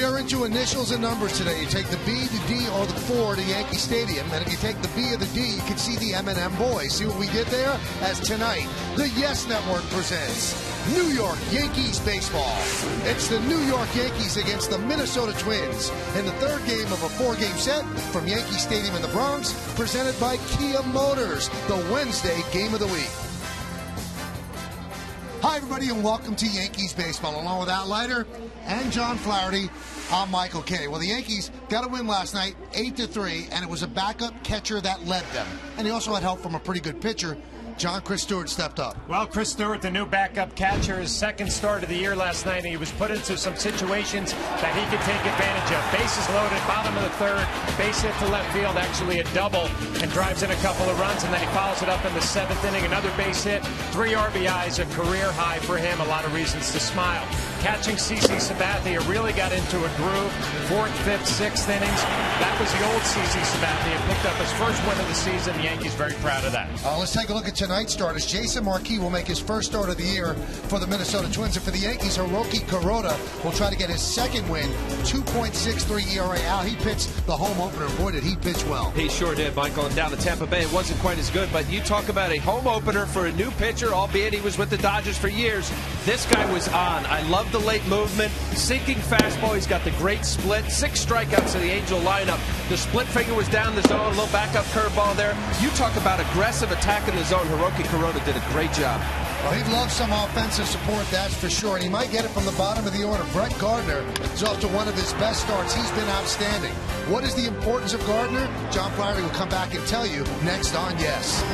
We are into initials and numbers today. You take the B, the D, or the 4 to Yankee Stadium. And if you take the B or the D, you can see the M&M boys. See what we did there? As tonight, the Yes Network presents New York Yankees baseball. It's the New York Yankees against the Minnesota Twins in the third game of a 4-game set from Yankee Stadium in the Bronx, presented by Kia Motors, the Wednesday game of the week. Hi, everybody, and welcome to Yankees baseball. Along with Al Leiter and John Flaherty, I'm Michael Kay. Well, the Yankees got a win last night, 8-3, and it was a backup catcher that led them. And he also had help from a pretty good pitcher. Chris Stewart stepped up. Well, Chris Stewart, the new backup catcher, his second start of the year last night, and he was put into some situations that he could take advantage of. Bases loaded, bottom of the third, base hit to left field, actually a double, and drives in a couple of runs, and then he follows it up in the 7th inning, another base hit, 3 RBIs, a career high for him, a lot of reasons to smile. Catching CC Sabathia really got into a groove, 4th, 5th, 6th innings. That was the old CC Sabathia, picked up his first win of the season. The Yankees very proud of that. Let's take a look at tonight's starters. Jason Marquis will make his first start of the year for the Minnesota Twins. And for the Yankees, Hiroki Kuroda will try to get his second win, 2.63 ERA. Al, he pitched the home opener. Boy, did he pitch well. He sure did, Michael. And down to Tampa Bay, it wasn't quite as good. But you talk about a home opener for a new pitcher, albeit he was with the Dodgers for years. This guy was on. I love the late movement, sinking fastball. He's got the great split, 6 strikeouts in the Angel lineup. The split finger was down the zone, a little backup curveball there. You talk about aggressive attack in the zone. Hiroki Kuroda did a great job. Well, he'd love some offensive support, that's for sure, and he might get it from the bottom of the order. Brett Gardner is off to one of his best starts. He's been outstanding. What is the importance of Gardner? John Flaherty will come back and tell you next on Yes.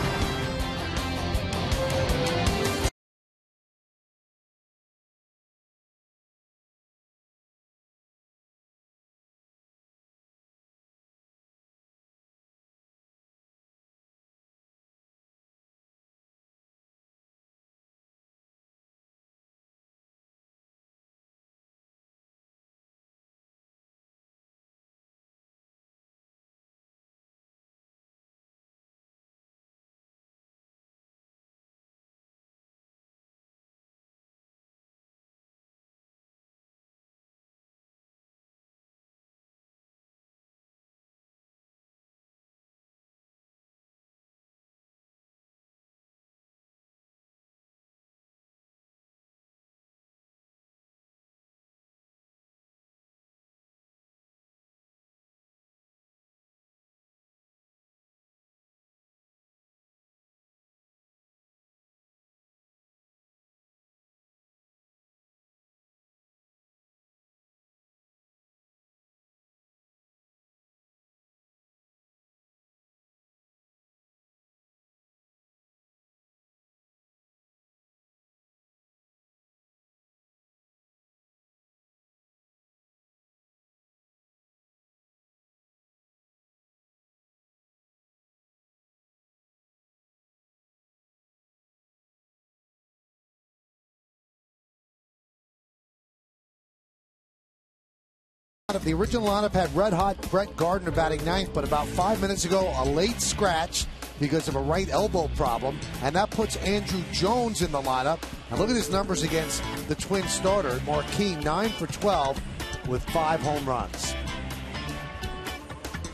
The original lineup had red-hot Brett Gardner batting ninth, but about 5 minutes ago, a late scratch because of a right elbow problem, and that puts Andrew Jones in the lineup. And look at his numbers against the Twins starter, Marquis, 9 for 12 with 5 home runs.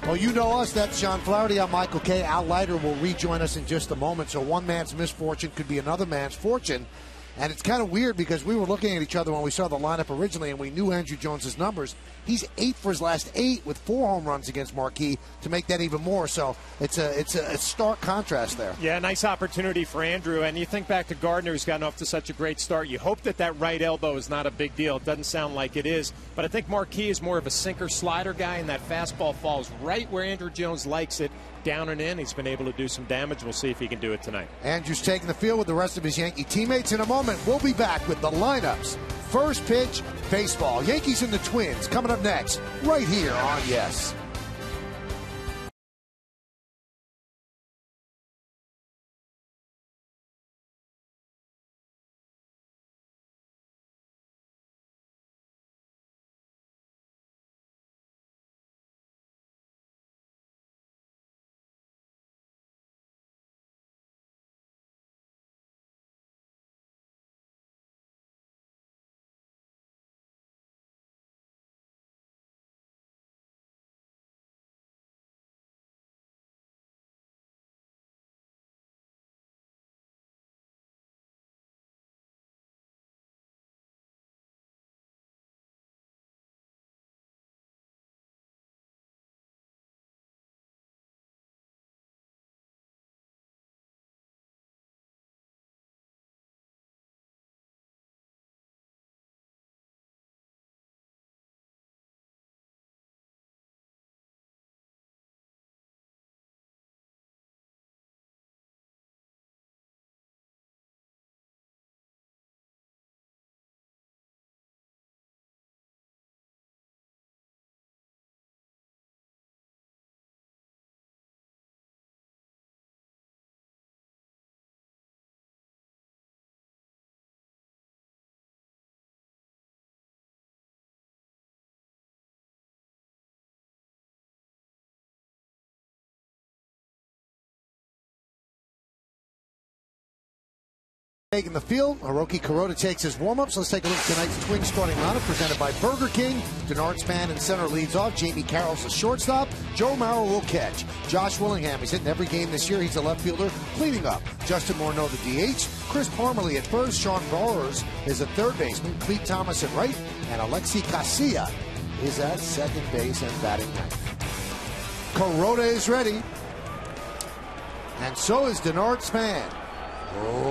Well, you know us. That's John Flaherty. I'm Michael Kay. Al Leiter will rejoin us in just a moment. So one man's misfortune could be another man's fortune. And it's kind of weird because we were looking at each other when we saw the lineup originally, and we knew Andrew Jones's numbers. He's 8 for his last 8 with 4 home runs against Marquis to make that even more. So it's a stark contrast there. Yeah, nice opportunity for Andrew. And you think back to Gardner, who's gotten off to such a great start. You hope that right elbow is not a big deal. It doesn't sound like it is. But I think Marquis is more of a sinker-slider guy, and that fastball falls right where Andrew Jones likes it, down and in. He's been able to do some damage. We'll see if he can do it tonight. Andrew's taking the field with the rest of his Yankee teammates. In a moment, we'll be back with the lineups. First pitch, baseball. Yankees and the Twins coming up next, right here on Yes. Taking the field, Hiroki Kuroda takes his warm-ups. Let's take a look at tonight's Twins starting lineup presented by Burger King. Denard Span in center leads off. Jamie Carroll's the shortstop. Joe Mauer will catch. Josh Willingham, he's hitting every game this year. He's a left fielder, cleaning up. Justin Morneau, the DH. Chris Parmalee at first. Sean Bowers is a third baseman. Clete Thomas at right. And Alexi Casilla is at second base and batting ninth. Kuroda is ready. And so is Denard Span.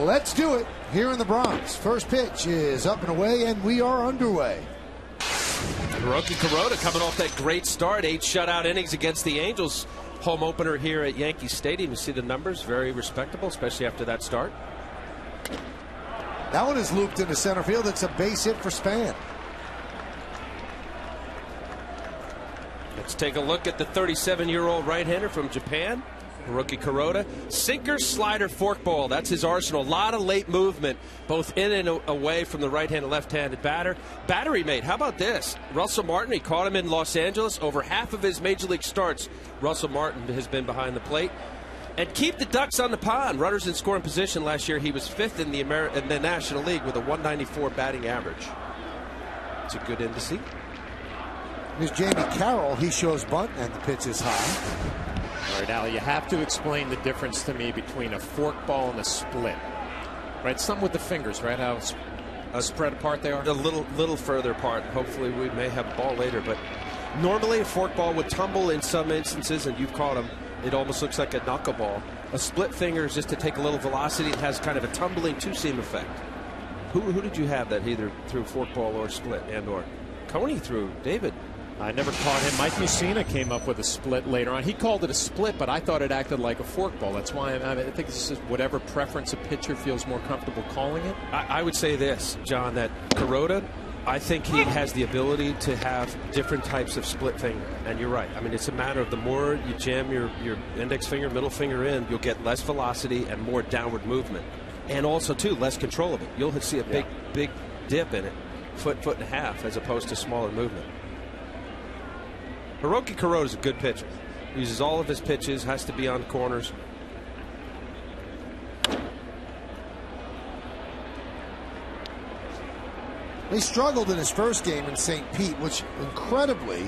Let's do it here in the Bronx. First pitch is up and away, and we are underway. Hiroki Kuroda coming off that great start, 8 shutout innings against the Angels. Home opener here at Yankee Stadium. You see the numbers, very respectable, especially after that start. That one is looped into center field. It's a base hit for Span. Let's take a look at the 37-year-old right-hander from Japan. Hiroki Kuroda. Sinker, slider, forkball. That's his arsenal. A lot of late movement, both in and away from the right-handed, left-handed batter. Battery mate, how about this? Russell Martin, he caught him in Los Angeles. Over half of his major league starts, Russell Martin has been behind the plate. And keep the Ducks on the pond. Runners in scoring position last year. He was 5th in the National League with a 194 batting average. It's a good end to see. Here's Jamie Carroll. He shows bunt, and the pitch is high. All right, Al, you have to explain the difference to me between a forkball and a split. Right, something with the fingers, right? How spread apart they are? A little further apart. Hopefully we may have a ball later, but normally a forkball would tumble in some instances, and you've caught them. It almost looks like a knuckleball. A split finger is just to take a little velocity. It has kind of a tumbling two-seam effect. Who did you have that either threw forkball or split and/or? Coney threw. David. I never caught him. Mike Mussina came up with a split later on. He called it a split, but I thought it acted like a forkball. That's why I think it's just whatever preference a pitcher feels more comfortable calling it. I would say this, John, that Kuroda, I think he has the ability to have different types of split finger. And you're right. I mean, it's a matter of the more you jam your index finger, middle finger in, you'll get less velocity and more downward movement. And also, too, less control of it. You'll see a big dip in it, foot and a half, as opposed to smaller movement. Hiroki Kuroda is a good pitcher. Uses all of his pitches, has to be on corners. He struggled in his first game in St. Pete, which incredibly,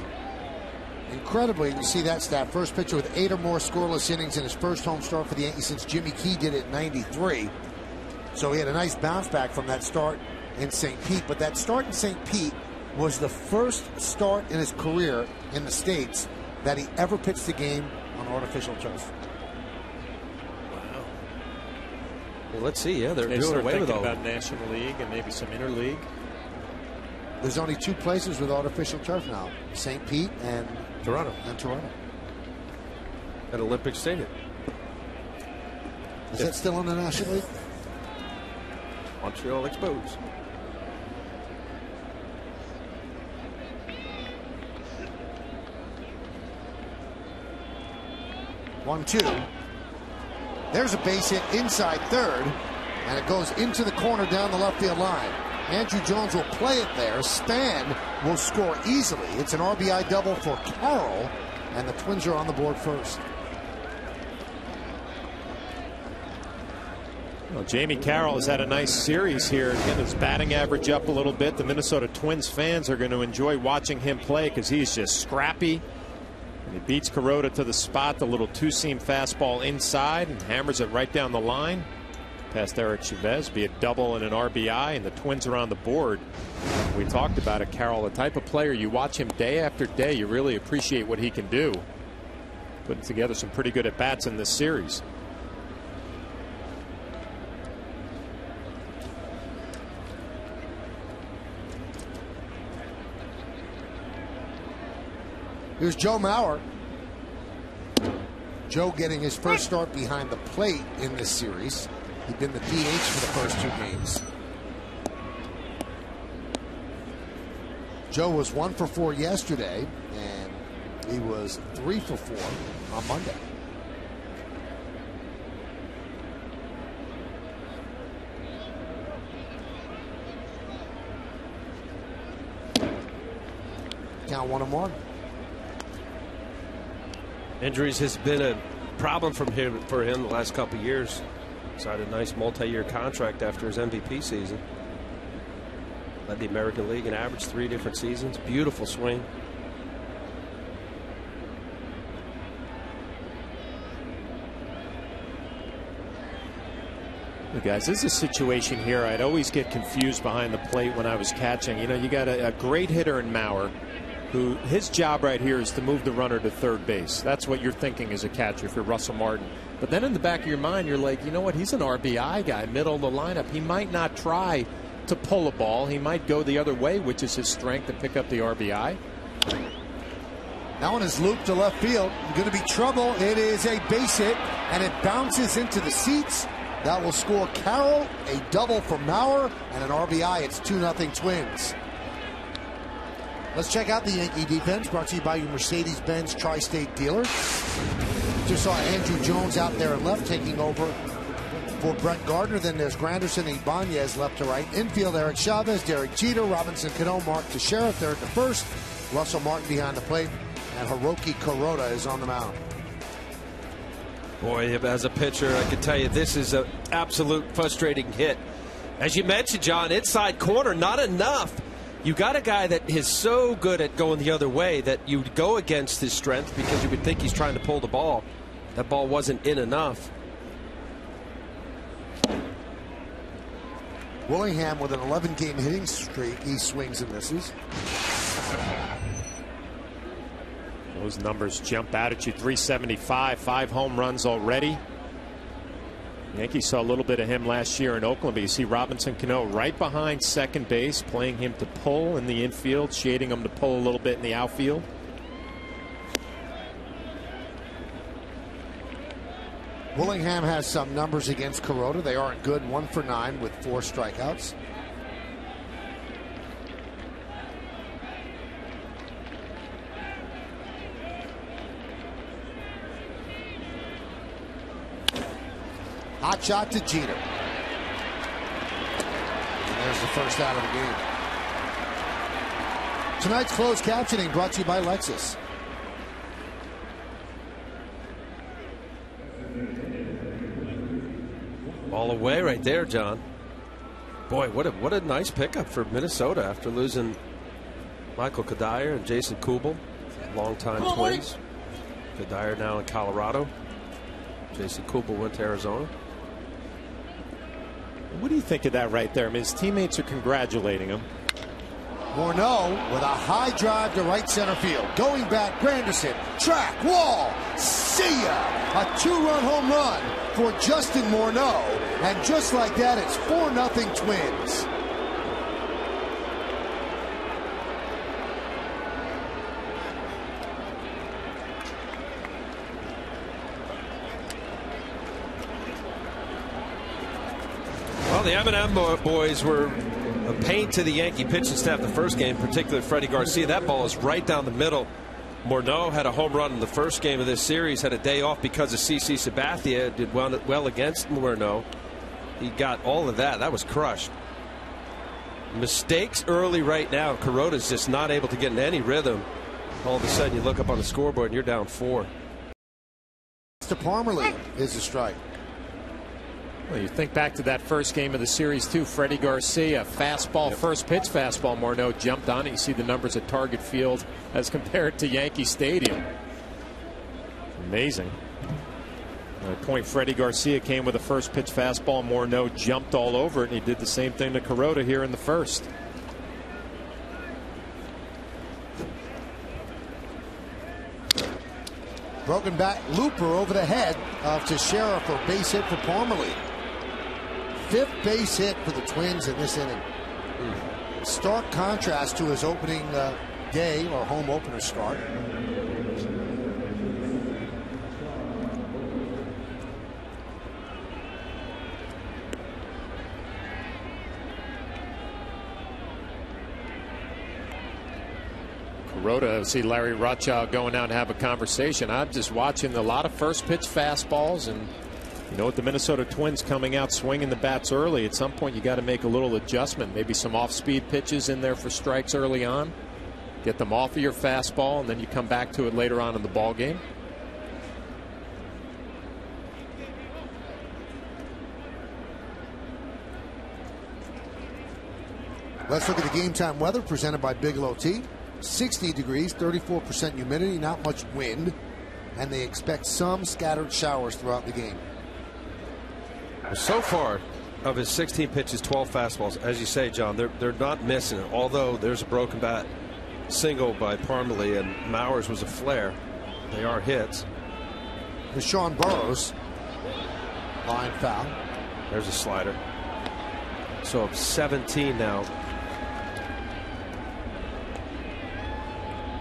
you see that stat. First pitcher with 8 or more scoreless innings in his first home start for the Yankees since Jimmy Key did it in '93. So he had a nice bounce back from that start in St. Pete. But that start in St. Pete was the first start in his career in the States that he ever pitched a game on artificial turf. Wow. Well, let's see. Yeah, they're doing away with all about National League and maybe some interleague. There's only 2 places with artificial turf now: St. Pete and Toronto. At Olympic Stadium. Is that still in the National League? Montreal Expos. One, two. There's a base hit inside third, and it goes into the corner down the left field line. Andrew Jones will play it there. Span will score easily. It's an RBI double for Carroll, and the Twins are on the board first. Well, Jamie Carroll has had a nice series here. Again, his batting average up a little bit. The Minnesota Twins fans are going to enjoy watching him play because he's just scrappy. And he beats Kuroda to the spot, the little two-seam fastball inside, and hammers it right down the line past Eric Chavez. Be a double and an RBI, and the Twins are on the board. We talked about it, Carroll, the type of player you watch him day after day, you really appreciate what he can do. Putting together some pretty good at-bats in this series. Here's Joe Mauer. Joe getting his first start behind the plate in this series. He'd been the DH for the first 2 games. Joe was 1 for 4 yesterday, and he was 3 for 4 on Monday. Count 1-1. Injuries has been a problem for him the last couple of years. Signed a nice multi-year contract after his MVP season. Led the American League and averaged 3 different seasons. Beautiful swing. Look, guys, this is a situation here I'd always get confused behind the plate when I was catching. You know, you got a great hitter in Mauer, who his job right here is to move the runner to third base. That's what you're thinking as a catcher if you're Russell Martin. But then in the back of your mind, you're like, you know what? He's an RBI guy, middle of the lineup. He might not try to pull a ball. He might go the other way, which is his strength, and pick up the RBI. That one is looped to left field. Going to be trouble. It is a base hit, and it bounces into the seats. That will score Carroll, a double for Mauer, and an RBI. It's 2-0 Twins. Let's check out the Yankee defense, brought to you by your Mercedes-Benz Tri-State dealer. Just saw Andrew Jones out there at left taking over for Brett Gardner. Then there's Granderson and Ibanez left to right. Infield, Eric Chavez, Derek Jeter, Robinson Cano, Mark Teixeira, third to first. Russell Martin behind the plate, and Hiroki Kuroda is on the mound. Boy, as a pitcher, I can tell you this is an absolute frustrating hit. As you mentioned, John, inside corner, not enough. You got a guy that is so good at going the other way that you go against his strength because you would think he's trying to pull the ball. That ball wasn't in enough. Willingham with an 11-game hitting streak. He swings and misses. Those numbers jump out at you. 375, 5 home runs already. Yankees saw a little bit of him last year in Oakland, but you see Robinson Cano right behind second base, playing him to pull in the infield, shading him to pull a little bit in the outfield. Willingham has some numbers against Kuroda. They aren't good. 1 for 9 with 4 strikeouts. Hot shot to Jeter. And there's the first out of the game. Tonight's closed captioning brought to you by Lexus. Ball away right there, John. Boy, what a nice pickup for Minnesota after losing Michael Kadire and Jason Kubel, longtime Twins. Kadire now in Colorado. Jason Kubel went to Arizona. What do you think of that right there? I mean, his teammates are congratulating him. Morneau with a high drive to right center field. Going back, Granderson, track, wall, see ya! A 2-run home run for Justin Morneau. And just like that, it's 4-0 Twins. Well, the M&M boys were a pain to the Yankee pitching staff the first game, particularly Freddie Garcia. That ball is right down the middle. Morneau had a home run in the first game of this series, had a day off because of CC Sabathia, did well against Morneau. He got all of that. That was crushed. Mistakes early right now. Kuroda's just not able to get in any rhythm. All of a sudden, you look up on the scoreboard and you're down 4. To Parmalee is a strike. Well, you think back to that first game of the series, too. Freddie Garcia, fastball, first pitch fastball. Morneau jumped on it. You see the numbers at Target Field as compared to Yankee Stadium. Amazing. At a point, Freddie Garcia came with a first pitch fastball. Morneau jumped all over it, and he did the same thing to Kuroda here in the first. Broken back looper over the head of Teixeira for base hit for Parmalee. 5th base hit for the Twins in this inning. Stark contrast to his opening day or home opener start. Kuroda, see Larry Rothschild going out and have a conversation. I'm just watching a lot of first pitch fastballs, and you know, with the Minnesota Twins coming out swinging the bats early, at some point you got to make a little adjustment. Maybe some off-speed pitches in there for strikes early on. Get them off of your fastball, and then you come back to it later on in the ball game. Let's look at the game time weather presented by Bigelow Tea. 60 degrees, 34% humidity, not much wind, and they expect some scattered showers throughout the game. So far, of his 16 pitches, 12 fastballs. As you say, John, they're not missing it. Although there's a broken bat single by Parmalee and Mowers was a flare. They are hits. The Sean Burrows line foul. There's a slider. So 17 now.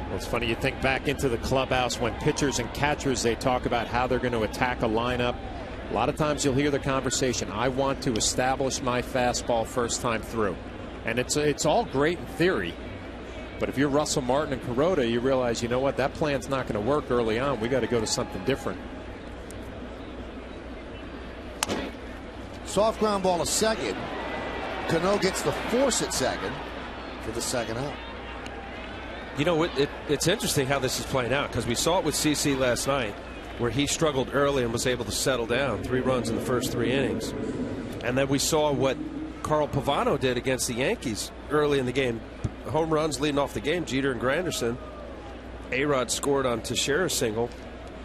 Well, it's funny, you think back into the clubhouse when pitchers and catchers, they talk about how they're going to attack a lineup. A lot of times you'll hear the conversation, I want to establish my fastball first time through. And it's all great in theory. But if you're Russell Martin and Kuroda, you realize, you know what, that plan's not going to work early on. We got to go to something different. Soft ground ball to second. Cano gets the force at second for the second out. You know, it's interesting how this is playing out, because we saw it with CC last night, where he struggled early and was able to settle down. 3 runs in the first 3 innings. And then we saw what Carl Pavano did against the Yankees early in the game. Home runs leading off the game, Jeter and Granderson. A-Rod scored on Teixeira's single,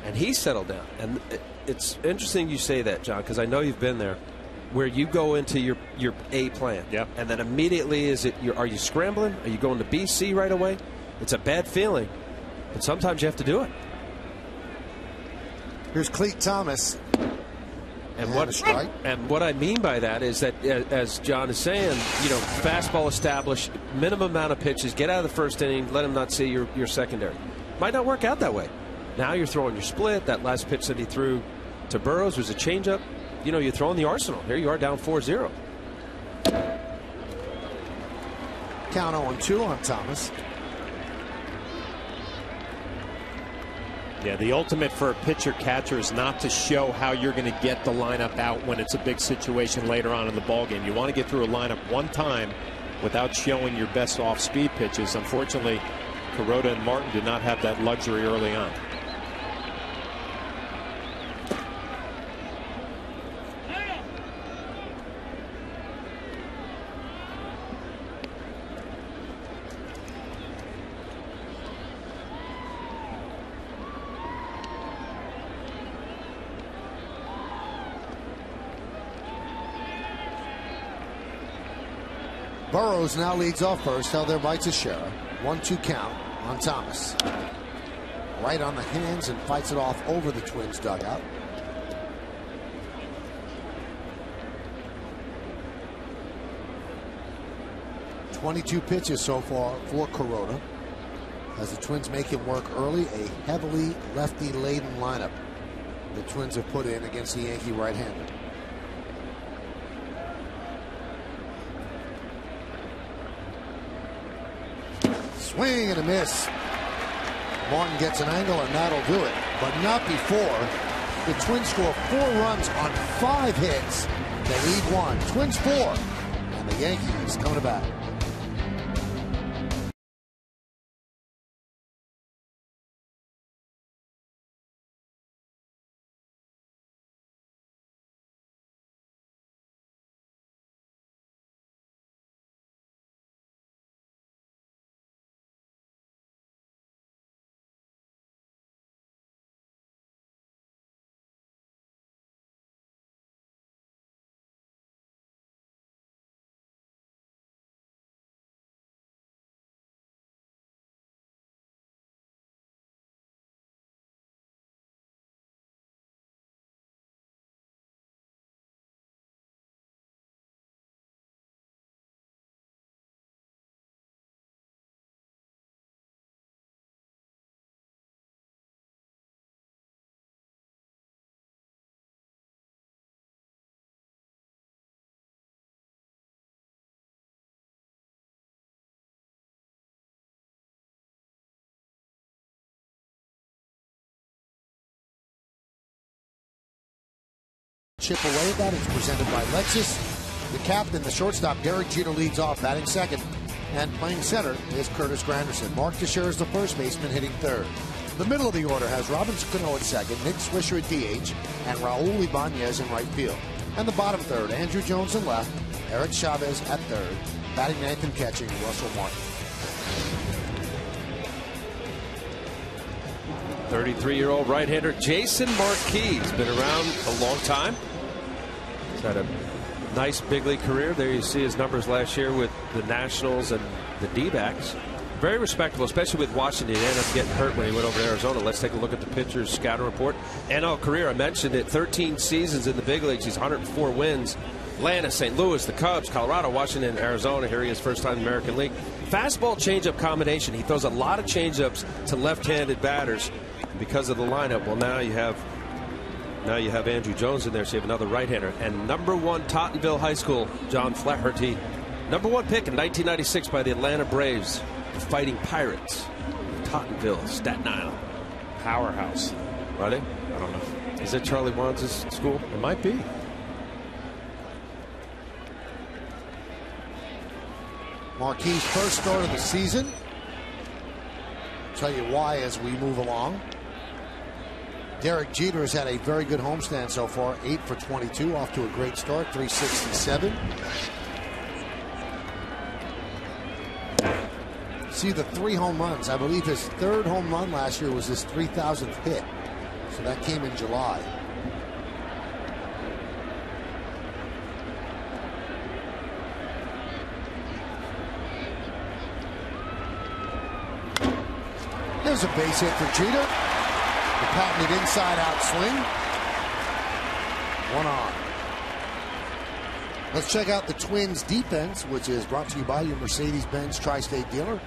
and he settled down. And it's interesting you say that, John, because I know you've been there, where you go into your A plan. Yep. And then immediately, are you scrambling? Are you going to B, C right away? It's a bad feeling, but sometimes you have to do it. Here's Cleat Thomas. And what I mean by that is that, as John is saying, you know, fastball established, minimum amount of pitches, get out of the first inning, let him not see your secondary. Might not work out that way. Now you're throwing your split. That last pitch that he threw to Burrows was a changeup. You know, you're throwing the arsenal. Here you are down 4-0. Count 0-2 on Thomas. Yeah, the ultimate for a pitcher-catcher is not to show how you're going to get the lineup out when it's a big situation later on in the ballgame. You want to get through a lineup one time without showing your best off-speed pitches. Unfortunately, Kuroda and Martin did not have that luxury early on. Burrows now leads off first, held there by Teixeira. 1-2 count on Thomas. Right on the hands and fights it off over the Twins dugout. .22 pitches so far for Kuroda, as the Twins make him work early. A heavily lefty-laden lineup the Twins have put in against the Yankee right-hander. Swing and a miss. Martin gets an angle, and that'll do it. But not before. The Twins score 4 runs on 5 hits. They lead 1. Twins 4. And the Yankees coming back. Chip away at that. It's presented by Lexus. The captain, the shortstop, Derek Jeter, leads off, batting second. And playing center is Curtis Granderson. Mark Teixeira is the first baseman, hitting third. The middle of the order has Robinson Cano at second, Nick Swisher at DH, and Raul Ibanez in right field. And the bottom third, Andrew Jones in left, Eric Chavez at third, Batting ninth and catching, Russell Martin. 33-year-old right-hander Jason Marquis has been around a long time. He's had a nice big league career. There you see his numbers last year with the Nationals and the D-backs. Very respectable, especially with Washington. He ended up getting hurt when he went over to Arizona. Let's take a look at the pitcher's scouting report. NL career, I mentioned it, 13 seasons in the big leagues. He's 104 wins. Atlanta, St. Louis, the Cubs, Colorado, Washington, Arizona. Here he is, first time in the American League. Fastball changeup combination. He throws a lot of changeups to left-handed batters because of the lineup. Well, now you have Andrew Jones in there, so you have another right-hander. And #1 Tottenville High School, John Flaherty, #1 pick in 1996 by the Atlanta Braves, the Fighting Pirates, Tottenville, Staten Island. Powerhouse. Are they? I don't know. Is it Charlie Wands' school? It might be. Marquis' first start of the season. I'll tell you why as we move along. Derek Jeter has had a very good homestand so far, 8 for 22, off to a great start, 367. See the 3 home runs. I believe his 3rd home run last year was his 3,000th hit. So that came in July. There's a base hit for Jeter. The patented inside-out swing. 1 on. Let's check out the Twins defense, which is brought to you by your Mercedes-Benz Tri-State dealer.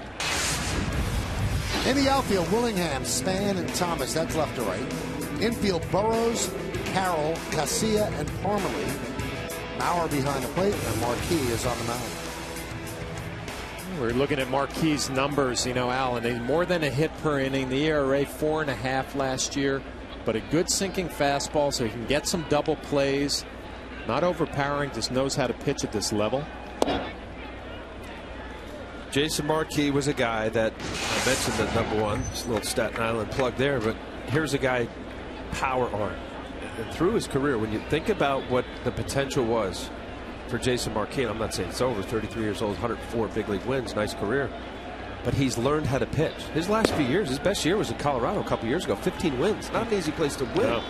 In the outfield, Willingham, Span, and Thomas. That's left to right. Infield, Burrows, Carroll, Casilla, and Parmalee. Mauer behind the plate, and Marquis is on the mound. We're looking at Marquis' numbers, Al, and more than a hit per inning. The ERA 4.5 last year, but a good sinking fastball, so he can get some double plays. Not overpowering, just knows how to pitch at this level. Jason Marquis was a guy that I mentioned at #1. Just a little Staten Island plug there, but here's a guy, power arm. And through his career, when you think about what the potential was for Jason Marquis, and I'm not saying it's over, 33 years old, 104 big league wins, nice career, but he's learned how to pitch. His last few years, his best year was in Colorado a couple years ago, 15 wins. Not an easy place to win. No.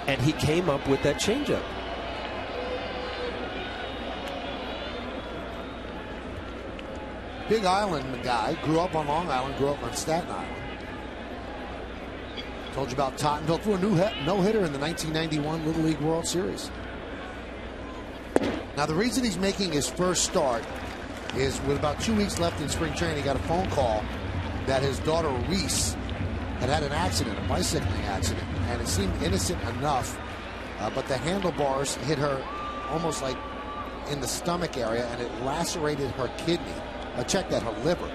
And he came up with that changeup. Big Island guy, grew up on Long Island, grew up on Staten Island. Told you about Tottenville, threw a no-hitter in the 1991 Little League World Series. Now, the reason he's making his first start is with about 2 weeks left in spring training, he got a phone call that his daughter Reese had an accident, a bicycling accident, and it seemed innocent enough, but the handlebars hit her almost like in the stomach area, and it lacerated her kidney. Check that, her liver,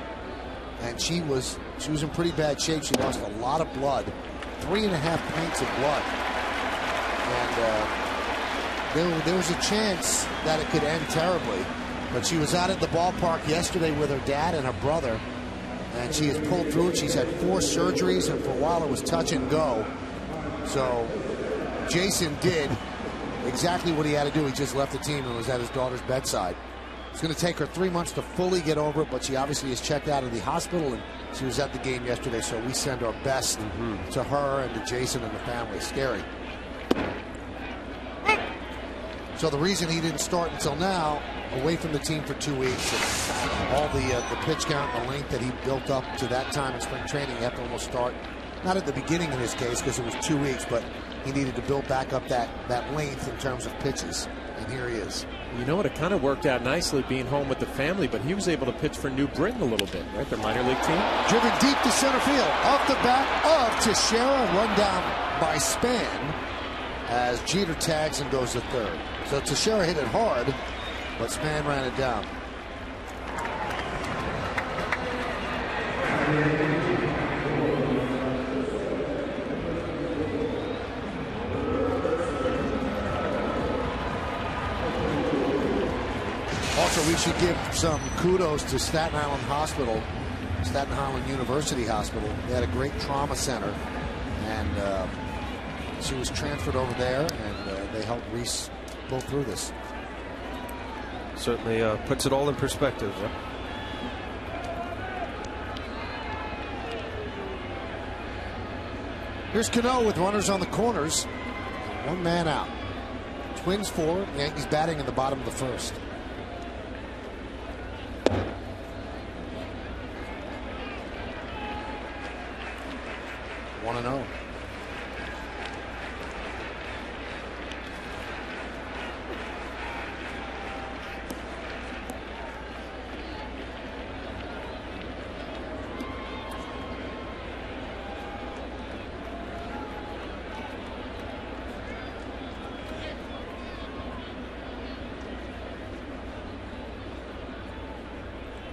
and she was in pretty bad shape. She lost a lot of blood, 3.5 pints of blood, and there was a chance that it could end terribly. But she was out at the ballpark yesterday with her dad and her brother, and she has pulled through it. She's had 4 surgeries, and for a while it was touch and go. So Jason did exactly what he had to do. He just left the team and was at his daughter's bedside. It's going to take her 3 months to fully get over it, but she obviously is checked out of the hospital, and she was at the game yesterday, so we send our best to her and to Jason and the family. Scary. So the reason he didn't start until now, away from the team for 2 weeks, and all the pitch count and the length that he built up to that time in spring training, you have to almost start, not at the beginning in his case because it was 2 weeks, but he needed to build back up that length in terms of pitches, and here he is. You know what? It kind of worked out nicely being home with the family, but he was able to pitch for New Britain a little bit, right? Their minor league team. Driven deep to center field, off the bat of Teixeira, run down by Span as Jeter tags and goes to third. So Teixeira hit it hard, but Span ran it down. Also, we should give some kudos to Staten Island Hospital, Staten Island University Hospital. They had a great trauma center, and she was transferred over there, and they helped Reese pull through this. Certainly puts it all in perspective. Yep. Here's Cano with runners on the corners. One man out. Twins 4. Yankees batting in the bottom of the first. One and 0.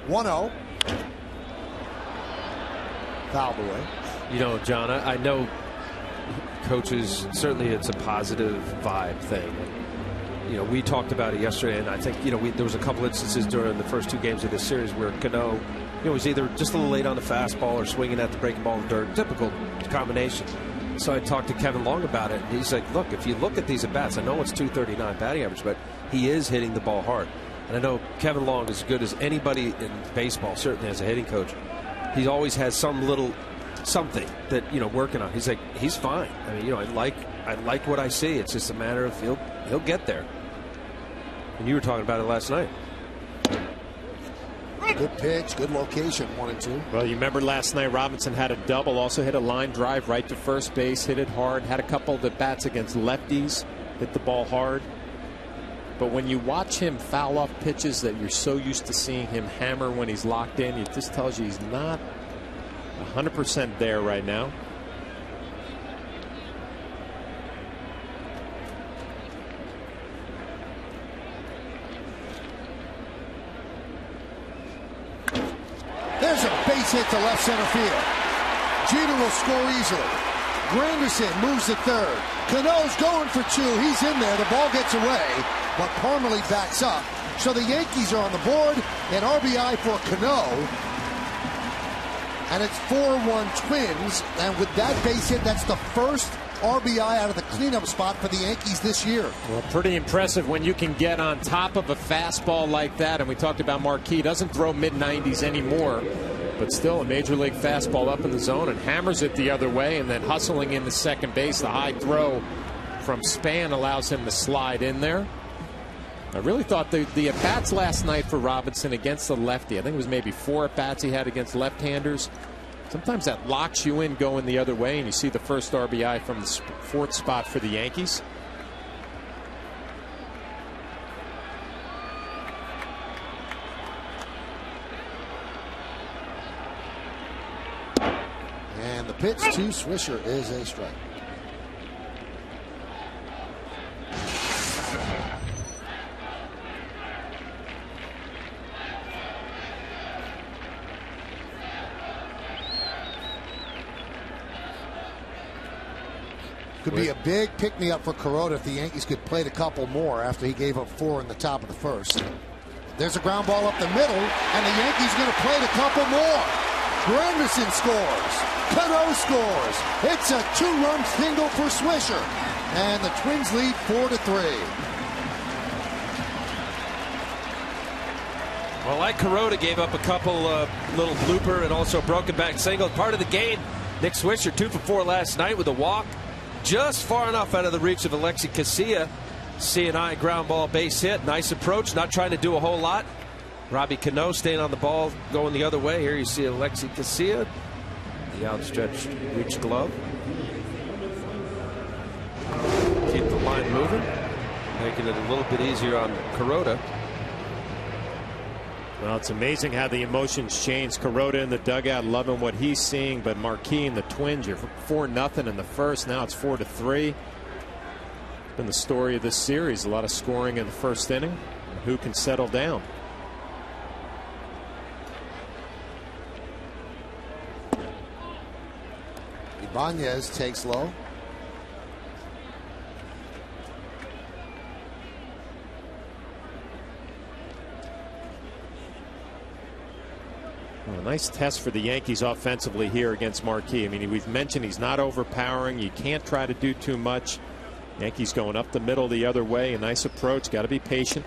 One-0. Fouled away. You know, John, I know coaches, certainly it's a positive vibe thing. You know, we talked about it yesterday, and I think, you know, there was a couple instances during the first 2 games of this series where Cano, you know, was either just a little late on the fastball or swinging at the breaking ball in dirt. Typical combination. So I talked to Kevin Long about it, and he's like, look, if you look at these at-bats, I know it's .239 batting average, but he is hitting the ball hard. And I know Kevin Long is as good as anybody in baseball, certainly as a hitting coach. He always has some little something that, you know, working on. He's like, he's fine. I mean, you know, I like what I see. It's just a matter of he'll get there. And you were talking about it last night. Good pitch, good location, 1 and 2. Well, you remember last night Robinson had a double, also hit a line drive right to first base, hit it hard, had a couple of at bats against lefties, hit the ball hard. But when you watch him foul off pitches that you're so used to seeing him hammer when he's locked in, it just tells you he's not 100% there right now. There's a base hit to left center field. Jeter will score easily. Granderson moves to third. Cano's going for 2. He's in there. The ball gets away, but Parmalee backs up. So the Yankees are on the board. An RBI for Cano. And it's 4-1 Twins. And with that base hit, that's the first RBI out of the cleanup spot for the Yankees this year. Well, pretty impressive when you can get on top of a fastball like that. And we talked about Marquis. Doesn't throw mid-90s anymore, but still a major league fastball up in the zone and hammers it the other way, and then hustling into second base. The high throw from Span allows him to slide in there. I really thought the at-bats last night for Robinson against the lefty, I think it was maybe 4 at-bats he had against left-handers. Sometimes that locks you in going the other way, and you see the first RBI from the 4th spot for the Yankees. And the pitch to Swisher is a strike. Could be a big pick-me-up for Kuroda if the Yankees could play a couple more after he gave up 4 in the top of the first. There's a ground ball up the middle, and the Yankees going to play a couple more. Granderson scores. Cano scores. It's a 2-run single for Swisher, and the Twins lead 4-3. Well, like Kuroda gave up a couple little blooper and also broken back single. Part of the game. Nick Swisher 2 for 4 last night with a walk. Just far enough out of the reach of Alexi Casilla. C&I ground ball base hit. Nice approach. Not trying to do a whole lot. Robbie Cano staying on the ball, going the other way. Here you see Alexi Casilla. The outstretched reach glove. Keep the line moving. Making it a little bit easier on Kuroda. Well, it's amazing how the emotions change. Kuroda in the dugout, loving what he's seeing, but Marquis and the Twins, you're 4-0 in the first. Now it's 4-3. Been the story of this series. A lot of scoring in the first inning. And who can settle down? Ibanez takes low. Well, a nice test for the Yankees offensively here against Marquis. I mean, we've mentioned he's not overpowering. You can't try to do too much. Yankees going up the middle the other way. A nice approach. Got to be patient.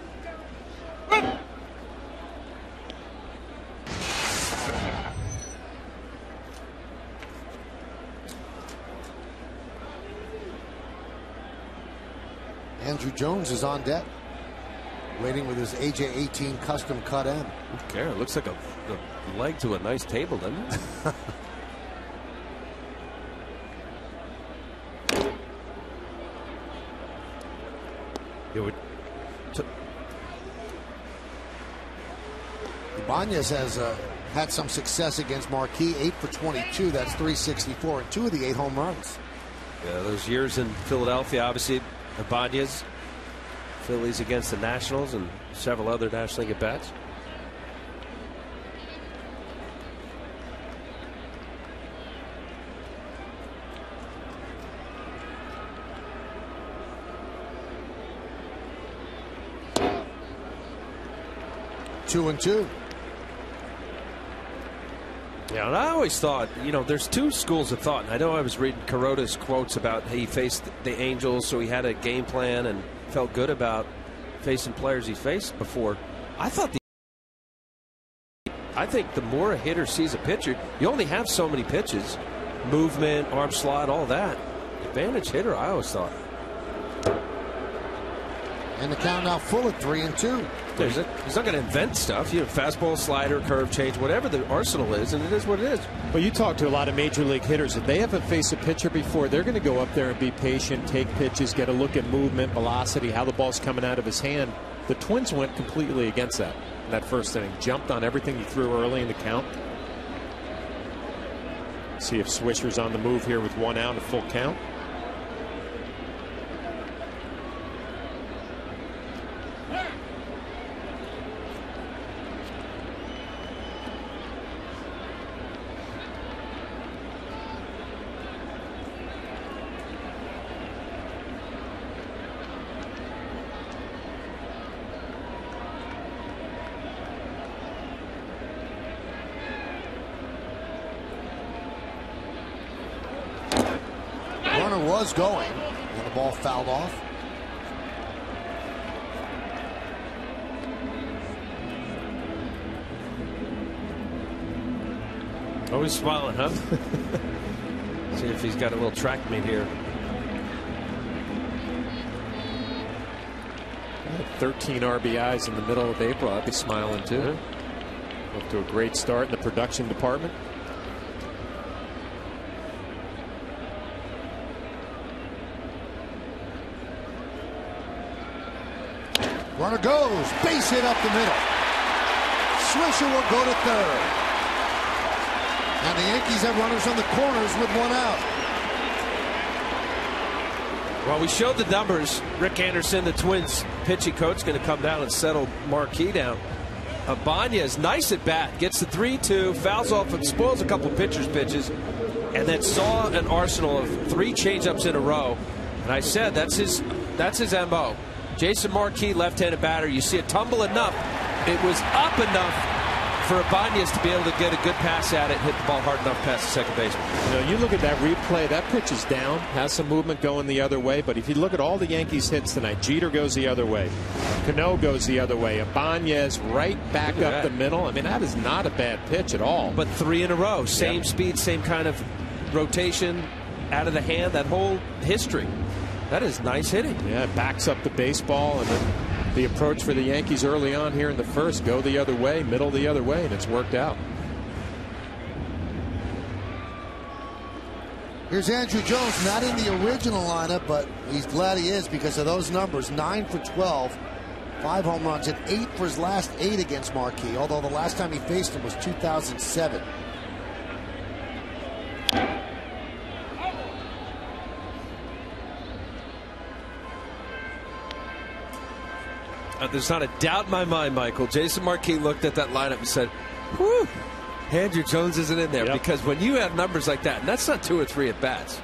Andrew Jones is on deck, waiting with his AJ-18 custom cut M. Who cares? It looks like a leg to a nice table, doesn't it? Ibanez has had some success against Marquee. 8 for 22. That's 364 and 2 of the 8 home runs. Yeah, those years in Philadelphia, obviously, Ibanez, Phillies against the Nationals, and several other National League at-bats. Two and two. Yeah, and I always thought, you know, there's two schools of thought. And I know I was reading Kuroda's quotes about he faced the Angels, so he had a game plan and felt good about facing players he faced before. I think the more a hitter sees a pitcher, you only have so many pitches, movement, arm slot, all that. Advantage hitter, I always thought. And the count now full at 3 and 2. He's not going to invent stuff. You know, fastball, slider, curve change, whatever the arsenal is, and it is what it is. Well, you talk to a lot of major league hitters. If they haven't faced a pitcher before, they're going to go up there and be patient, take pitches, get a look at movement, velocity, how the ball's coming out of his hand. The Twins went completely against that in that first inning. Jumped on everything he threw early in the count. See if Swisher's on the move here with 1 out and a full count. Was going, and the ball fouled off. Always smiling, huh? See if he's got a little track meet here. 13 RBIs in the middle of April. I'd be smiling too. Up to a great start in the production department. Runner goes, base hit up the middle. Swisher will go to third. And the Yankees have runners on the corners with 1 out. Well, we showed the numbers. Rick Anderson, the Twins pitching coach, going to come down and settle Marquee down. Ibanez, nice at bat, gets the 3-2, fouls off and spoils a couple pitchers' pitches, and then saw an arsenal of 3 changeups in a row. And I said that's his MO. Jason Marquee, left-handed batter. You see it tumble enough. It was up enough for Ibanez to be able to get a good pass at it, hit the ball hard enough past the second baseman. You know, you look at that replay, that pitch is down, has some movement going the other way, but if you look at all the Yankees hits tonight, Jeter goes the other way, Cano goes the other way, Ibanez right back up the middle. I mean, that is not a bad pitch at all. But 3 in a row, same speed, same kind of rotation, out of the hand, that whole history. That is nice hitting. Yeah, it backs up the baseball, and then the approach for the Yankees early on here in the first, go the other way, middle the other way, and it's worked out. Here's Andrew Jones, not in the original lineup, but he's glad he is because of those numbers. 9 for 12, 5 home runs, and 8 for his last 8 against Marquee, although the last time he faced him was 2007. There's not a doubt in my mind, Michael. Jason Marquee looked at that lineup and said, whew, Andrew Jones isn't in there. Because when you have numbers like that, and that's not 2 or 3 at bats,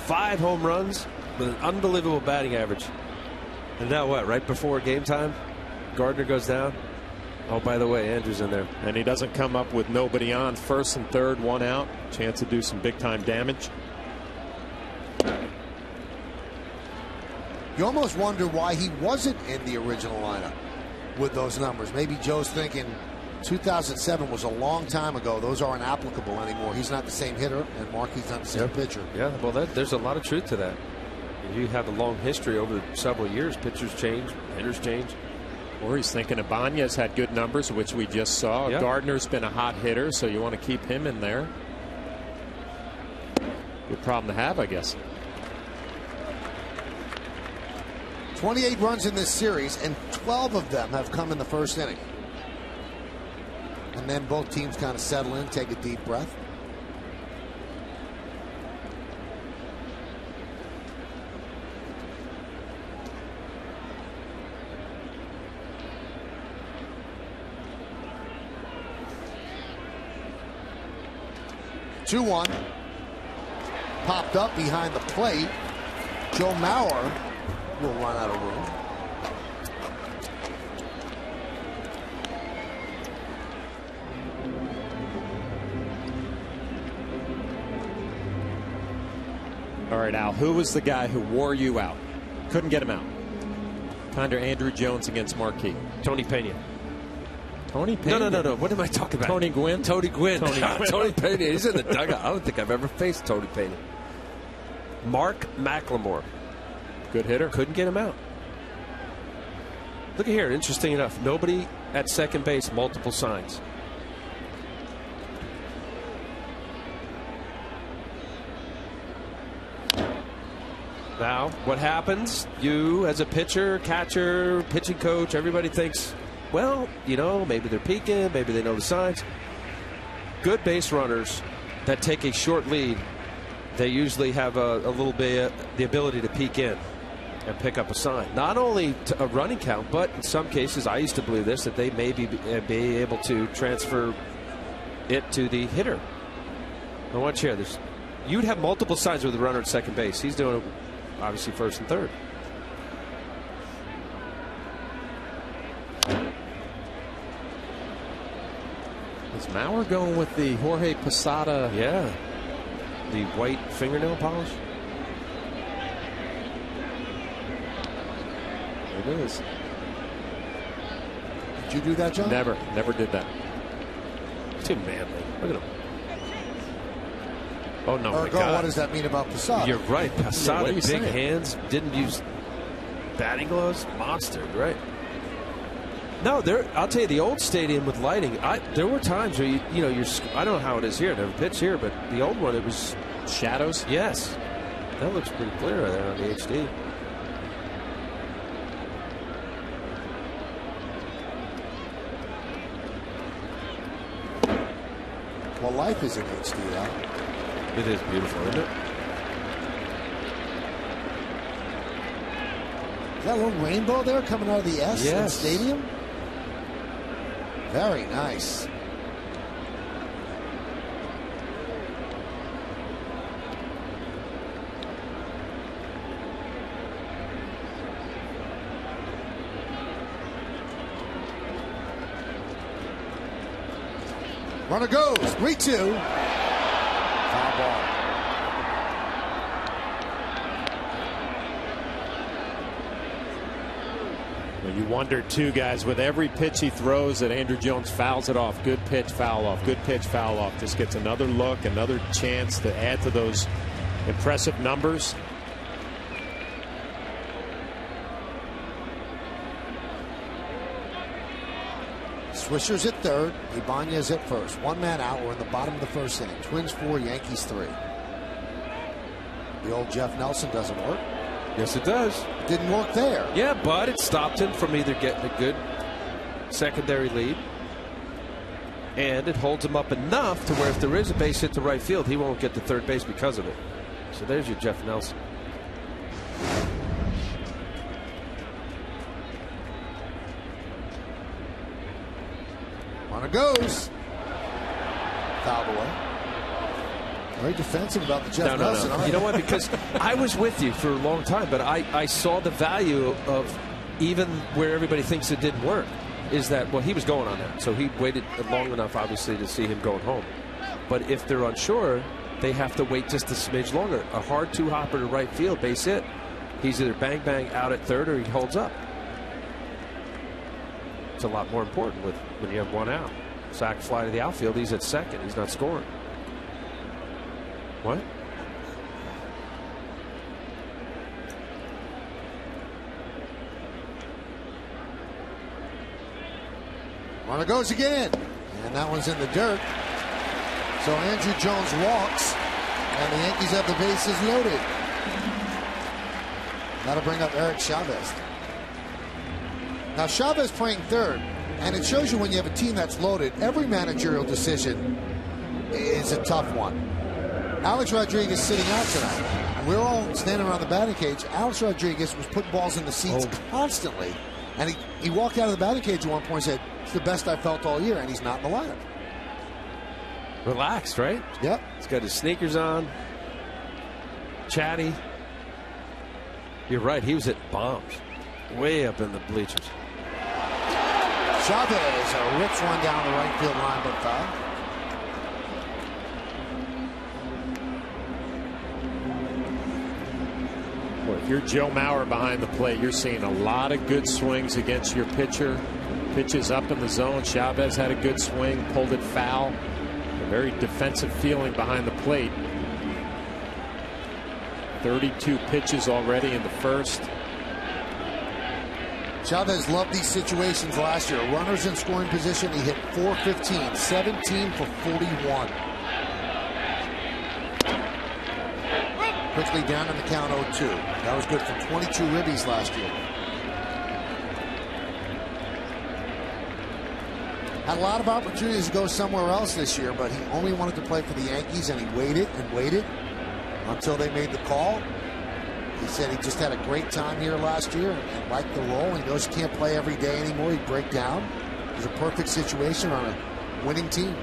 5 home runs with an unbelievable batting average. And now what, right before game time, Gardner goes down. Oh, by the way, Andrew's in there. And he doesn't come up with nobody on, first and third, 1 out. Chance to do some big time damage. You almost wonder why he wasn't in the original lineup with those numbers. Maybe Joe's thinking 2007 was a long time ago. Those aren't applicable anymore. He's not the same hitter, and Marquee's not the same pitcher. Yeah, well, there's a lot of truth to that. You have a long history over several years. Pitchers change, hitters change. Or he's thinking Ibanez had good numbers, which we just saw. Yep. Gardner's been a hot hitter, so you want to keep him in there. Good problem to have, I guess. 28 runs in this series, and 12 of them have come in the first inning. And then both teams kind of settle in, take a deep breath. Two one. Popped up behind the plate. Joe Mauer will run out of room. All right, Al, who was the guy who wore you out? Couldn't get him out. Kinder Andrew Jones against Marquee. Tony Pena. Tony Pena? No. What am I talking about? Tony Gwynn? Tony Gwynn. Tony Pena. He's in the dugout. I don't think I've ever faced Tony Pena. Mark McLemore. Good hitter. Couldn't get him out. Look at here. Interesting enough. Nobody at second base. Multiple signs. Now, what happens? You, as a pitcher, catcher, pitching coach, everybody thinks, well, you know, maybe they're peeking, maybe they know the signs. Good base runners that take a short lead, they usually have a little bit the ability to peek in and pick up a sign. Not only to a running count, but in some cases, I used to believe this, that they may be able to transfer it to the hitter. I want you here. You'd have multiple signs with the runner at second base. He's doing it, obviously, first and third. Is Mauer going with the Jorge Posada? Yeah. The white fingernail polish. It is. Did you do that, John? Never did that. Too manly. Look at him. Oh, no, my Ergo, God. what does that mean about Posada? You're right. Posada, big saying? hands, didn't use batting gloves. Monster, right? No, I'll tell you, the old stadium with lighting, there were times where, I don't know how it is here. Never pitched here, but the old one, it was shadows. Yes. That looks pretty clear right there on the HD. Well, life is in HD, Al. It is beautiful, isn't it? Is that a little rainbow there coming out of the S in the stadium? Very nice. Runner goes. 3-2. Foul ball. You wonder, too, guys, with every pitch he throws that Andrew Jones fouls it off. Good pitch, foul off. Good pitch, foul off. Just gets another look, another chance to add to those impressive numbers. Swisher's at third. Ibanez at first. One man out. We're in the bottom of the first inning. Twins 4, Yankees 3. The old Jeff Nelson doesn't work. Yes, it does. Didn't work there. Yeah, but it stopped him from either getting a good secondary lead, and it holds him up enough to where if there is a base hit to right field, he won't get to third base because of it. So there's your Jeff Nelson. Runner goes. Fouled away. Very defensive about the Jeff Nelson. No. You know what? Because I was with you for a long time, but I saw the value of even where everybody thinks it didn't work. Is that, well, he was going on that. So he waited long enough, obviously, to see him going home. But if they're unsure, they have to wait just a smidge longer. A hard two-hopper to right field, base hit. He's either bang, bang out at third or he holds up. It's a lot more important when you have one out. Sack fly to the outfield, he's at second. He's not scoring. What? Runner goes again. And that one's in the dirt. So Andrew Jones walks. And the Yankees have the bases loaded. That'll bring up Eric Chavez. Now Chavez playing third. And it shows you when you have a team that's loaded, every managerial decision is a tough one. Alex Rodriguez sitting out tonight. We're all standing around the batting cage. Alex Rodriguez was putting balls in the seats constantly. And he walked out of the batting cage at one point and said, it's the best I've felt all year, and he's not in the lineup. Relaxed, right? Yep. He's got his sneakers on. Chatty. You're right, he was hitting bombs. Way up in the bleachers. Chavez rips one down the right field line, but foul. Well, if you're Joe Mauer behind the plate, you're seeing a lot of good swings against your pitcher. Pitches up in the zone. Chavez had a good swing, pulled it foul. A very defensive feeling behind the plate. 32 pitches already in the first. Chavez loved these situations last year. Runners in scoring position, he hit .415, 17 for 41. Quickly down in the count 0-2. That was good for 22 ribbies last year. Had a lot of opportunities to go somewhere else this year, but he only wanted to play for the Yankees, and he waited and waited until they made the call. He said he just had a great time here last year and liked the role. He knows he can't play every day anymore. He'd break down. It was a perfect situation on a winning team.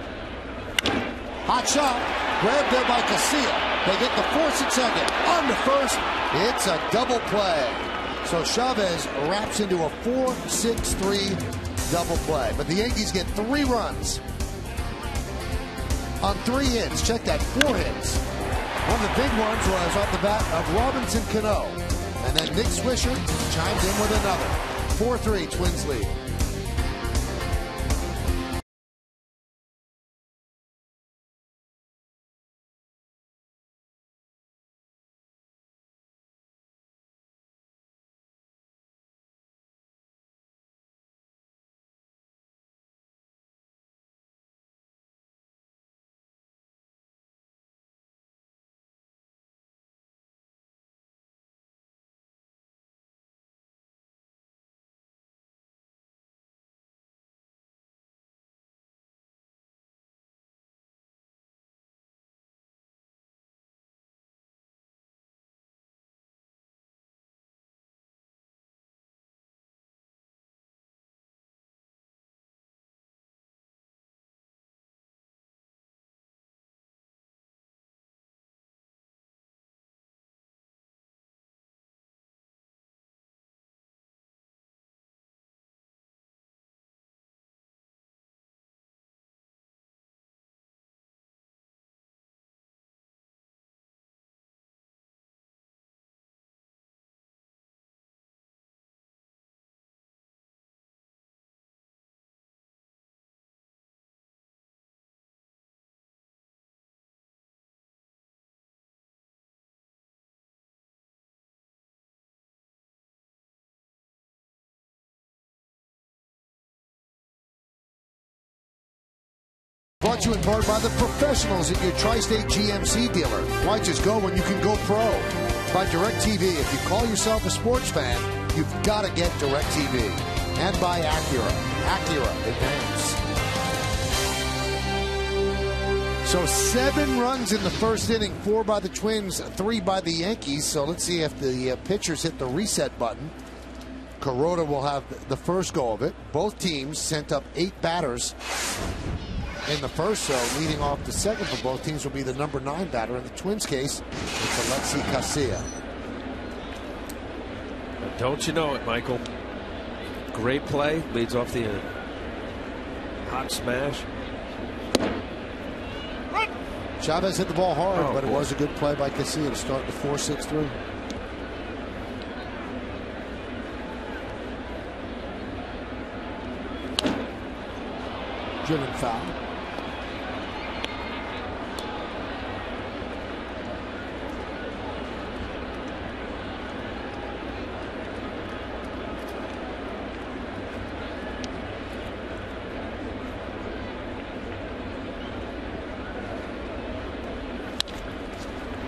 Hot shot. Grabbed there by Casilla. They get the force at second. On to first. It's a double play. So Chavez wraps into a 4-6-3 double play. But the Yankees get 3 runs on 3 hits. Check that, 4 hits. One of the big ones was off the bat of Robinson Cano. And then Nick Swisher chimed in with another. 4-3, Twins lead. Brought to you in part by the professionals at your Tri-State GMC dealer. Why just go when you can go pro? By DirecTV. If you call yourself a sports fan, you've got to get DirecTV. And by Acura. Acura Advance. So 7 runs in the first inning, 4 by the Twins, 3 by the Yankees. So let's see if the pitchers hit the reset button. Kuroda will have the first go of it. Both teams sent up 8 batters in the first, so leading off the second for both teams will be the number 9 batter. In the Twins' case, it's Alexi Casilla. Don't you know it, Michael? Great play. Leads off the hot smash. Chavez hit the ball hard, but it was a good play by Casilla to start the 4-6-3. Driven foul.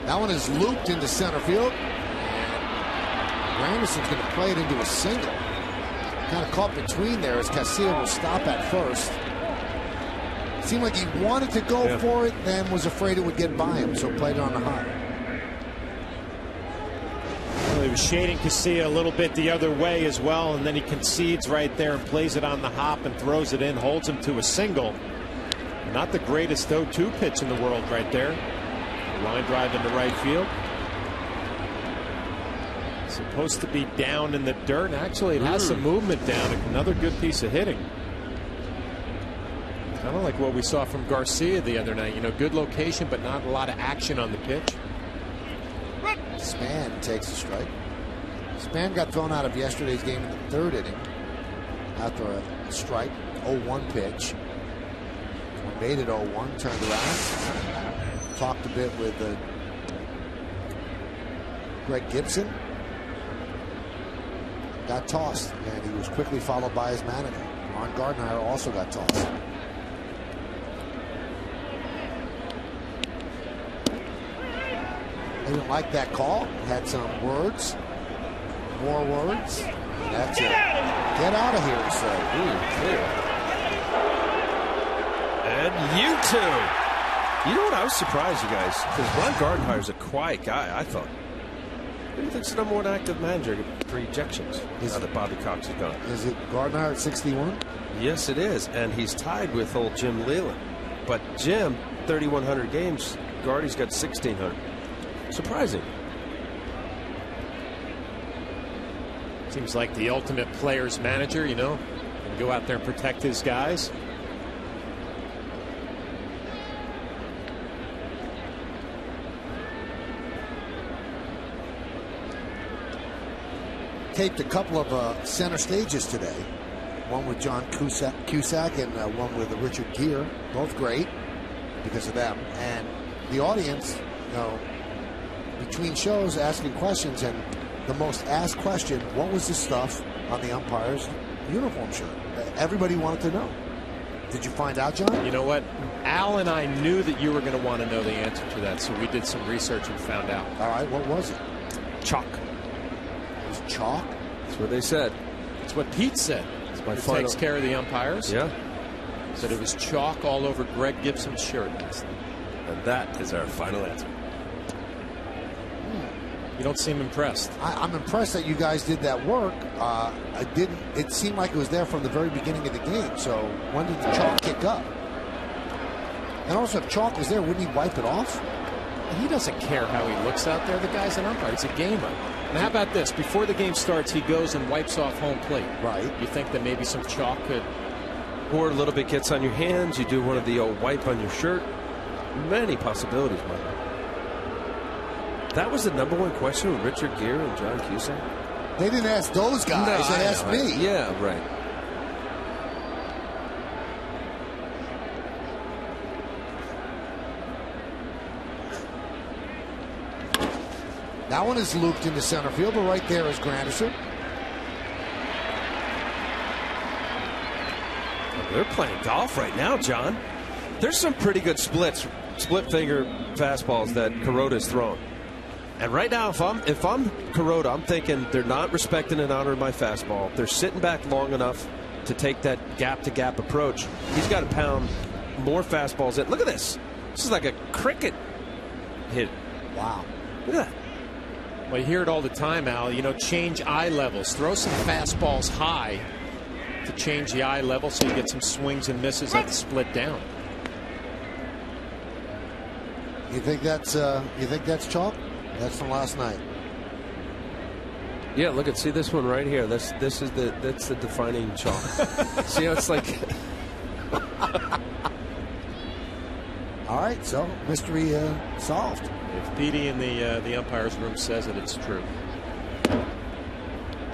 That one is looped into center field. Granderson's going to play it into a single. Kind of caught between there as Casilla will stop at first. Seemed like he wanted to go for it, then was afraid it would get by him, so played it on the hop. Well, he was shading Casilla a little bit the other way as well, and then he concedes right there and plays it on the hop and throws it in, holds him to a single. Not the greatest 0-2 pitch in the world right there. Line drive into right field. Supposed to be down in the dirt. Actually, it has some movement down. Another good piece of hitting. Kind of like what we saw from Garcia the other night. You know, good location, but not a lot of action on the pitch. Span takes a strike. Span got thrown out of yesterday's game in the 3rd inning after a strike. 0-1 pitch. Made it 0-1, turned around. Talked a bit with Greg Gibson. Got tossed, and he was quickly followed by his manager. Ron Gardenhire also got tossed. They didn't like that call. Had some words. More words. And that's it. Get out of here, he said. Ooh, clear. And you two. You know what? I was surprised, you guys, because Ron Gardenhire's a quiet guy, I thought. Who do you think's the #1 active manager for ejections now that Bobby Cox is gone? Is it Gardenhire at 61? Yes, it is. And he's tied with old Jim Leland. But Jim, 3,100 games. Gardy's got 1,600. Surprising. Seems like the ultimate player's manager, you know, can go out there and protect his guys. Taped a couple of center stages today. One with John Cusack and one with Richard Gere. Both great because of them. And the audience, you know, between shows asking questions, and the most asked question, what was the stuff on the umpire's uniform shirt? Everybody wanted to know. Did you find out, John? You know what? Al and I knew that you were going to want to know the answer to that, so we did some research and found out. All right, what was it? Chalk. It was chalk? That's what they said. It's what Pete said. He takes care of the umpires. Yeah. Said it was chalk all over Greg Gibson's shirt. And that is our final answer. You don't seem impressed. I'm impressed that you guys did that work. It seemed like it was there from the very beginning of the game. So when did the chalk kick up? And also, if chalk was there, wouldn't he wipe it off? He doesn't care how he looks out there. The guy's an umpire. He's a gamer. And how about this? Before the game starts, he goes and wipes off home plate. Right. You think that maybe some chalk could... Or a little bit gets on your hands. You do one of the old wipe on your shirt. Many possibilities, Mike. That was the #1 question with Richard Gere and John Cusack. They didn't ask those guys. They asked me. Yeah, right. That one is looped into center field, but right there is Granderson. They're playing golf right now, John. There's some pretty good split finger fastballs that Kuroda's thrown. And right now, if I'm Kuroda, I'm thinking they're not respecting and honoring my fastball. They're sitting back long enough to take that gap-to-gap approach. He's got to pound more fastballs in. Look at this. This is like a cricket hit. Wow. Look at that. Well, you hear it all the time, Al. You know, change eye levels. Throw some fastballs high to change the eye level so you get some swings and misses at the split down. You think that's chalk? That's from last night. Yeah, look at this one right here. That's the defining chalk. See how it's like. All right, so mystery solved. If Petey in the umpire's room says it, it's true.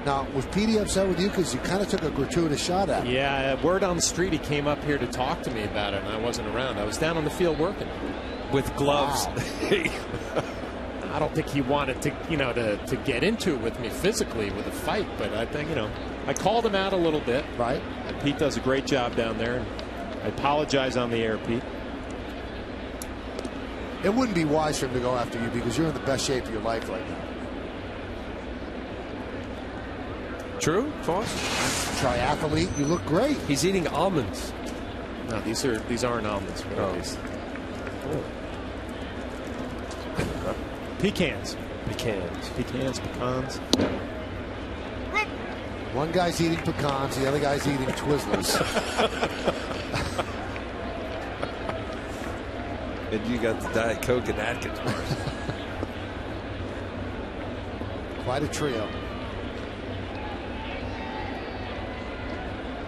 Now, was Petey upset with you because you kind of took a gratuitous shot at him? Yeah, word on the street, he came up here to talk to me about it, and I wasn't around. I was down on the field working with gloves. Wow. I don't think he wanted to, you know, to get into it with me physically with a fight, but I think, you know, I called him out a little bit. Right. And Pete does a great job down there. And I apologize on the air, Pete. It wouldn't be wise for him to go after you because you're in the best shape of your life right now. True, Foss? Triathlete, you look great. He's eating almonds. No, these aren't almonds. Oh. Pecans. Pecans. Pecans. One guy's eating pecans, the other guy's eating Twizzlers. And you got the Diet Coke and Atkins bars. Quite a trio.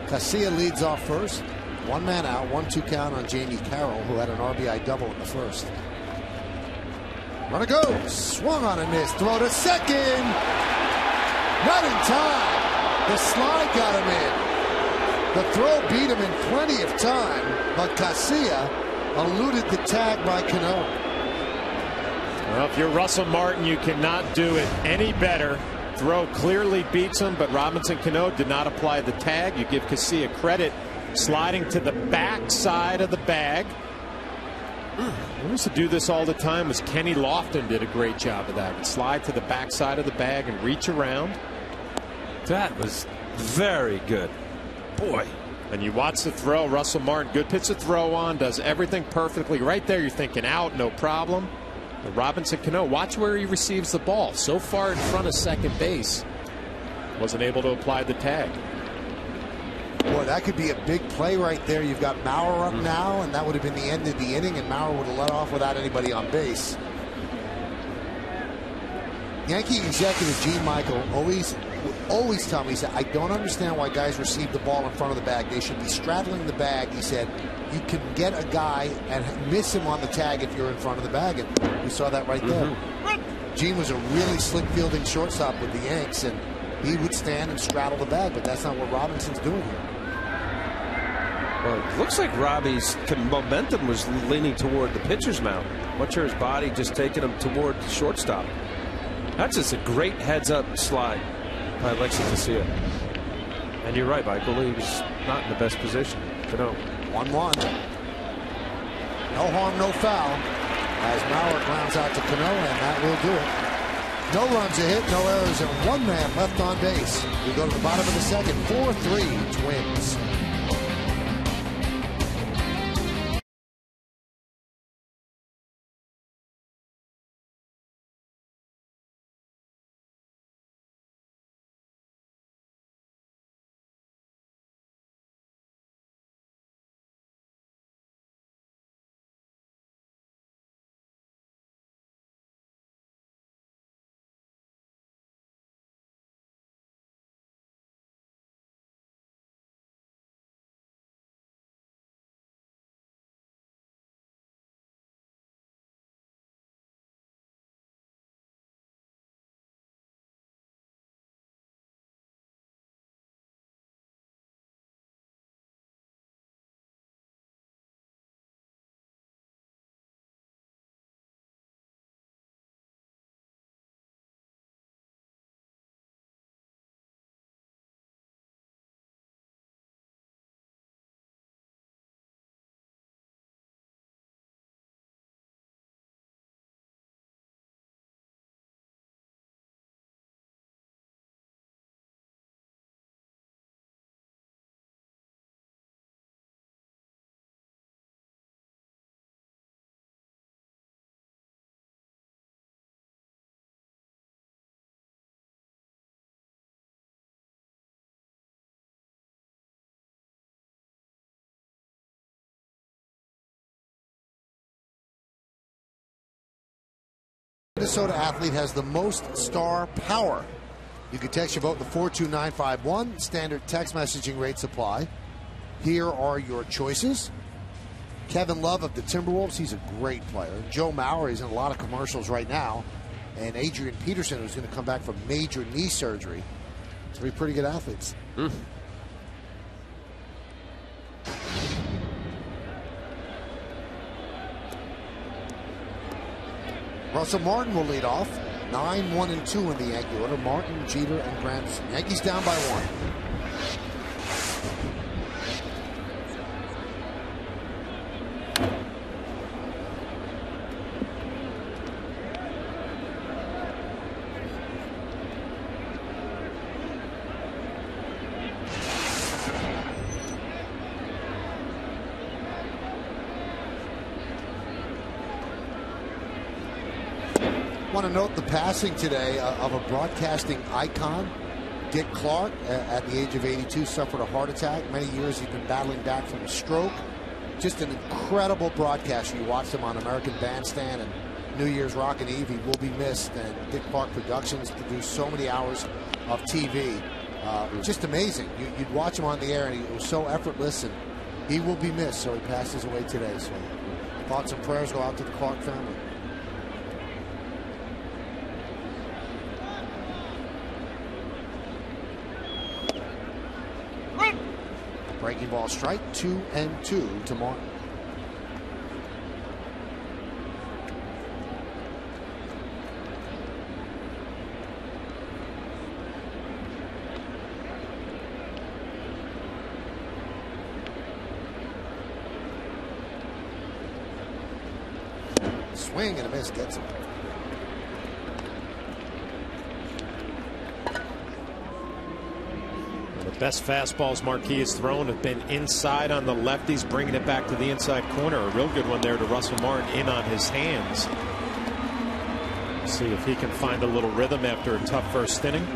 Casilla leads off first. 1 man out, 1-2 count on Jamie Carroll, who had an RBI double in the first. Runner goes. Swung on and missed. Throw to second. Not in time. The slide got him in. The throw beat him in plenty of time, but Casilla eluded the tag by Cano. Well, if you're Russell Martin, you cannot do it any better. Throw clearly beats him, but Robinson Cano did not apply the tag. You give Casilla credit, sliding to the back side of the bag. We used to do this all the time. As Kenny Lofton did a great job of that. Would slide to the back side of the bag and reach around. That was very good. Boy. And you watch the throw. Russell Martin, good pitch to throw on, does everything perfectly. Right there, you're thinking out, no problem. But Robinson Cano, watch where he receives the ball. So far in front of second base. Wasn't able to apply the tag. Boy, that could be a big play right there. You've got Maurer up now, and that would have been the end of the inning, and Maurer would have let off without anybody on base. Yankee executive Gene Michael always tell me, he said, I don't understand why guys receive the ball in front of the bag. They should be straddling the bag. He said, you can get a guy and miss him on the tag if you're in front of the bag, and we saw that right there. Gene was a really slick fielding shortstop with the Yanks, and he would stand and straddle the bag, but that's not what Robinson's doing here. Well, it looks like Robbie's momentum was leaning toward the pitcher's mound. Much of his body just taking him toward the shortstop. That's just a great heads-up slide by Alexi Casilla. And you're right, Michael. He was not in the best position. 1-1. No harm, no foul. As Maurer grounds out to Cano, and that will do it. No runs, a hit, no errors, and 1 man left on base. We go to the bottom of the second. 4-3 Twins. Minnesota athlete has the most star power. You can text your vote to 42951. Standard text messaging rates apply. Here are your choices. Kevin Love of the Timberwolves, he's a great player. Joe Mauer, he's in a lot of commercials right now. And Adrian Peterson, who's going to come back from major knee surgery. 3 pretty good athletes. Russell Martin will lead off. 9-1-2 in the Yankee order. Martin, Jeter, and Granderson. Yankees down by 1. Want to note the passing today of a broadcasting icon. Dick Clark, at the age of 82, suffered a heart attack. Many years he's been battling back from a stroke. Just an incredible broadcaster. You watched him on American Bandstand and New Year's Rockin' Eve. He will be missed. And Dick Clark Productions produced so many hours of TV. Just amazing. You'd watch him on the air, and he was so effortless, and he will be missed. So he passes away today. So thoughts and prayers go out to the Clark family. Breaking ball strike, 2-2 to Morneau. Swing and a miss, gets him. The best fastballs Marquis has thrown have been inside on the lefties, bringing it back to the inside corner. A real good one there to Russell Martin, in on his hands. See if he can find a little rhythm after a tough first inning.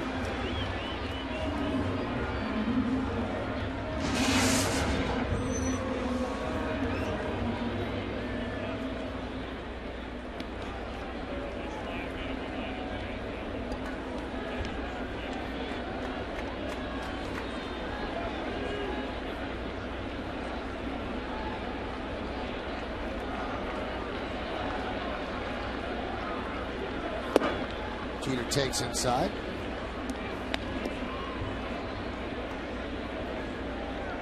Jeter takes inside.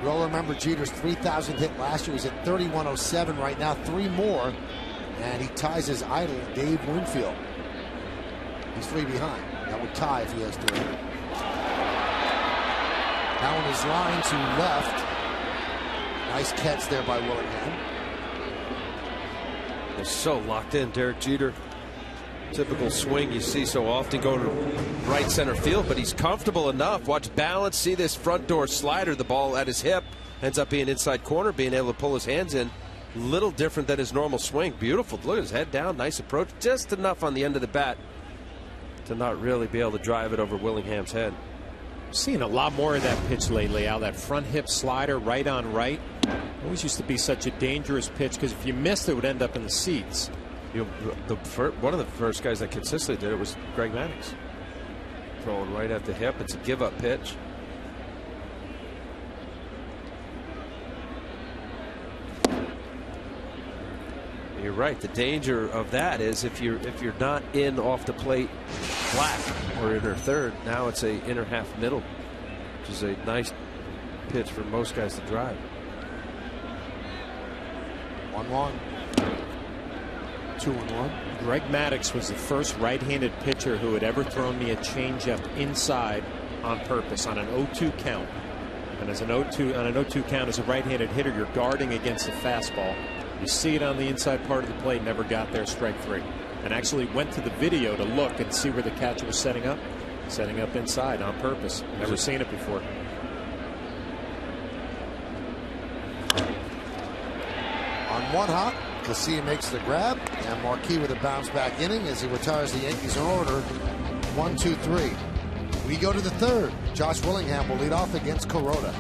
We all remember Jeter's 3,000th hit last year. He's at 3,107 right now, 3 more, and he ties his idol, Dave Winfield. He's 3 behind. That would tie if he has 3. Now in his line to left. Nice catch there by Willingham. They're so locked in, Derek Jeter. Typical swing you see so often going to right center field, but he's comfortable enough. Watch balance, see this front door slider, the ball at his hip, ends up being inside corner, being able to pull his hands in. Little different than his normal swing. Beautiful. Look at his head down, nice approach. Just enough on the end of the bat to not really be able to drive it over Willingham's head. Seeing a lot more of that pitch lately, Al. That front hip slider, right on right. Always used to be such a dangerous pitch because if you missed it, would end up in the seats. You know, one of the first guys that consistently did it was Greg Maddux. Throwing right at the hip. It's a give-up pitch. You're right. The danger of that is if you're not in off the plate flat or inner third, now it's a inner half middle, which is a nice pitch for most guys to drive. 1-1. 2-1. Greg Maddux was the first right-handed pitcher who had ever thrown me a changeup inside on purpose on an 0-2 count. And as an 0-2 count, as a right-handed hitter, you're guarding against the fastball. You see it on the inside part of the plate, never got there, strike 3. And actually went to the video to look and see where the catcher was setting up inside on purpose. Never seen it before. On 1 hop, Casilla makes the grab, and Marquis with a bounce back inning as he retires the Yankees in order. 1-2-3. We go to the 3rd. Josh Willingham will lead off against Kuroda.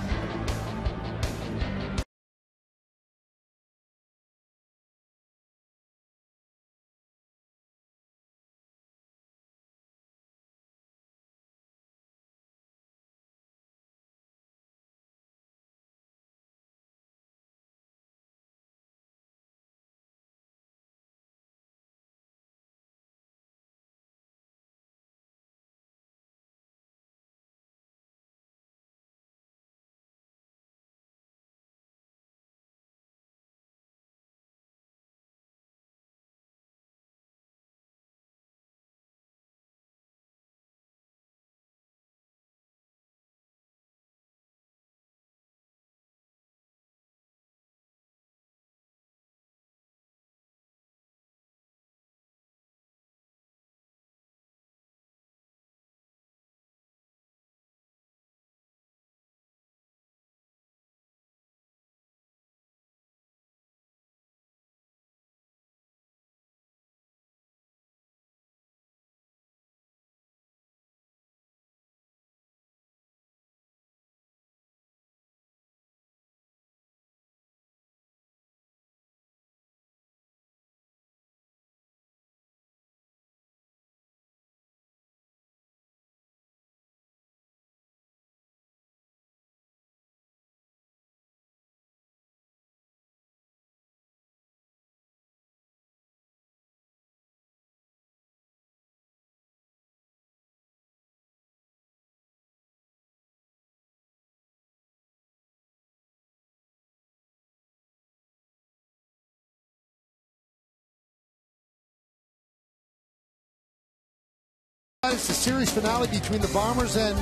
It's the series finale between the Bombers and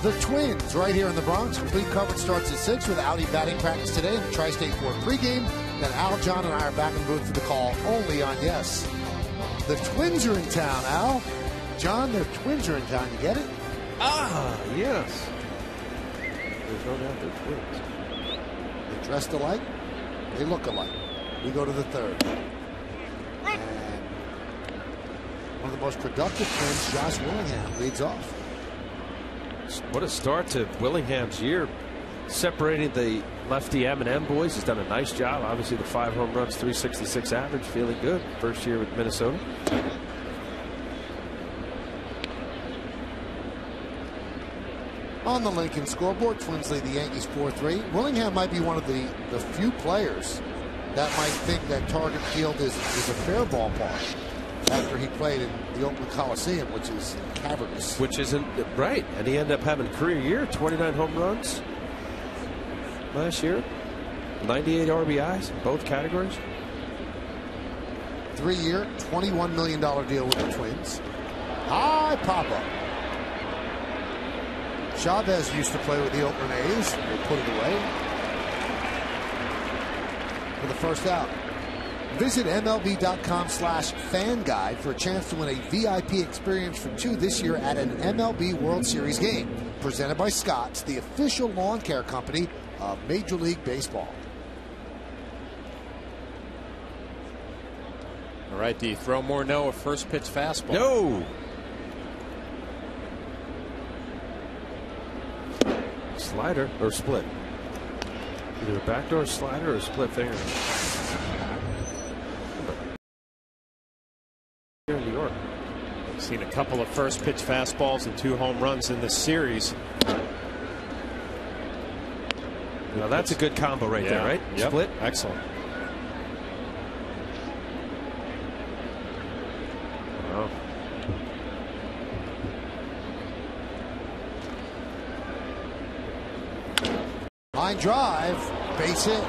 the Twins right here in the Bronx. Complete coverage starts at 6 with Audi batting practice today in the Tri-State Ford pregame. Then Al, John, and I are back in the booth for the call only on Yes. The Twins are in town, Al. John, the Twins are in town. You get it? Ah, yes. There's no doubt they're twins. They dressed alike. They look alike. We go to the third. And one of the most productive twins, Josh Willingham, leads off. What a start to Willingham's year. Separating the lefty M&M boys. He's done a nice job. Obviously, the 5 home runs, 366 average, feeling good. First year with Minnesota. On the Lincoln scoreboard, Twins lead the Yankees 4-3. Willingham might be one of the few players that might think that Target Field is a fair ballpark after he played in the Oakland Coliseum, which is cavernous. Which isn't right. And he ended up having a career year, 29 home runs last year, 98 RBIs in both categories. 3-year, $21 million deal with the Twins. High pop-up. Chavez used to play with the Oakland A's. They put it away for the first out. Visit MLB.com/fan-guide for a chance to win a VIP experience for 2 this year at an MLB World Series game. Presented by Scott's, the official lawn care company of Major League Baseball. All right, do you throw Morneau a first pitch fastball? No. Slider or split. Either a backdoor slider or a split finger. Here in New York. Seen a couple of first pitch fastballs and 2 home runs in this series. Now that's a good combo right there, right? Yep. Split. Excellent. Wow. Line drive, base hit.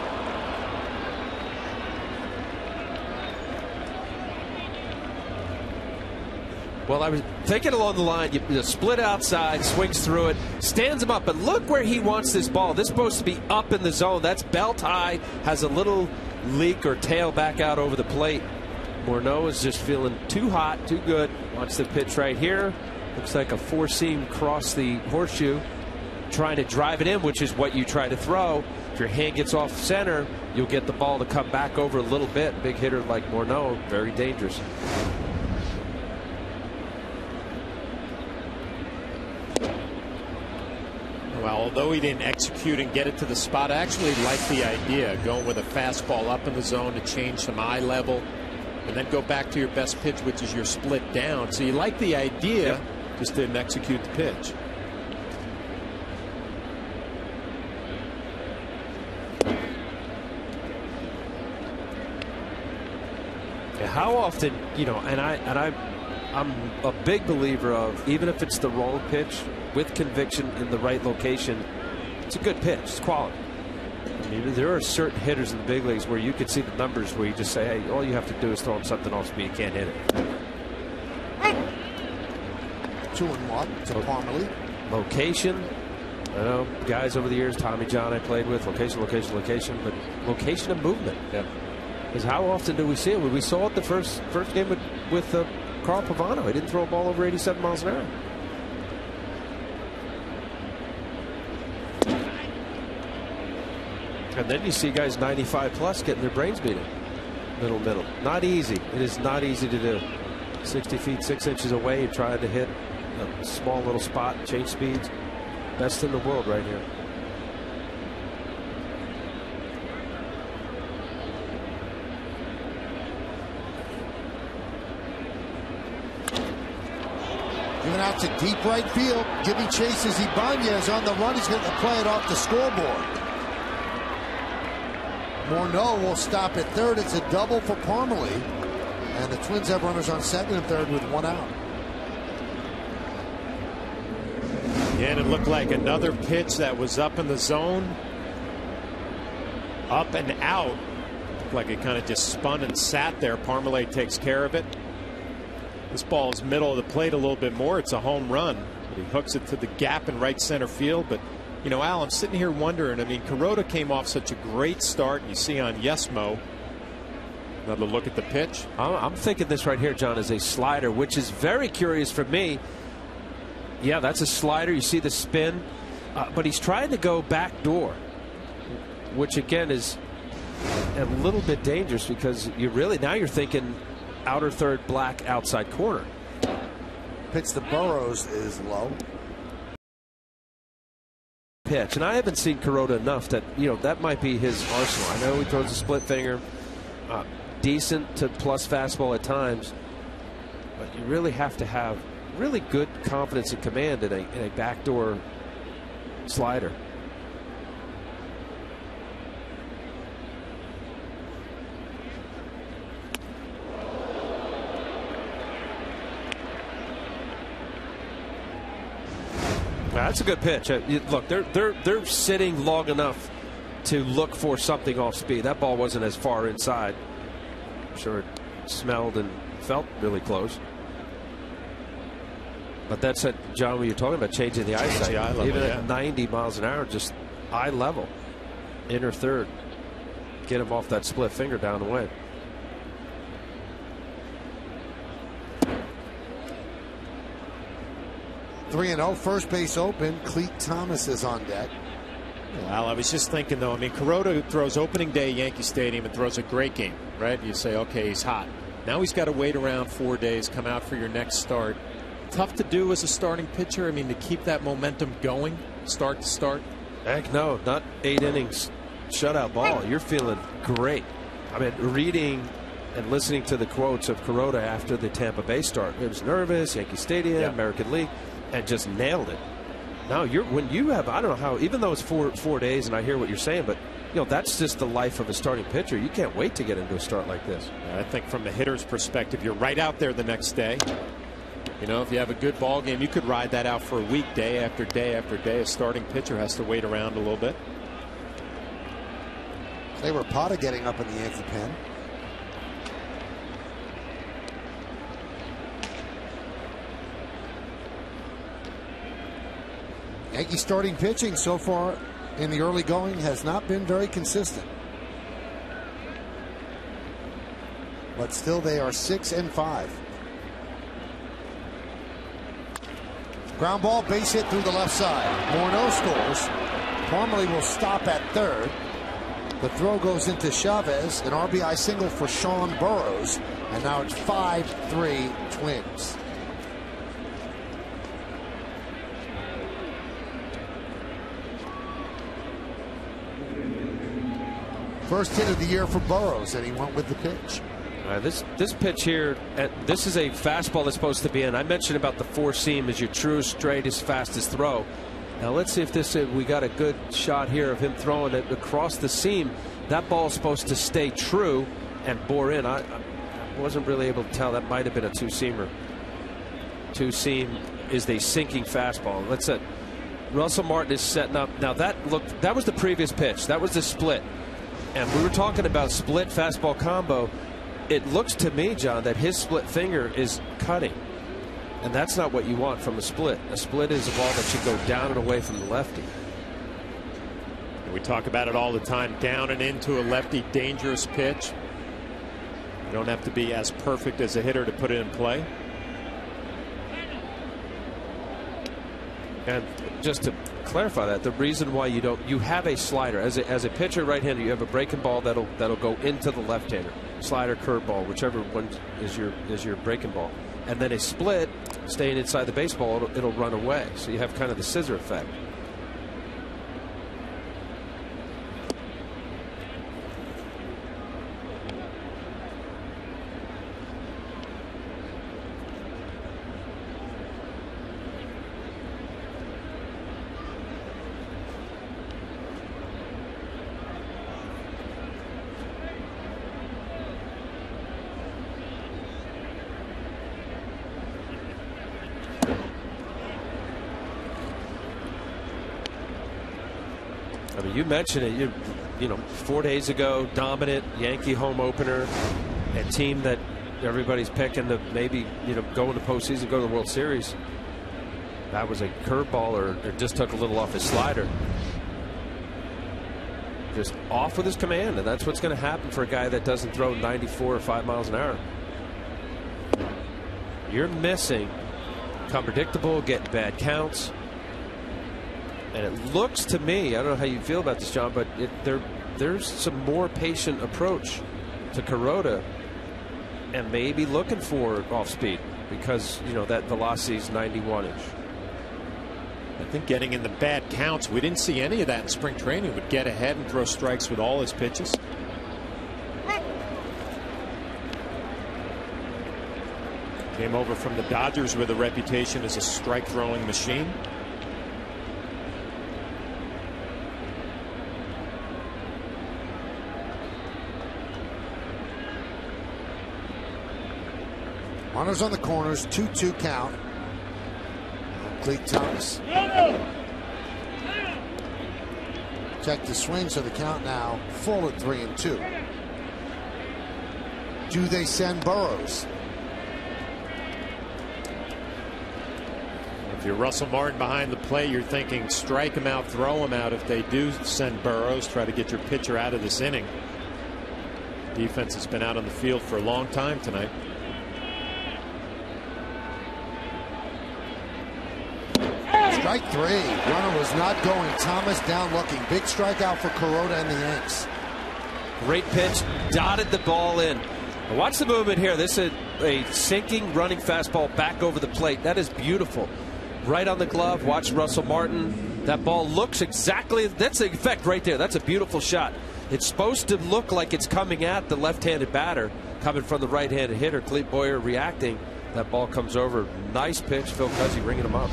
Well, I was thinking along the line, you split outside, swings through it, stands him up, but look where he wants this ball. This is supposed to be up in the zone. That's belt high, has a little leak or tail back out over the plate. Morneau is just feeling too hot, too good. Wants the pitch right here. Looks like a 4-seam cross the horseshoe, trying to drive it in, which is what you try to throw. If your hand gets off center, you'll get the ball to come back over a little bit. Big hitter like Morneau, very dangerous. Well, although he didn't execute and get it to the spot, I actually like the idea going with a fastball up in the zone to change some eye level and then go back to your best pitch, which is your split down. So you like the idea, yep. Just didn't execute the pitch. How often, and I'm a big believer of, even if it's the wrong pitch with conviction in the right location, it's a good pitch. It's quality. I mean, there are certain hitters in the big leagues where you could see the numbers where you just say, hey, all you have to do is throw him something off speed, you can't hit it. 2-1 to Parmalee. Location. I know guys over the years, Tommy John I played with, location, but location and movement. Yeah. Because how often do we see it? We saw it the first game with Carl Pavano. He didn't throw a ball over 87 miles an hour. And then you see guys 95 plus getting their brains beaten. Middle. Not easy. It is not easy to do. 60 feet, 6 inches away, and trying to hit a small little spot, change speeds. Best in the world right here. Given out to deep right field. Gibby chases Ibanez on the run. He's going to play it off the scoreboard. Morneau will stop at third. It's a double for Parmalee. And the Twins have runners on second and third with 1 out. Yeah, and it looked like another pitch that was up in the zone. Up and out. Looked like it kind of just spun and sat there. Parmalee takes care of it. This ball is middle of the plate a little bit more. It's a home run. But he hooks it to the gap in right center field. But, you know, Al, I'm sitting here wondering. I mean, Kuroda came off such a great start. You see on Yesmo. Another look at the pitch. I'm thinking this right here, John, is a slider, which is very curious for me. Yeah, that's a slider. You see the spin. But he's trying to go back door, which, again, is a little bit dangerous because you really, now you're thinking outer third black outside corner. Pitch to Burrows is low. Pitch, and I haven't seen Kuroda enough that, you know, that might be his arsenal. I know he throws a split finger, decent to plus fastball at times, but you really have to have really good confidence and command in a backdoor slider. That's a good pitch. Look, they're sitting long enough to look for something off speed. That ball wasn't as far inside. I'm sure it smelled and felt really close. But that's it, John, when you're talking about changing the eyesight. Eye level, even yeah. at 90 miles an hour, just eye level, inner third, get him off that split finger down the way. (3-0), first base open. Cleat Thomas is on deck. Well, I was just thinking, though, I mean, Kuroda throws opening day at Yankee Stadium and throws a great game, right? You say, okay, he's hot. Now he's got to wait around 4 days, come out for your next start. Tough to do as a starting pitcher. I mean, to keep that momentum going, start to start. Heck no, not 8 innings shutout ball. You're feeling great. I mean, reading and listening to the quotes of Kuroda after the Tampa Bay start. He was nervous, Yankee Stadium, yeah. American League, and just nailed it. Now when you have, I don't know how, even though it's four days, and I hear what you're saying, but you know, that's just the life of a starting pitcher. You can't wait to get into a start like this. I think from the hitter's perspective, you're right out there the next day. You know, if you have a good ball game, you could ride that out for a week, day after day after day. A starting pitcher has to wait around a little bit. They were Potta getting up in the Yankee pen. Yankee starting pitching so far in the early going has not been very consistent. But still they are 6-5. Ground ball, base hit through the left side. Morneau scores. Parmalee will stop at third. The throw goes into Chavez. An RBI single for Sean Burrows. And now it's 5-3 Twins. First hit of the year for Burrows, and he went with the pitch. This pitch here, this is a fastball that's supposed to be in. I mentioned about the four seam as your true, straightest, fastest throw. Now let's see if we got a good shot here of him throwing it across the seam. That ball is supposed to stay true and bore in. I wasn't really able to tell. That might have been a two-seamer. Two-seam is a sinking fastball. Let's see. Russell Martin is setting up. Now that was the previous pitch. That was the split. And we were talking about split fastball combo. It looks to me, John, that his split finger is cutting. And that's not what you want from a split. A split is a ball that should go down and away from the lefty. We talk about it all the time. Down and into a lefty, dangerous pitch. You don't have to be as perfect as a hitter to put it in play. And just to clarify that, the reason why you have a slider as a pitcher, right-hander, you have a breaking ball that'll go into the left-hander. Slider, curveball, whichever one is your breaking ball, and then a split staying inside the baseball, it'll run away. So you have kind of the scissor effect. I mean, you mentioned it. You know, 4 days ago, dominant Yankee home opener, a team that everybody's picking to maybe, go into postseason, go to the World Series. That was a curveball or just took a little off his slider. Just off with his command, and that's what's going to happen for a guy that doesn't throw 94 or 5 miles an hour. You're missing, become predictable, getting bad counts. And it looks to me, I don't know how you feel about this, John, but there's some more patient approach to Kuroda and maybe looking for off speed because, that velocity is 91-ish. I think getting in the bad counts, we didn't see any of that in spring training. Would get ahead and throw strikes with all his pitches. Came over from the Dodgers with a reputation as a strike throwing machine. Runners on the corners, 2-2 count. Cleat Thomas. Check the swing, so the count now full at 3-2. Do they send Burrows? If you're Russell Martin behind the plate, you're thinking strike him out, throw him out. If they do send Burrows, try to get your pitcher out of this inning. Defense has been out on the field for a long time tonight. Strike 3. Runner was not going. Thomas down looking. Big strikeout for Kuroda and the Yanks. Great pitch. Dotted the ball in. Watch the movement here. This is a sinking, running fastball back over the plate. That is beautiful. Right on the glove. Watch Russell Martin. That ball looks exactly. That's the effect right there. That's a beautiful shot. It's supposed to look like it's coming at the left-handed batter, coming from the right-handed hitter. Clete Boyer reacting. That ball comes over. Nice pitch. Phil Cuzzi ringing him up.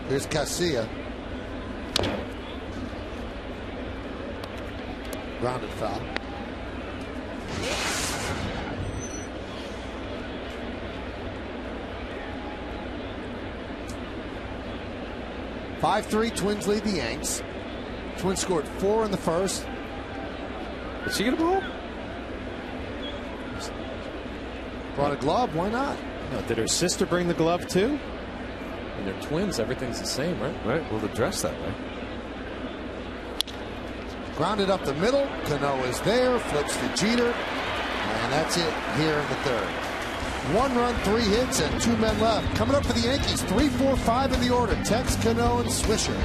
Here's Casilla. Grounded foul. (5-3) Twins lead the Yanks. Twins scored 4 in the first. Is he gonna ball? Brought a glove. Why not? No, did her sister bring the glove too? And they're twins. Everything's the same, right? Right. Well, they're dressed that way. Grounded up the middle. Cano is there. Flips to Jeter. And that's it here in the third. 1 run, 3 hits, and 2 men left. Coming up for the Yankees, 3, 4, 5 in the order. Tex, Cano, and Swisher.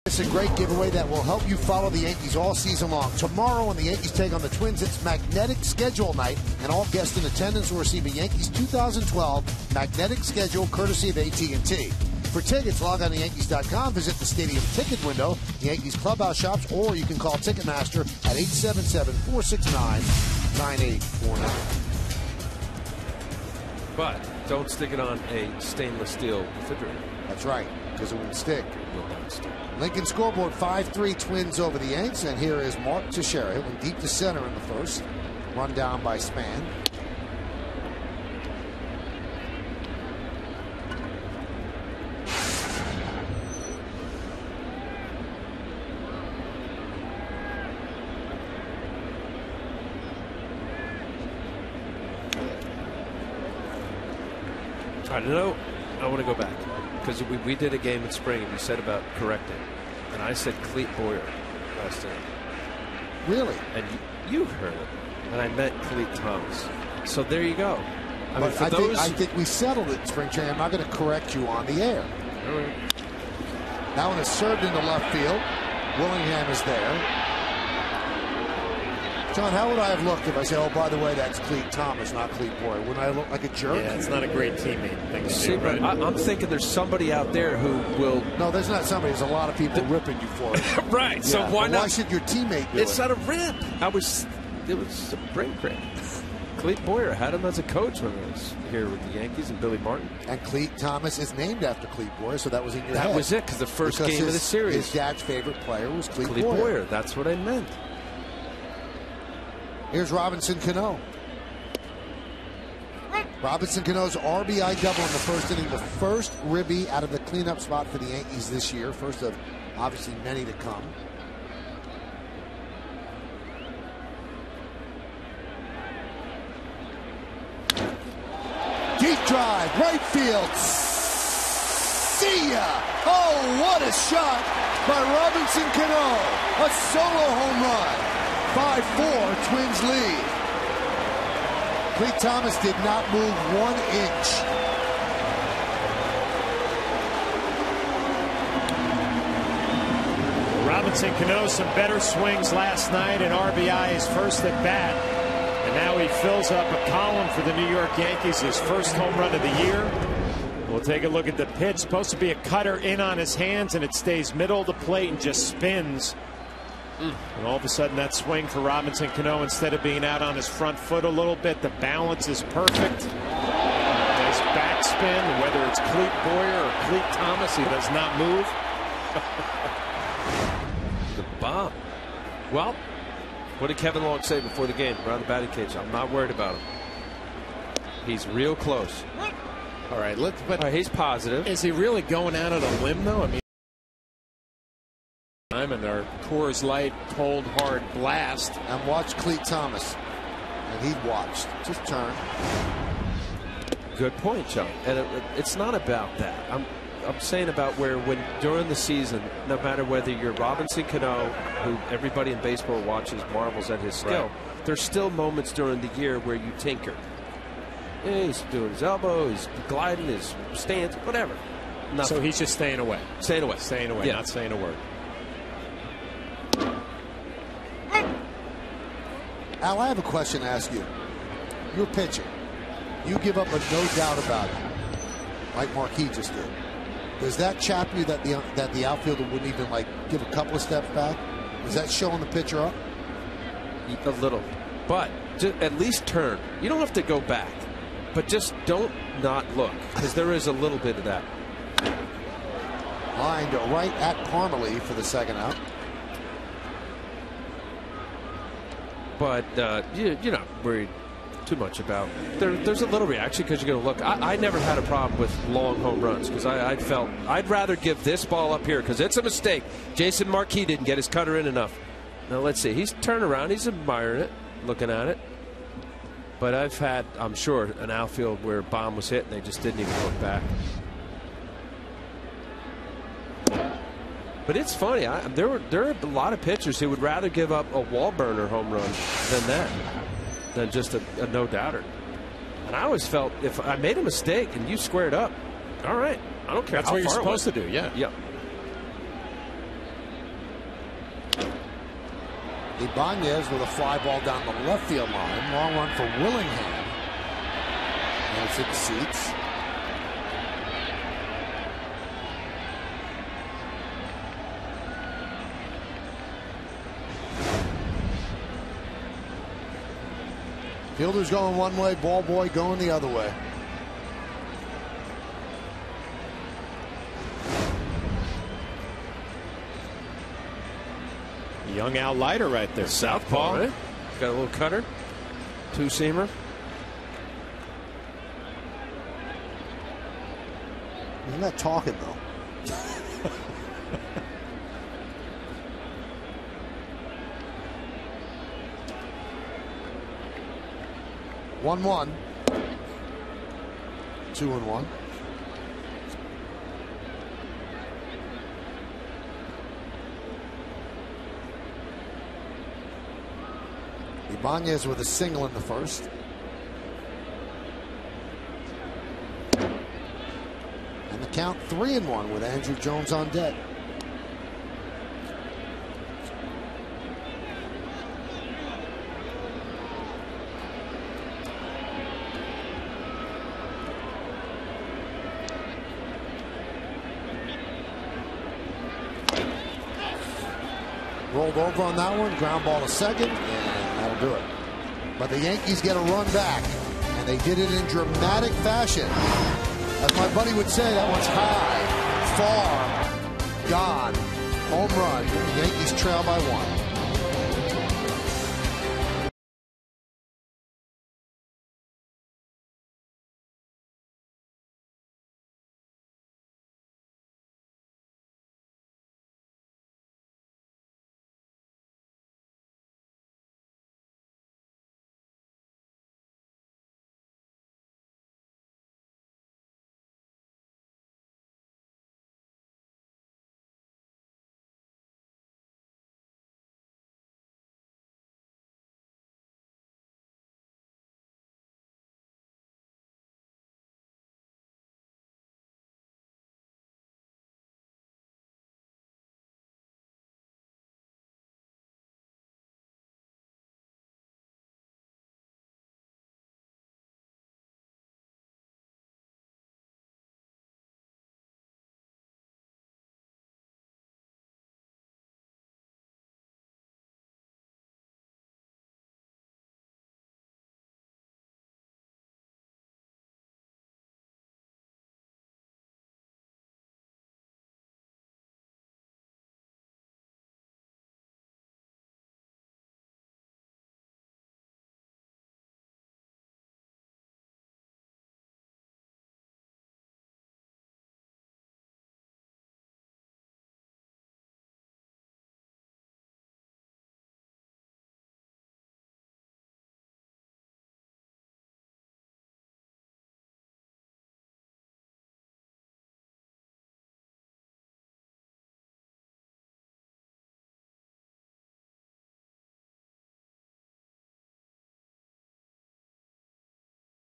It's a great giveaway that will help you follow the Yankees all season long. Tomorrow when the Yankees take on the Twins, it's Magnetic Schedule Night, and all guests in attendance will receive a Yankees 2012 Magnetic Schedule courtesy of AT&T. For tickets, log on to Yankees.com, visit the stadium ticket window, the Yankees clubhouse shops, or you can call Ticketmaster at 877-469-9849. But Don't stick it on a stainless steel refrigerator. That's right, because it wouldn't stick. It will not stick. Lincoln scoreboard 5-3 Twins over the Yanks, and here is Mark Teixeira. Hit one deep to center in the first. Run down by Span. I don't know. I want to go back because we did a game in spring and you said about correcting, and I said Cleet Boyer last time. Really? And you heard it, and I meant Cleet Thomas. So there you go. I think we settled it in spring training. I'm not going to correct you on the air. All right. That one is served into left field. Willingham is there. John, how would I have looked if I said, oh, by the way, that's Cleet Thomas, not Cleet Boyer? Wouldn't I look like a jerk? Yeah, it's not a great teammate thing to do, right? I'm thinking there's somebody out there who will... No, there's not somebody. There's a lot of people ripping you for it. Right. Yeah. So why not? Why should your teammate do it? It's not a rip. It was a brain cramp. Cleet Boyer had him as a coach when I was here with the Yankees and Billy Martin. And Cleet Thomas is named after Cleet Boyer, so that was in your head. That was it, because the first game of the series. His dad's favorite player was Cleet Boyer. Boyer. That's what I meant. Here's Robinson Cano. Robinson Cano's RBI double in the first inning. The first ribby out of the cleanup spot for the Yankees this year. First of obviously many to come. Deep drive, right field. See ya! Oh, what a shot by Robinson Cano. A solo home run. 5-4, Twins lead. Cleet Thomas did not move 1 inch. Robinson Cano, some better swings last night, and RBI his first at bat. And now he fills up a column for the New York Yankees, his first home run of the year. We'll take a look at the pitch. Supposed to be a cutter in on his hands, and it stays middle of the plate and just spins. And all of a sudden, that swing for Robinson Cano, instead of being out on his front foot a little bit, the balance is perfect. Nice backspin. Whether it's Cleet Boyer or Cleet Thomas, he does not move. The bomb. Well, what did Kevin Long say before the game around the batting cage? I'm not worried about him. He's real close. All right, he's positive. Is he really going out on a limb, though? I mean, and our Coors Light cold hard blast. And watch Cleet Thomas. And he watched. Just turn. Good point, John. And it's not about that. I'm saying about where when during the season, no matter whether you're Robinson Cano, who everybody in baseball watches, marvels at his skill, there's still moments during the year where you tinker. Yeah, he's doing his elbow, he's gliding, his stance, whatever. Nothing. So he's just staying away. Staying away. Staying away, not saying a word. Al, I have a question to ask you. You're pitching. You give up a no doubt about it, like Marquis just did. Does that chap you that the outfielder wouldn't even like give a couple of steps back? Is that showing the pitcher up? A little, but just at least turn. You don't have to go back, but just don't not look, because there is a little bit of that. Lined right at Parmalee for the second out. But you're not worried too much about. There's a little reaction because you're going to look. I never had a problem with long home runs because I felt I'd rather give this ball up here because it's a mistake. Jason Marquis didn't get his cutter in enough. Now let's see. He's turning around. He's admiring it, looking at it. But I've had, I'm sure, an outfield where a bomb was hit and they just didn't even look back. But it's funny. There are a lot of pitchers who would rather give up a wall burner home run than just a no-doubter. And I always felt if I made a mistake and you squared up, all right, I don't care. That's what you're supposed to do, yeah. Yep. Ibanez with a fly ball down the left field line. Long run for Willingham. And it's in the seats. Fielder's going one way, ball boy going the other way. Young Al Leiter right there. Southpaw. Right? Got a little cutter. Two-seamer. Isn't that talking, though? 1-1. 2-1. Ibanez with a single in the first. And the count 3-1 with Andrew Jones on deck. Rolled over on that one, ground ball to second, and that'll do it. But the Yankees get a run back, and they did it in dramatic fashion. As my buddy would say, that one's high, far, gone, home run. The Yankees trail by 1.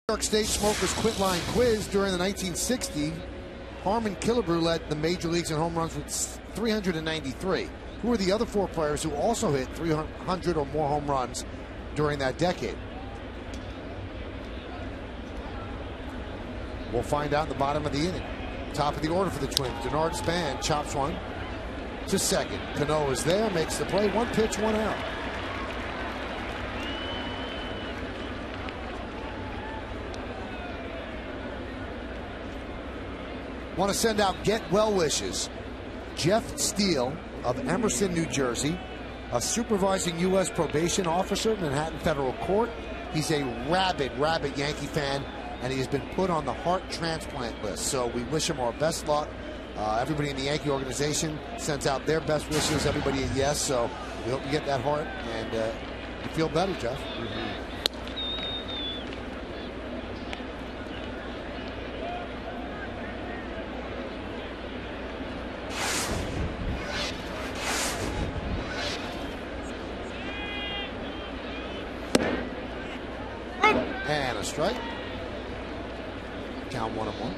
New York State Smokers Quit Line Quiz during the 1960. Harmon Killebrew led the major leagues in home runs with 393. Who are the other 4 players who also hit 300 or more home runs during that decade? We'll find out in the bottom of the inning. Top of the order for the Twins. Denard Span chops one to second. Cano is there, makes the play. 1 pitch, 1 out. Want to send out get well wishes. Jeff Steele of Emerson, New Jersey, a supervising U.S. probation officer at Manhattan Federal Court. He's a rabid Yankee fan, and he has been put on the heart transplant list. So we wish him our best luck. Everybody in the Yankee organization sends out their best wishes. Everybody a yes. So we hope you get that heart and you feel better, Jeff. And a strike. Count 1-1.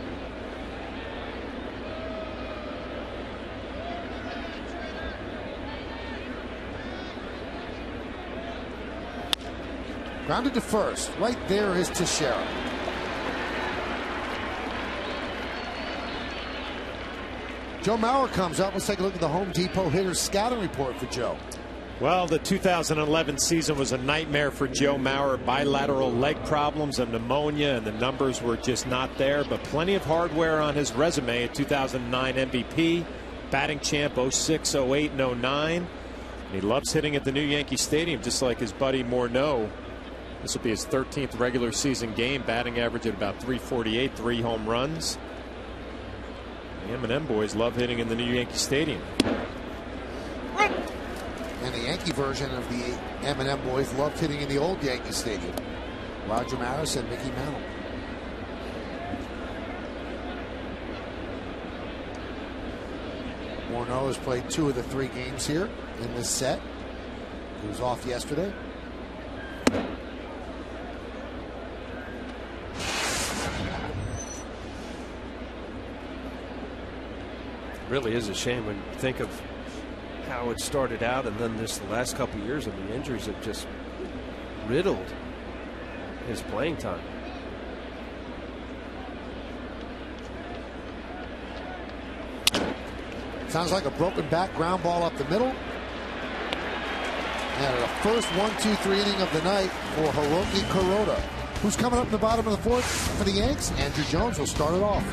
Grounded to first. Right there is Teixeira. Joe Mauer comes up. Let's take a look at the Home Depot hitters scouting report for Joe. Well, the 2011 season was a nightmare for Joe Mauer. Bilateral leg problems and pneumonia, and the numbers were just not there. But plenty of hardware on his resume. A 2009 MVP, batting champ 06, 08, and 09. He loves hitting at the new Yankee Stadium, just like his buddy Morneau. This will be his 13th regular season game, batting average at about .348, 3 home runs. The M&M boys love hitting in the new Yankee Stadium. And the Yankee version of the M&M boys loved hitting in the old Yankee Stadium. Roger Maris and Mickey Mantle. Morneau has played 2 of the 3 games here in this set. He was off yesterday. Really is a shame when you think of how it started out, and then this the last couple of years, and the injuries have just riddled his playing time. Sounds like a broken back ground ball up the middle. And the first 1-2-3 inning of the night for Hiroki Kuroda, who's coming up in the bottom of the 4th for the Yanks. Andrew Jones will start it off.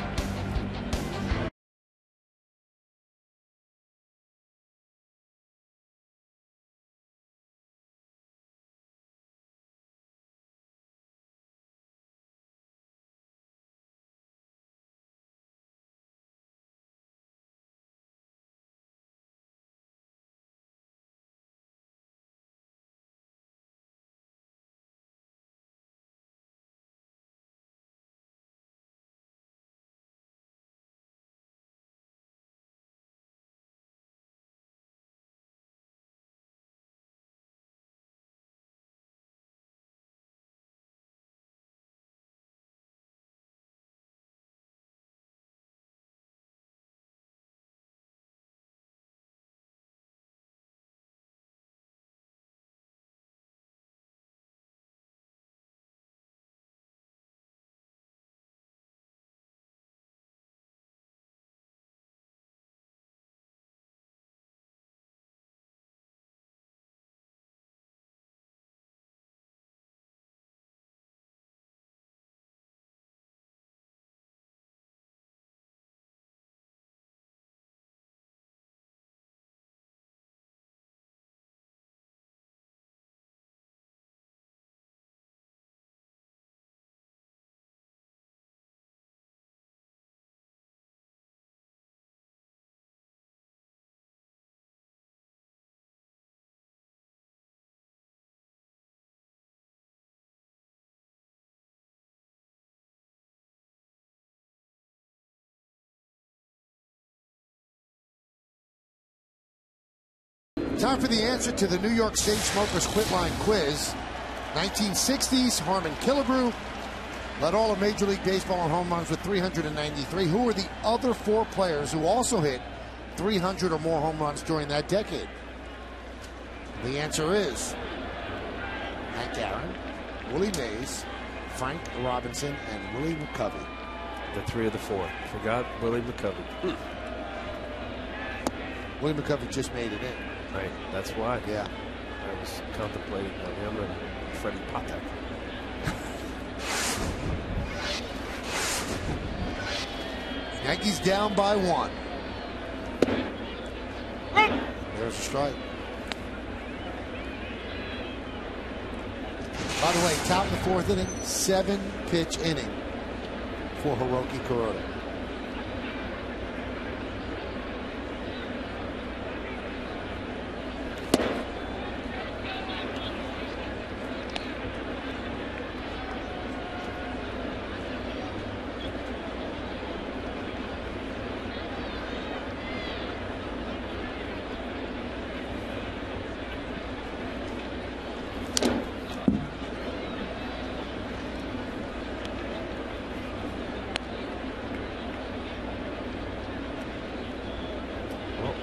Time for the answer to the New York State Smokers Quitline quiz. 1960s, Harmon Killebrew led all of Major League Baseball in home runs with 393. Who were the other 4 players who also hit 300 or more home runs during that decade? The answer is Hank Aaron, Willie Mays, Frank Robinson, and Willie McCovey. The 3 of the 4. Forgot Willie McCovey. Willie McCovey just made it in. Right, that's why. Yeah. I was contemplating on him and Freddie Patek. Yankees down by 1. There's a strike. By the way, top of the 4th inning, 7-pitch inning for Hiroki Kuroda.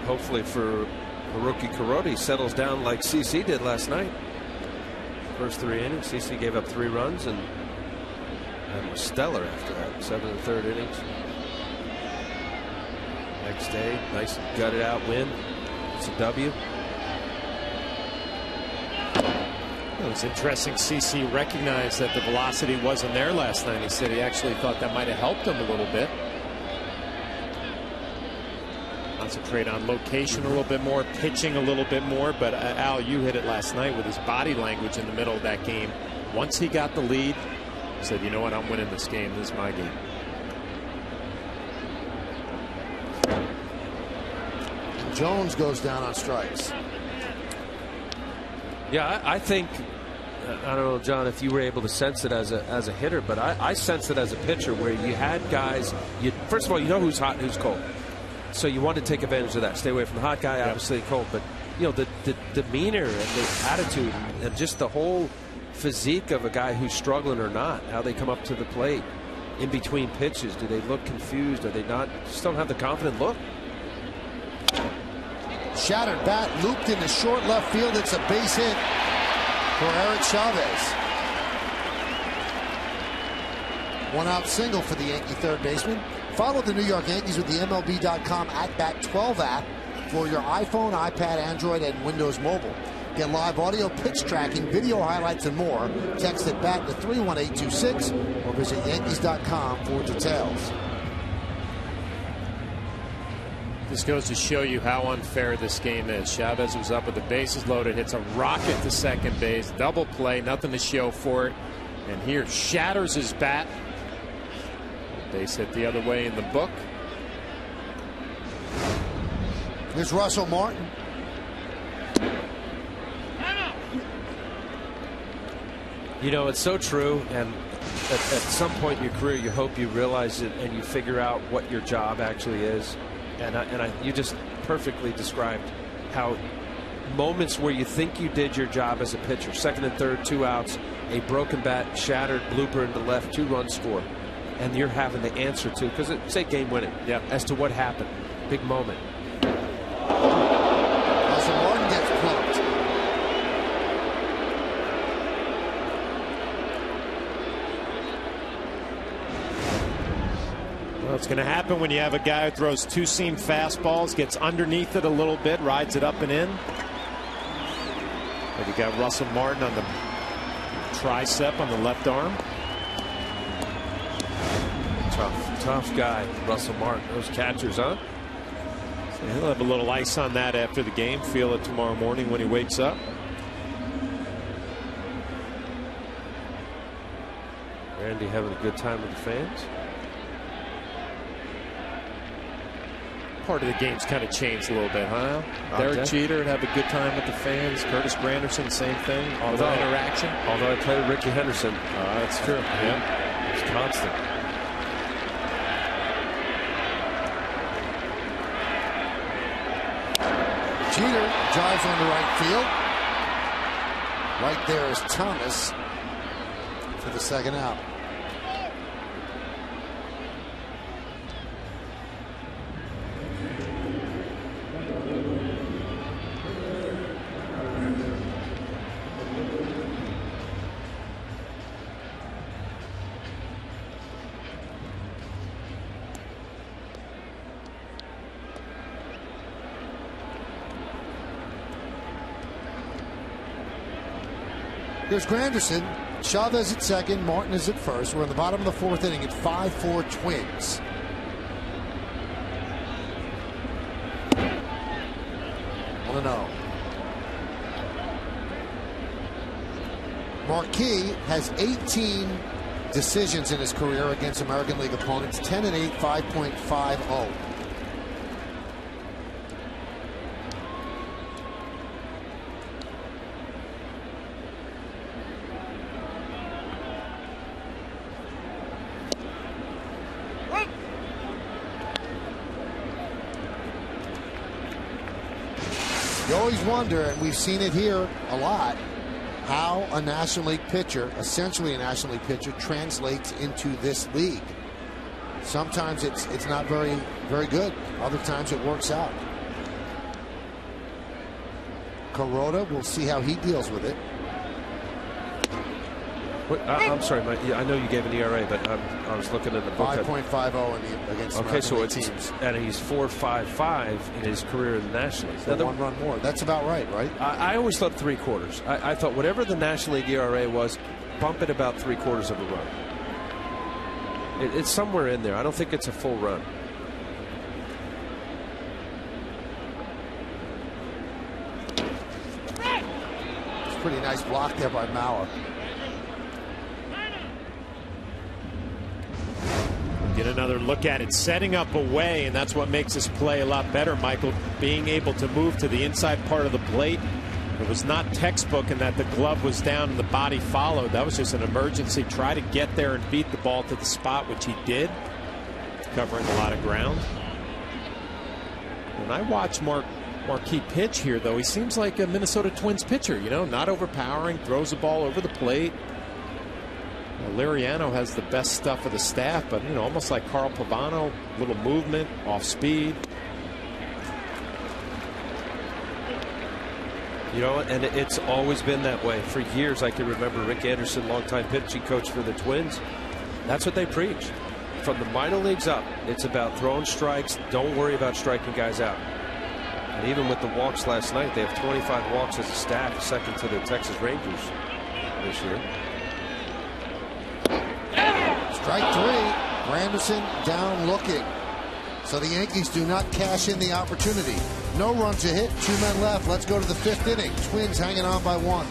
Hopefully for Hiroki Kuroda, he settles down like CC did last night. First 3 innings, CC gave up 3 runs and was stellar after that. 7 1/3 innings. Next day, nice gutted out win. It's a W. It was interesting. CC recognized that the velocity wasn't there last night. He said he actually thought that might have helped him a little bit. concentrate on location a little bit more, pitching a little bit more. But Al, you hit it last night with his body language in the middle of that game. Once he got the lead, he said, you know what, I'm winning this game. This is my game. Jones goes down on strikes. Yeah, I think, I don't know, John, if you were able to sense it as a hitter, but I sensed it as a pitcher where you had guys, first of all, you know who's hot and who's cold. So you want to take advantage of that. Stay away from the hot guy, obviously cold. But, you know, the demeanor and the attitude and just the whole physique of a guy who's struggling or not, how they come up to the plate in between pitches. Do they look confused? Are they not? Just don't have the confident look. Shattered bat looped into short left field. It's a base hit for Eric Chavez. One out single for the Yankee third baseman. Follow the New York Yankees with the MLB.com @Bat12 app for your iPhone, iPad, Android, and Windows Mobile. Get live audio, pitch tracking, video highlights, and more. Text it back to 31826 or visit Yankees.com for details. This goes to show you how unfair this game is. Chavez was up with the bases loaded, hits a rocket to second base, double play, nothing to show for it. And here shatters his bat. Base hit the other way in the book. Here's Russell Martin. You know, it's so true, and at some point in your career you hope you realize it and you figure out what your job actually is. And you just perfectly described how moments where you think you did your job as a pitcher, second and third, 2 outs, a broken bat, shattered, blooper into left, 2-run score, and you're having to answer to, because it's a game winning, as to what happened. Big moment. Russell Martin gets plunked. Well, it's going to happen when you have a guy who throws two-seam fastballs, gets underneath it a little bit, rides it up and in. But you got Russell Martin on the tricep on the left arm. Tough guy, Russell Martin. Those catchers, huh? So he'll have a little ice on that after the game. Feel it tomorrow morning when he wakes up. Randy having a good time with the fans. Part of the game's kind of changed a little bit, huh? Derek Jeter would have a good time with the fans. Curtis Granderson, same thing. Although interaction. Although I played with Ricky Henderson. That's true. Yeah. It's constant. Jeter drives on the right field. Right there is Thomas for the second out. Here's Granderson. Chavez at second. Martin is at first. We're in the bottom of the fourth inning at 5-4 Twins. I don't know. Marquis has 18 decisions in his career against American League opponents. 10-8, 5.50. You always wonder, and we've seen it here a lot, how a National League pitcher, essentially a National League pitcher, translates into this league. Sometimes it's not very good. Other times it works out. Kuroda, we'll see how he deals with it. I'm sorry, Mike. I know you gave an ERA, but I was looking at the book. 5.50 against American League teams. And he's 4.55 in his career in the National League. So 1 run more. That's about right, right? I always thought 3/4. I thought whatever the National League ERA was, bump it about 3/4 of a run. It's somewhere in there. I don't think it's a full run. pretty nice block there by Mauer. Get another look at it, setting up away, and that's what makes this play a lot better, Michael. Being able to move to the inside part of the plate. It was not textbook in that the glove was down and the body followed. That was just an emergency. Try to get there and beat the ball to the spot, which he did, covering a lot of ground. When I watch Marquis pitch here, though, he seems like a Minnesota Twins pitcher, you know, not overpowering, throws the ball over the plate. Liriano has the best stuff of the staff, but, you know, almost like Carl Pavano, little movement, off speed. You know, and it's always been that way. For years, I can remember Rick Anderson, longtime pitching coach for the Twins. That's what they preach. From the minor leagues up, it's about throwing strikes. Don't worry about striking guys out. And even with the walks last night, they have 25 walks as a staff, second to the Texas Rangers this year. Strike three. Granderson down looking. So the Yankees do not cash in the opportunity. No runs to hit, 2 men left. Let's go to the 5th inning. Twins hanging on by 1.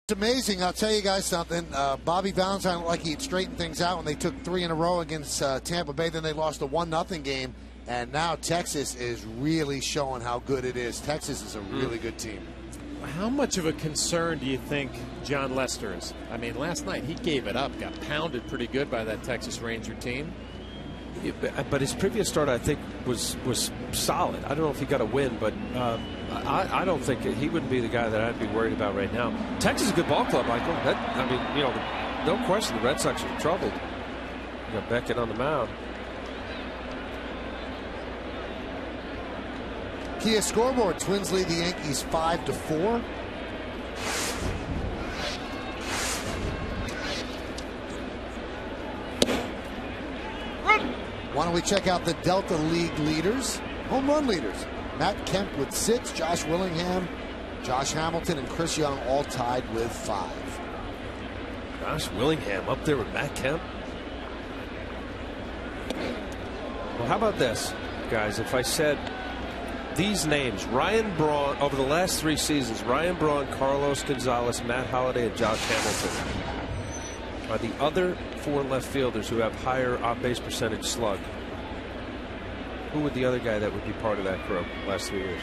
It's amazing. I'll tell you guys something. Bobby Valentine looked like he'd straightened things out when they took 3 in a row against Tampa Bay. Then they lost a 1-0 game. And now Texas is really showing how good it is. Texas is a really good team. How much of a concern do you think John Lester is? I mean, last night he gave it up, got pounded pretty good by that Texas Ranger team. Yeah, but his previous start, I think, was solid. I don't know if he got a win, but I don't think he wouldn't be the guy that I'd be worried about right now. Texas is a good ball club, Michael. I mean, you know, no question the Red Sox are troubled. You got Beckett on the mound. Kia scoreboard. Twins lead the Yankees 5-4. Why don't we check out the Delta League leaders, home run leaders. Matt Kemp with 6, Josh Willingham, Josh Hamilton, and Chris Young all tied with 5. Josh Willingham up there with Matt Kemp. Well, how about this, guys? If I said these names, Ryan Braun, over the last 3 seasons, Ryan Braun, Carlos Gonzalez, Matt Holliday, and Josh Hamilton are the other 4 left fielders who have higher on-base percentage slug. Who would the other guy that would be part of that crew last 3 years?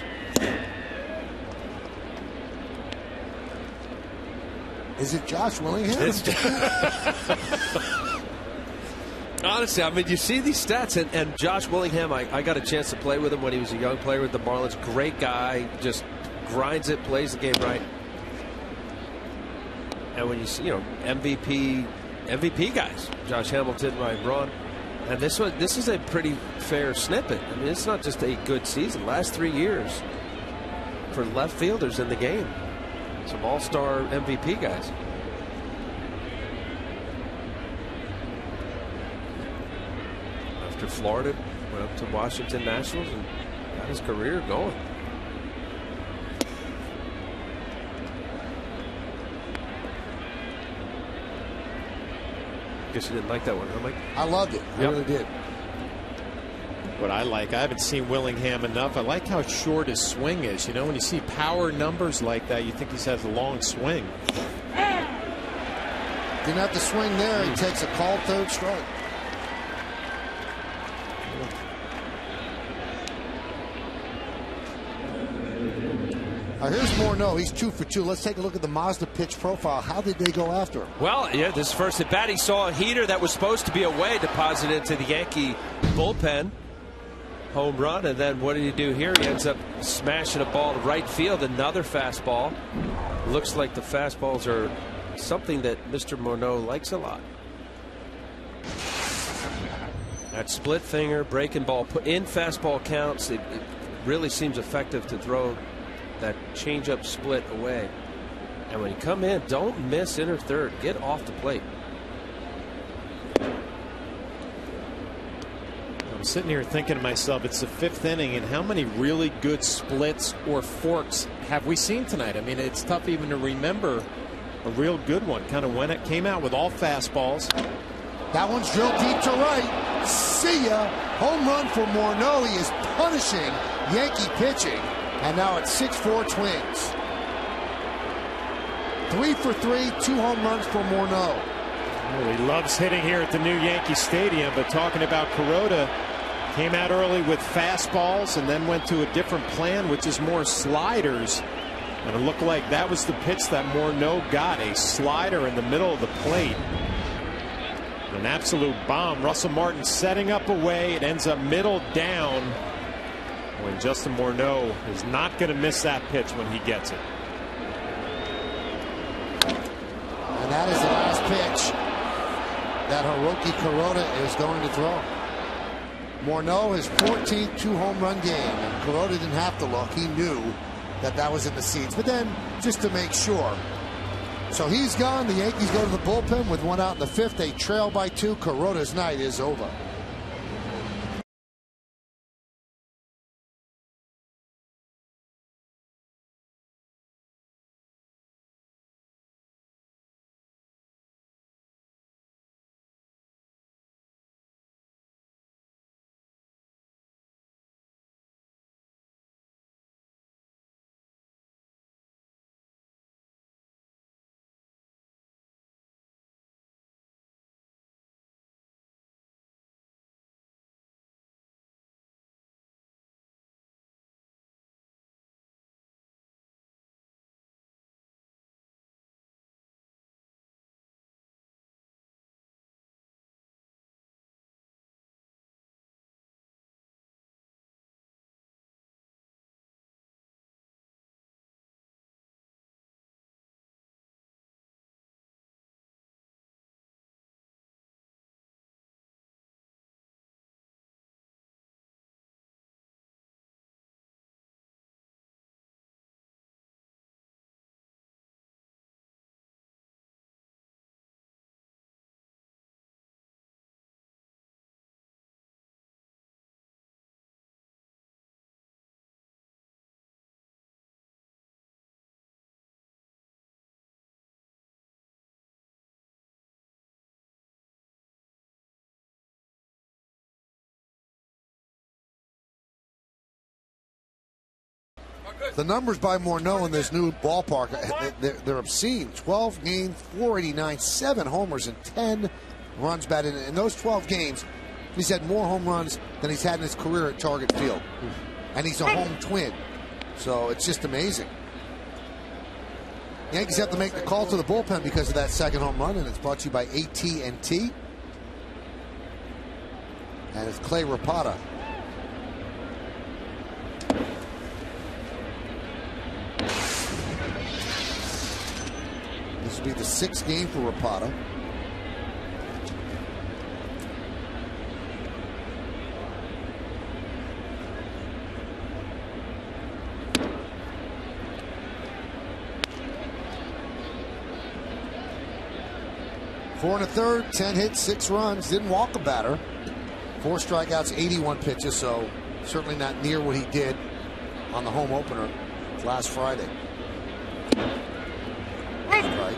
Is it Josh Willingham? Honestly, I mean, you see these stats, and Josh Willingham, I got a chance to play with him when he was a young player with the Marlins. Great guy, just grinds it, plays the game right. And when you see, you know, MVP guys, Josh Hamilton, Ryan Braun, And this is a pretty fair snippet. I mean, it's not just a good season. Last 3 years for left fielders in the game. Some all-star MVP guys. After Florida, went up to Washington Nationals and got his career going. Guess you didn't like that one, huh, Mike? I loved it. I really did. What I haven't seen Willingham enough. I like how short his swing is. You know, when you see power numbers like that, you think he has a long swing. Didn't have to swing there. He takes a called third strike. Here's Morneau. He's 2 for 2. Let's take a look at the Mazda pitch profile. How did they go after him? Well, yeah, this first at bat, he saw a heater that was supposed to be away deposited into the Yankee bullpen. Home run, and then what did he do here? He ends up smashing a ball to right field. Another fastball. Looks like the fastballs are something that Mr. Morneau likes a lot. That split finger, breaking ball, put in fastball counts. It really seems effective to throw that changeup split away. And when you come in, don't miss inner third. Get off the plate. I'm sitting here thinking to myself, it's the 5th inning, and how many really good splits or forks have we seen tonight? I mean, it's tough even to remember a real good one. Kind of when it came out with all fastballs. That one's drilled deep to right. See ya. Home run for Morneau. He is punishing Yankee pitching. And now it's 6-4 Twins. 3 for 3, 2 home runs for Morneau. Well, he loves hitting here at the new Yankee Stadium, but talking about Kuroda, came out early with fastballs and then went to a different plan, which is more sliders. And it looked like that was the pitch that Morneau got, a slider in the middle of the plate. An absolute bomb. Russell Martin setting up away. It ends up middle down. When Justin Morneau is not going to miss that pitch when he gets it. And that is the last pitch that Hiroki Kuroda is going to throw. Morneau, his 14th 2-home run game, and Kuroda didn't have to look. He knew that that was in the seeds. But then, just to make sure. So he's gone. The Yankees go to the bullpen with 1 out in the 5th. They trail by 2. Kuroda's night is over. The numbers by Morneau in this new ballpark, they're obscene. 12 games, 489, 7 homers, and 10 runs batted. In those 12 games, he's had more home runs than he's had in his career at Target Field. And he's a home twin. So it's just amazing. Yankees have to make the call to the bullpen because of that second home run, and it's brought to you by AT NYA. And it's Clay Rapata. This will be the 6th game for Rapata. 4 1/3, 10 hits, 6 runs. Didn't walk a batter. 4 strikeouts, 81 pitches. So certainly not near what he did on the home opener last Friday. Right.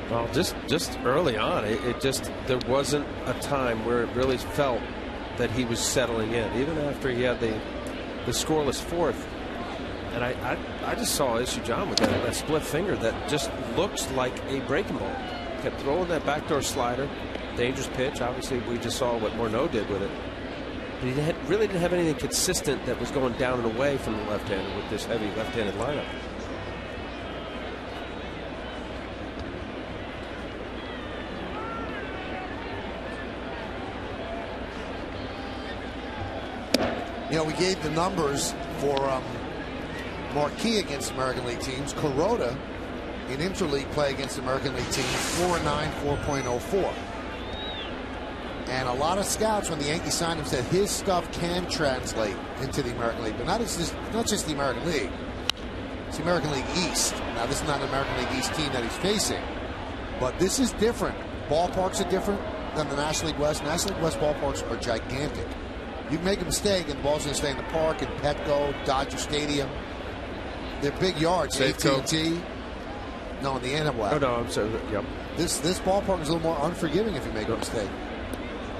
Well, just early on, there wasn't a time where it really felt that he was settling in, even after he had the scoreless fourth. And I just saw issue John with that split finger that just looks like a breaking ball. Kept throwing that backdoor slider, dangerous pitch. Obviously, we just saw what Morneau did with it. But he really didn't have anything consistent that was going down and away from the left-hander with this heavy left-handed lineup. You know, we gave the numbers for Marquee against American League teams. Kuroda in interleague play against American League teams, 4.9, 4.04. And a lot of scouts, when the Yankees signed him, said his stuff can translate into the American League. But not just the American League. It's the American League East. Now, this is not an American League East team that he's facing. But this is different. Ballparks are different than the National League West. National League West ballparks are gigantic. You can make a mistake and the ball's going to stay in the park, in Petco, Dodger Stadium. They're big yards. AT&T. No, in the NWA. Oh, no, I'm sorry. Yep. This ballpark is a little more unforgiving if you make a mistake.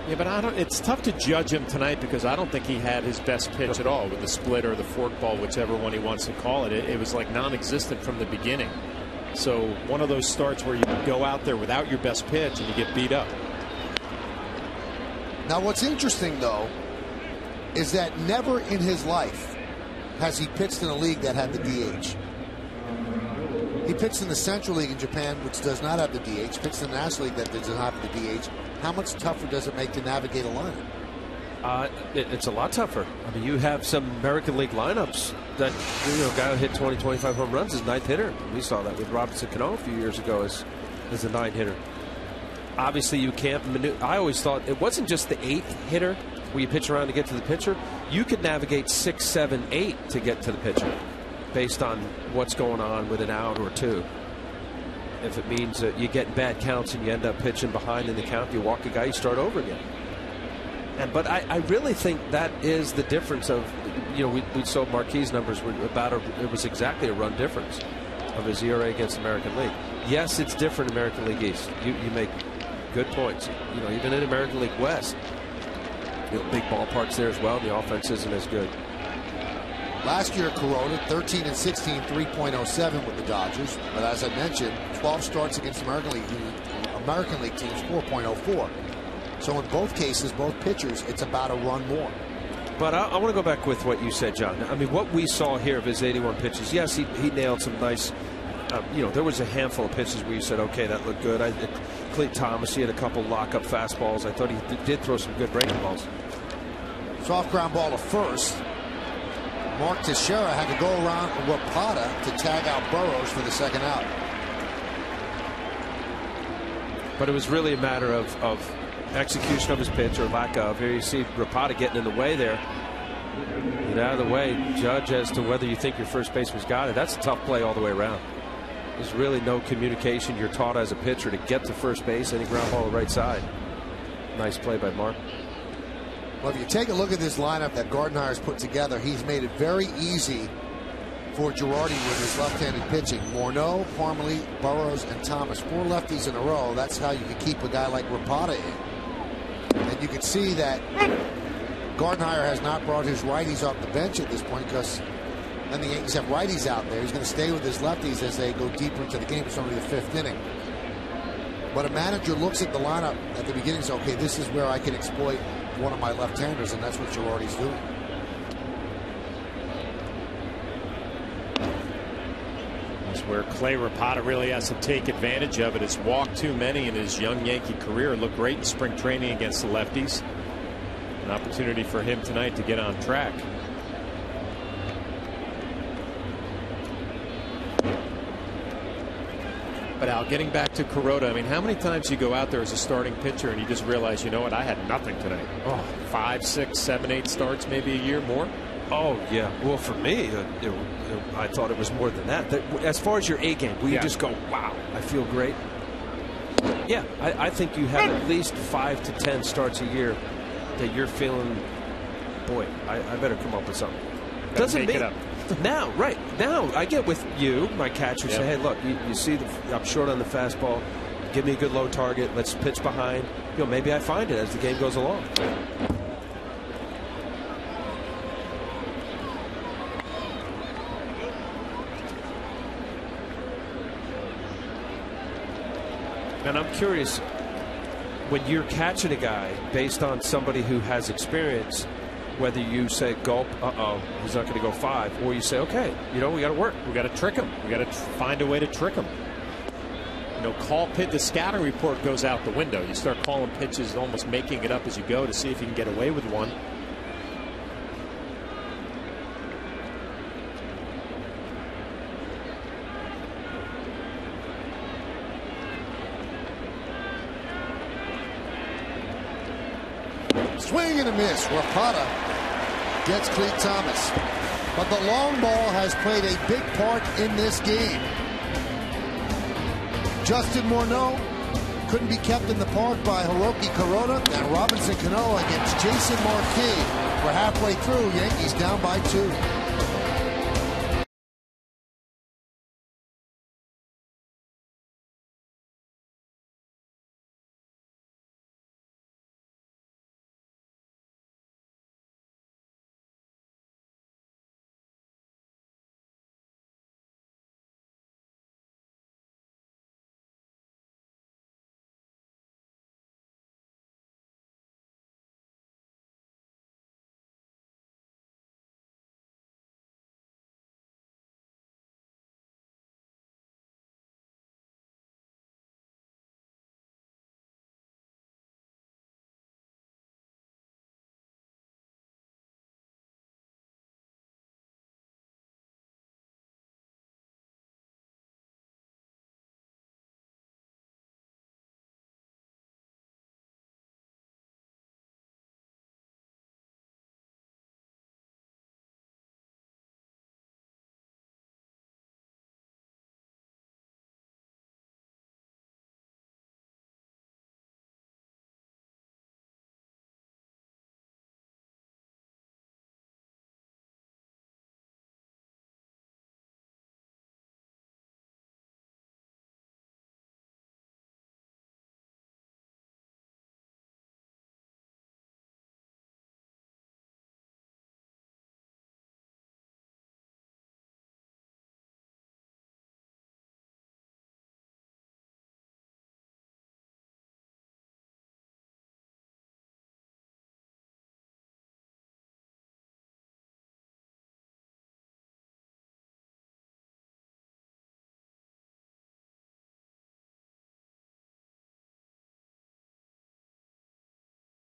Yeah, but it's tough to judge him tonight because I don't think he had his best pitch at all with the split or the fork ball, whichever one he wants to call it. It was like non-existent from the beginning. So one of those starts where you go out there without your best pitch and you get beat up. Now, what's interesting, though, is that never in his life has he pitched in a league that had the DH. He pitched in the Central League in Japan, which does not have the DH. Pitched in the National League that does not have the DH. How much tougher does it make to navigate a lineup? It's a lot tougher. I mean, you have some American League lineups that, a guy who hit 20, 25 home runs is ninth hitter. We saw that with Robinson Cano a few years ago as a ninth hitter. Obviously, you can't maneuver. I always thought it wasn't just the eighth hitter where you pitch around to get to the pitcher. You could navigate 6, 7, 8 to get to the pitcher based on what's going on with an out or two. If it means that you get bad counts and you end up pitching behind in the count, you walk a guy, you start over again. But I really think that is the difference of, we saw Marquis' numbers were it was exactly a run difference of his ERA against American League. Yes, it's different in American League East. You make good points. Even in American League West, big ballparks there as well. The offense isn't as good. Last year, Kuroda, 13 and 16, 3.07 with the Dodgers. But as I mentioned, 12 starts against American League teams, 4.04. So in both cases, both pitchers, it's about a run more. But I want to go back with what you said, John. I mean, what we saw here of his 81 pitches, yes, he nailed some nice, there was a handful of pitches where you said, okay, that looked good. Clayton Thomas, he had a couple lock-up fastballs. I thought he did throw some good breaking balls. Soft ground ball to first. Mark Teixeira had to go around Rapata to tag out Burrows for the second out. But it was really a matter of execution of his pitch or lack of. Here you see Rapata getting in the way there. Get out of the way. Judge as to whether you think your first baseman's got it. That's a tough play all the way around. There's really no communication. You're taught as a pitcher to get to first base. Any ground ball to the right side. Nice play by Mark. Well, if you take a look at this lineup that Gardenhire's put together, he's made it very easy for Girardi with his left-handed pitching. Morneau, Parmalee, Burrows, and Thomas. 4 lefties in a row. That's how you can keep a guy like Rapata in. And you can see that Gardenhire has not brought his righties off the bench at this point because then the Yankees have righties out there. He's going to stay with his lefties as they go deeper into the game. It's only the 5th inning. But a manager looks at the lineup at the beginning and says, okay, this is where I can exploit one of my left-handers, and that's what Girardi's doing. That's where Clay Rapata really has to take advantage of it. It's walked too many in his young Yankee career. Looked great in spring training against the lefties. An opportunity for him tonight to get on track. But Al, getting back to Kuroda, I mean, how many times you go out there as a starting pitcher and you just realize, you know what, I had nothing tonight. Oh, 5, 6, 7, 8 starts, maybe a year more. Oh, yeah. Well, for me, I thought it was more than that. As far as your A game, will you just go, wow, I feel great? Yeah, I think you have at least 5 to 10 starts a year that you're feeling, boy, I better come up with something. Doesn't mean now, right now, I get with you, my catcher, say, hey, look, you see, I'm short on the fastball. Give me a good low target. Let's pitch behind. You know, maybe I find it as the game goes along. And I'm curious, when you're catching a guy based on somebody who has experience, whether you say gulp, he's not going to go 5, or you say, okay, you know, we got to work. We got to trick him. We got to find a way to trick him. You know, call pitch. The scouting report goes out the window. You start calling pitches, almost making it up as you go to see if you can get away with one. Swing and a miss. Rapata gets Cleat Thomas. But the long ball has played a big part in this game. Justin Morneau couldn't be kept in the park by Hiroki Kuroda, and Robinson Cano against Jason Marquis. We're halfway through. Yankees down by 2.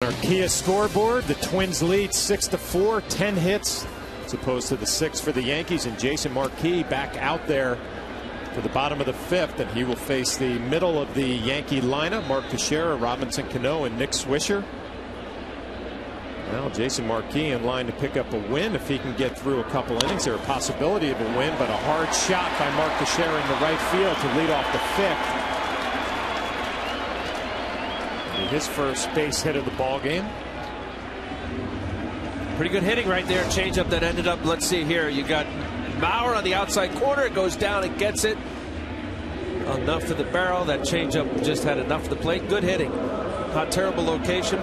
Our Kia scoreboard, the Twins lead 6-4, 10 hits as opposed to the 6 for the Yankees, and Jason Marquis back out there for the bottom of the 5th, and he will face the middle of the Yankee lineup: Mark Teixeira, Robinson Cano, and Nick Swisher. Well, Jason Marquis in line to pick up a win if he can get through a couple innings. There's a possibility of a win, but a hard shot by Mark Teixeira in the right field to lead off the 5th. His first base hit of the ball game. Pretty good hitting right there. Changeup that ended up, let's see here. You got Mauer on the outside corner. It goes down and gets it. Enough to the barrel. That changeup just had enough of the plate. Good hitting. Not terrible location.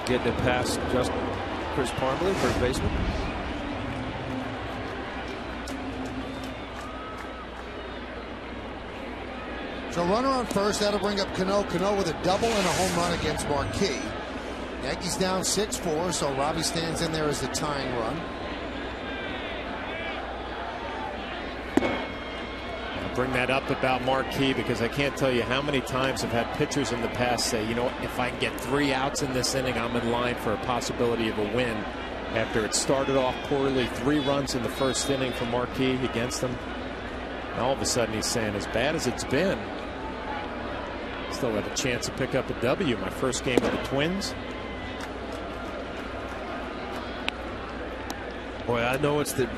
Getting it past just Chris Parmelee, first baseman. So runner on first, that'll bring up Cano. Cano with a double and a home run against Marquis. Yankees down 6-4, so Robbie stands in there as the tying run. I'll bring that up about Marquis because I can't tell you how many times I've had pitchers in the past say, you know, if I can get 3 outs in this inning, I'm in line for a possibility of a win. After it started off poorly, 3 runs in the first inning for Marquis against them. And all of a sudden he's saying, as bad as it's been, still have a chance to pick up a W. My first game with the Twins. Boy, I know it's the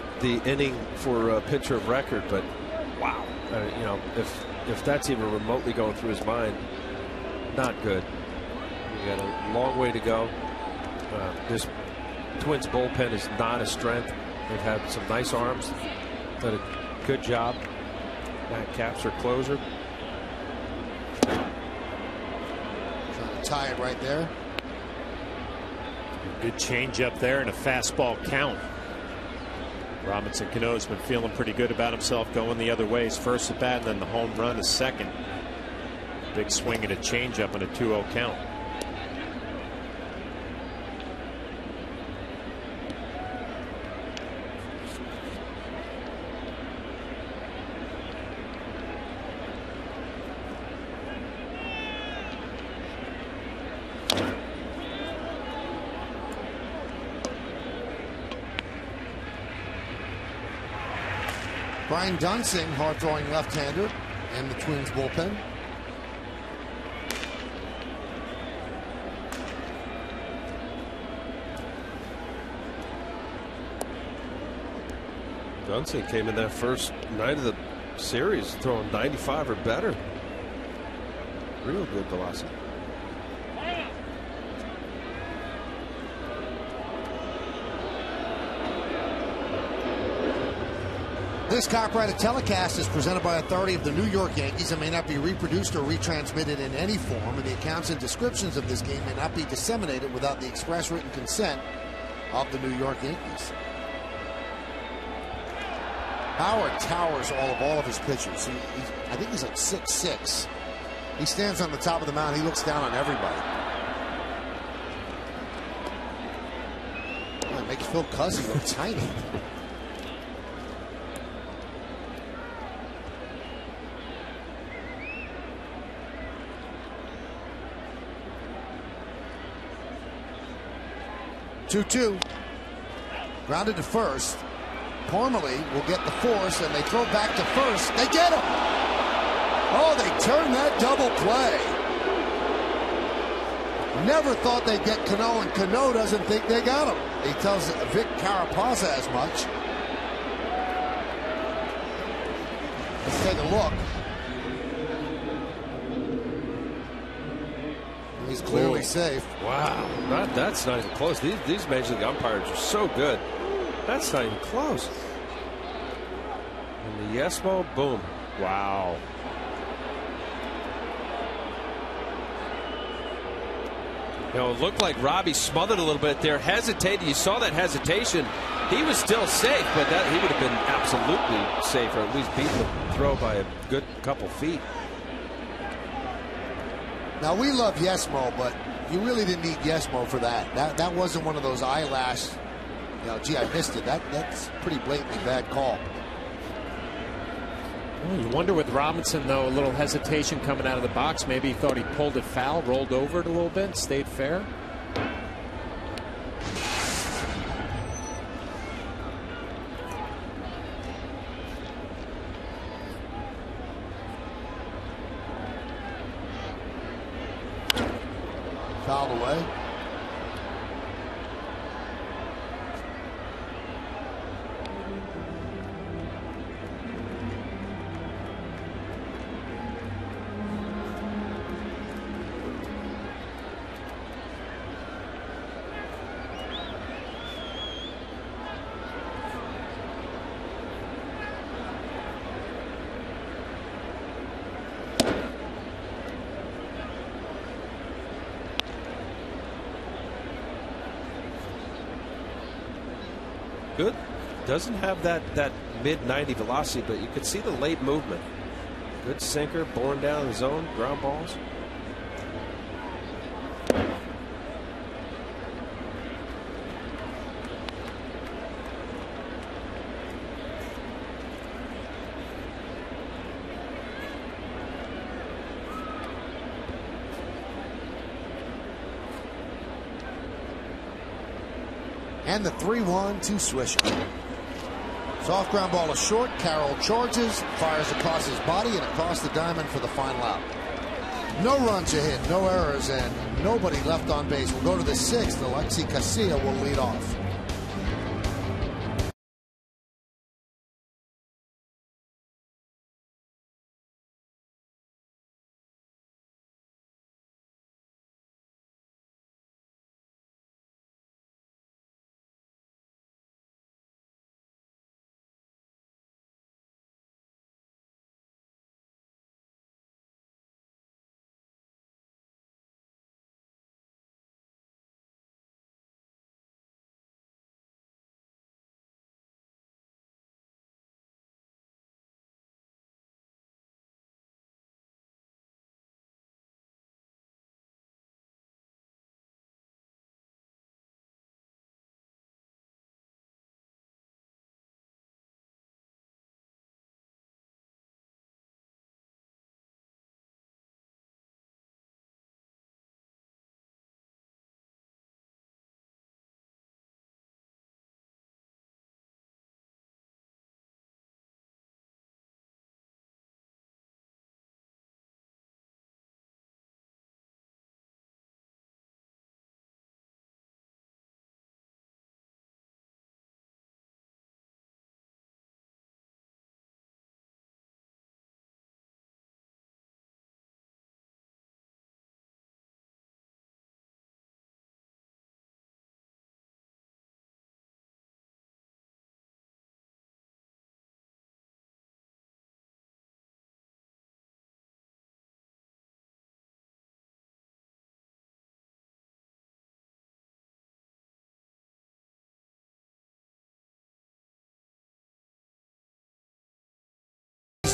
inning for a pitcher of record, but wow, you know, if that's even remotely going through his mind, not good. You got a long way to go. This Twins bullpen is not a strength. They've had some nice arms, done a good job. Matt Capps, their closer. Trying to tie it right there. Good change up there and a fastball count. Robinson Cano's been feeling pretty good about himself going the other way. His first at bat and then the home run is second. Big swing and a changeup and a 2-0 count. Brian Dunsing, hard-throwing left-hander in the Twins bullpen. Dunsing came in that first night of the series throwing 95 or better. Real good velocity. This copyrighted telecast is presented by authority of the New York Yankees and may not be reproduced or retransmitted in any form, and the accounts and descriptions of this game may not be disseminated without the express written consent of the New York Yankees. Howard towers all of his pitchers. I think he's like 6'6". He stands on the top of the mound. He looks down on everybody. Oh, it makes Phil Cousy look tiny. Two-two. Grounded to first. Parmalee will get the force, and they throw back to first. They get him. Oh, they turn that double play. Never thought they'd get Cano, and Cano doesn't think they got him. He tells Vic Carapazza as much. Let's take a look. He's clearly safe. Wow, that's not even close. These Major League umpires are so good. That's not even close. And the Yesmo, boom. Wow. You know, it looked like Robbie smothered a little bit there, hesitated. You saw that hesitation. He was still safe, but he would have been absolutely safe, or at least beat the throw by a good couple feet. Now, we love Yesmo, but you really didn't need Yesmo for that. That wasn't one of those eyelash, you know, gee, I missed it. That's pretty blatantly bad call. Well, you wonder with Robinson, though, a little hesitation coming out of the box. Maybe he thought he pulled it foul, rolled over it a little bit, stayed fair. Fouled away. Good. Doesn't have that mid-90 velocity, but you could see the late movement. Good sinker, born down the zone, ground balls. And the 3-1 to Swisher. Soft ground ball is short. Carroll charges, fires across his body and across the diamond for the final out. No runs a hit, no errors, and nobody left on base. We'll go to the 6th. Alexi Casilla will lead off.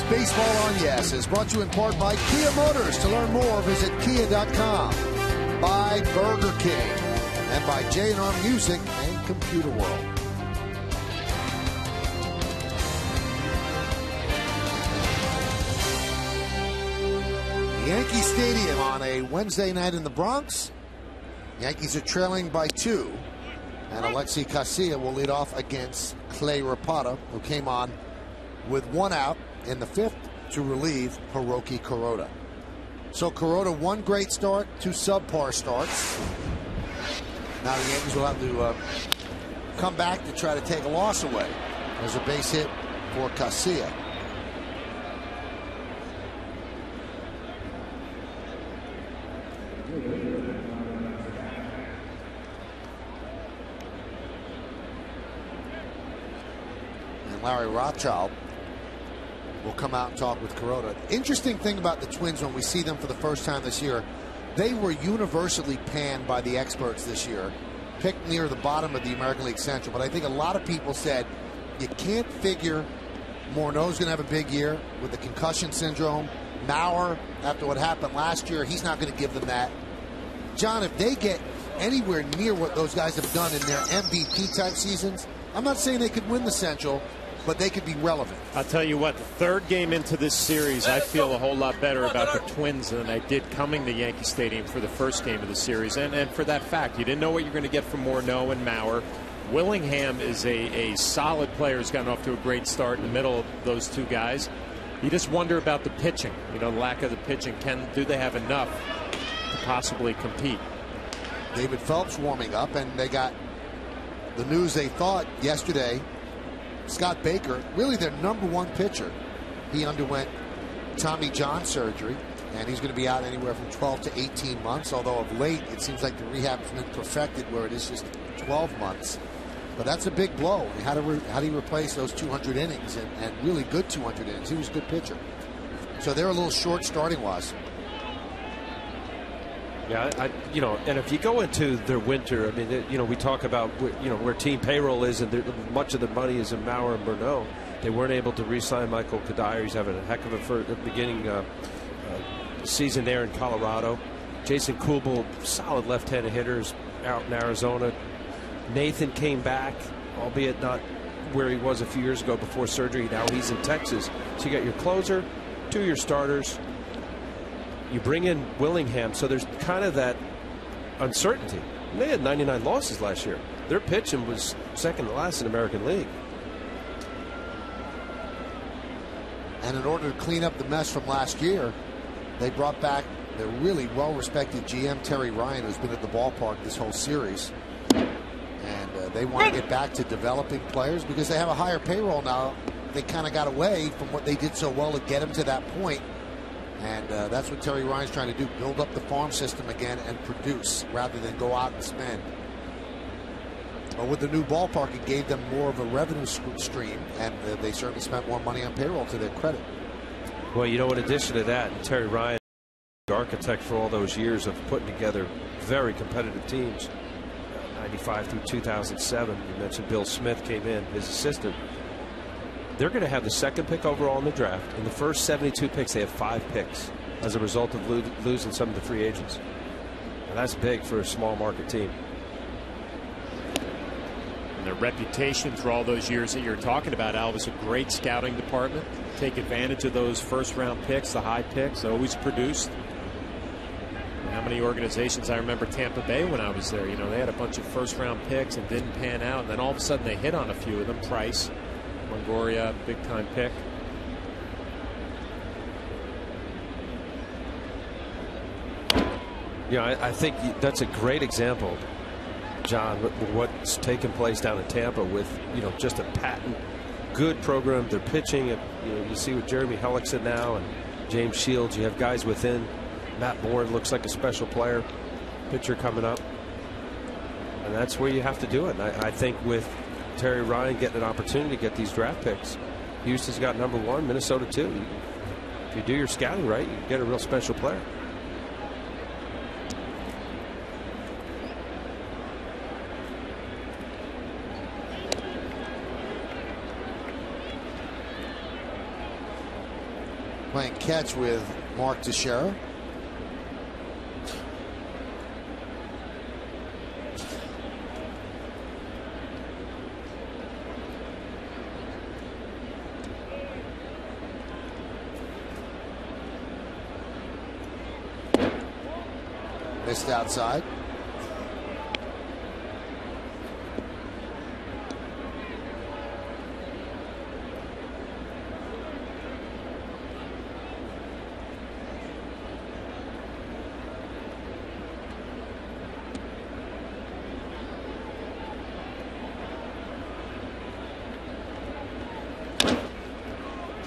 Baseball on Yes is brought to you in part by Kia Motors. To learn more, visit kia.com. By Burger King. And by J&R Music and Computer World. Yankee Stadium on a Wednesday night in the Bronx. Yankees are trailing by 2. And Alexi Casilla will lead off against Clay Rapata, who came on with 1 out in the 5th to relieve Hiroki Kuroda. So Kuroda, 1 great start, 2 subpar starts. Now the Yankees will have to come back to try to take a loss away. There's a base hit for Casilla. And Larry Rothschild will come out and talk with Kuroda. Interesting thing about the Twins when we see them for the first time this year, they were universally panned by the experts this year, picked near the bottom of the American League Central. But I think a lot of people said you can't figure Morneau's going to have a big year with the concussion syndrome. Mauer, after what happened last year, he's not going to give them that. John, if they get anywhere near what those guys have done in their MVP type seasons, I'm not saying they could win the Central, but they could be relevant. I'll tell you what, the 3rd game into this series, I feel a whole lot better about the Twins than I did coming to Yankee Stadium for the 1st game of the series. And for that fact, you didn't know what you're going to get from Morneau and Mauer. Willingham is a solid player who's gotten off to a great start in the middle of those 2 guys. You just wonder about the pitching, the lack of the pitching. Do they have enough to possibly compete? David Phelps warming up, and they got the news they thought yesterday. Scott Baker, really their #1 pitcher. He underwent Tommy John surgery, and he's going to be out anywhere from 12 to 18 months, although of late it seems like the rehab's been perfected where it is just 12 months. But that's a big blow. How do you replace those 200 innings and really good 200 innings? He was a good pitcher. So they're a little short starting wise. Yeah, and if you go into their winter, I mean, we talk about where team payroll is, and much of the money is in Mauer and Morneau. They weren't able to re-sign Michael Kadire. He's having a heck of a beginning season there in Colorado. Jason Kubel, solid left-handed hitters out in Arizona. Nathan came back, albeit not where he was a few years ago before surgery. Now he's in Texas. So you got your closer, 2 of your starters. You bring in Willingham, so there's kind of that uncertainty. And they had 99 losses last year. Their pitching was second to last in the American League. And in order to clean up the mess from last year, they brought back their really well-respected GM, Terry Ryan, who's been at the ballpark this whole series. And they want to get back to developing players because they have a higher payroll now. They kind of got away from what they did so well to get them to that point. And that's what Terry Ryan's trying to do, build up the farm system again and produce rather than go out and spend. But with the new ballpark, it gave them more of a revenue stream, and they certainly spent more money on payroll to their credit. Well, in addition to that, Terry Ryan, the architect for all those years of putting together very competitive teams, 95 through 2007. You mentioned Bill Smith came in, his assistant. They're going to have the 2nd pick overall in the draft. In the first 72 picks, they have 5 picks as a result of losing some of the free agents. And that's big for a small market team. And their reputation for all those years that you're talking about, Al, was a great scouting department. Take advantage of those first-round picks, the high picks, always produced. How many organizations, I remember Tampa Bay when I was there, they had a bunch of first-round picks and didn't pan out. And then all of a sudden they hit on a few of them. Price, Longoria, big-time pick. I think that's a great example, John, what's taken place down in Tampa with, just a patent good program. They're pitching. You see with Jeremy Hellickson now and James Shields, you have guys within. Matt Bourne looks like a special player, pitcher coming up. And that's where you have to do it. And I think with Terry Ryan getting an opportunity to get these draft picks, Houston's got #1, Minnesota 2. If you do your scouting right, you get a real special player. playing catch with Mark Teixeira. Missed outside.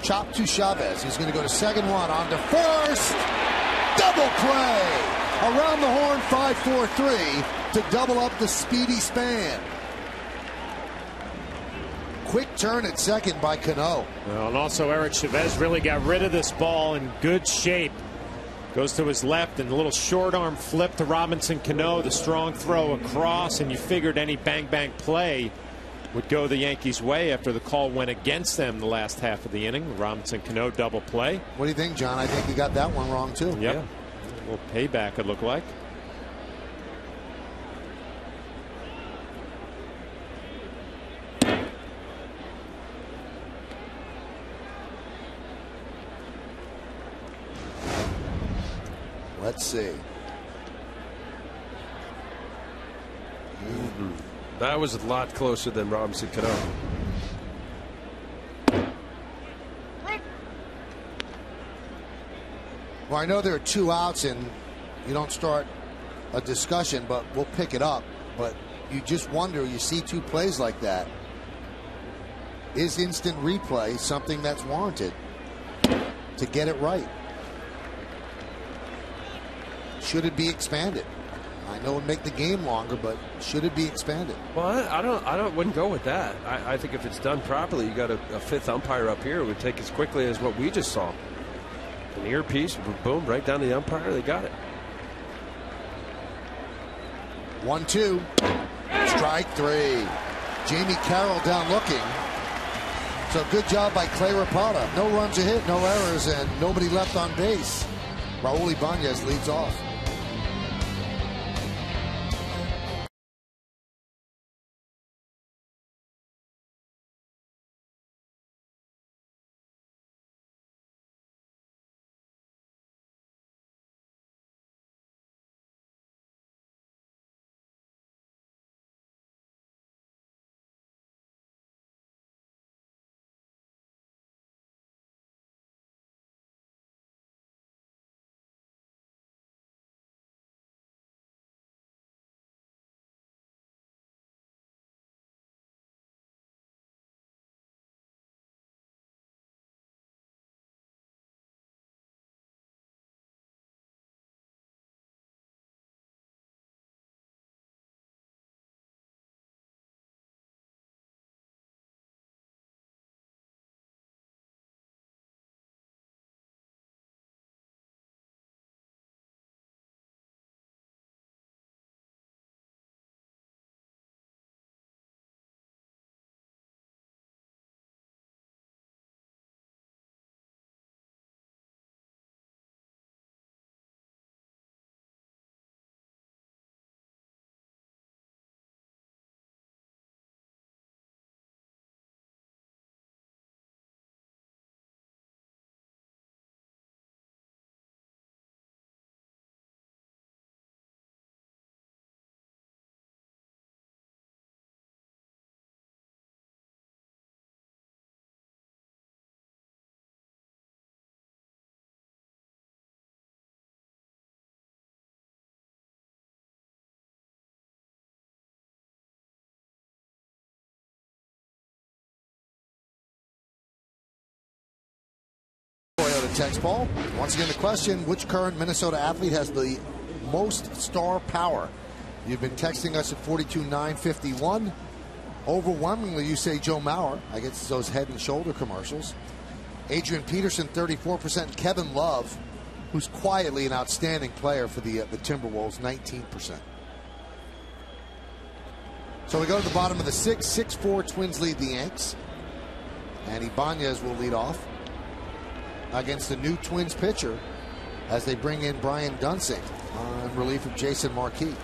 Chop to Chavez. He's going to go to second one. On to first. Double play. Around the horn, 5-4-3 to double up the speedy span. Quick turn at second by Cano. Well, and also Eric Chavez really got rid of this ball in good shape. Goes to his left and a little short arm flip to Robinson Cano. The strong throw across, and you figured any bang play would go the Yankees' way after the call went against them the last half of the inning. Robinson Cano double play. What do you think, John? I think you got that one wrong too. Yep. Yeah. A little payback, it looked like. Let's see. That was a lot closer than Robinson Cano. Well, I know there are 2 outs and you don't start a discussion, but we'll pick it up. But you just wonder, you see 2 plays like that. Is instant replay something that's warranted to get it right? Should it be expanded? I know it would make the game longer, but should it be expanded? Well, I wouldn't go with that. I think if it's done properly, you got a 5th umpire up here. It would take as quickly as what we just saw. An earpiece, boom, right down the umpire. They got it. 1-2. Strike 3. Jamie Carroll down looking. So good job by Clay Rapata. No runs a hit, no errors, and nobody left on base. Raul Ibanez leads off. Text ball. Once again, the question: which current Minnesota athlete has the most star power? You've been texting us at 42951. Overwhelmingly, you say Joe Mauer. I guess it's those Head and Shoulder commercials. Adrian Peterson, 34%. Kevin Love, who's quietly an outstanding player for the Timberwolves, 19%. So we go to the bottom of the 6-4 Twins lead the Yanks, and Ibanez will lead off. against the new Twins pitcher as they bring in Brian Dunsing in relief of Jason Marquis.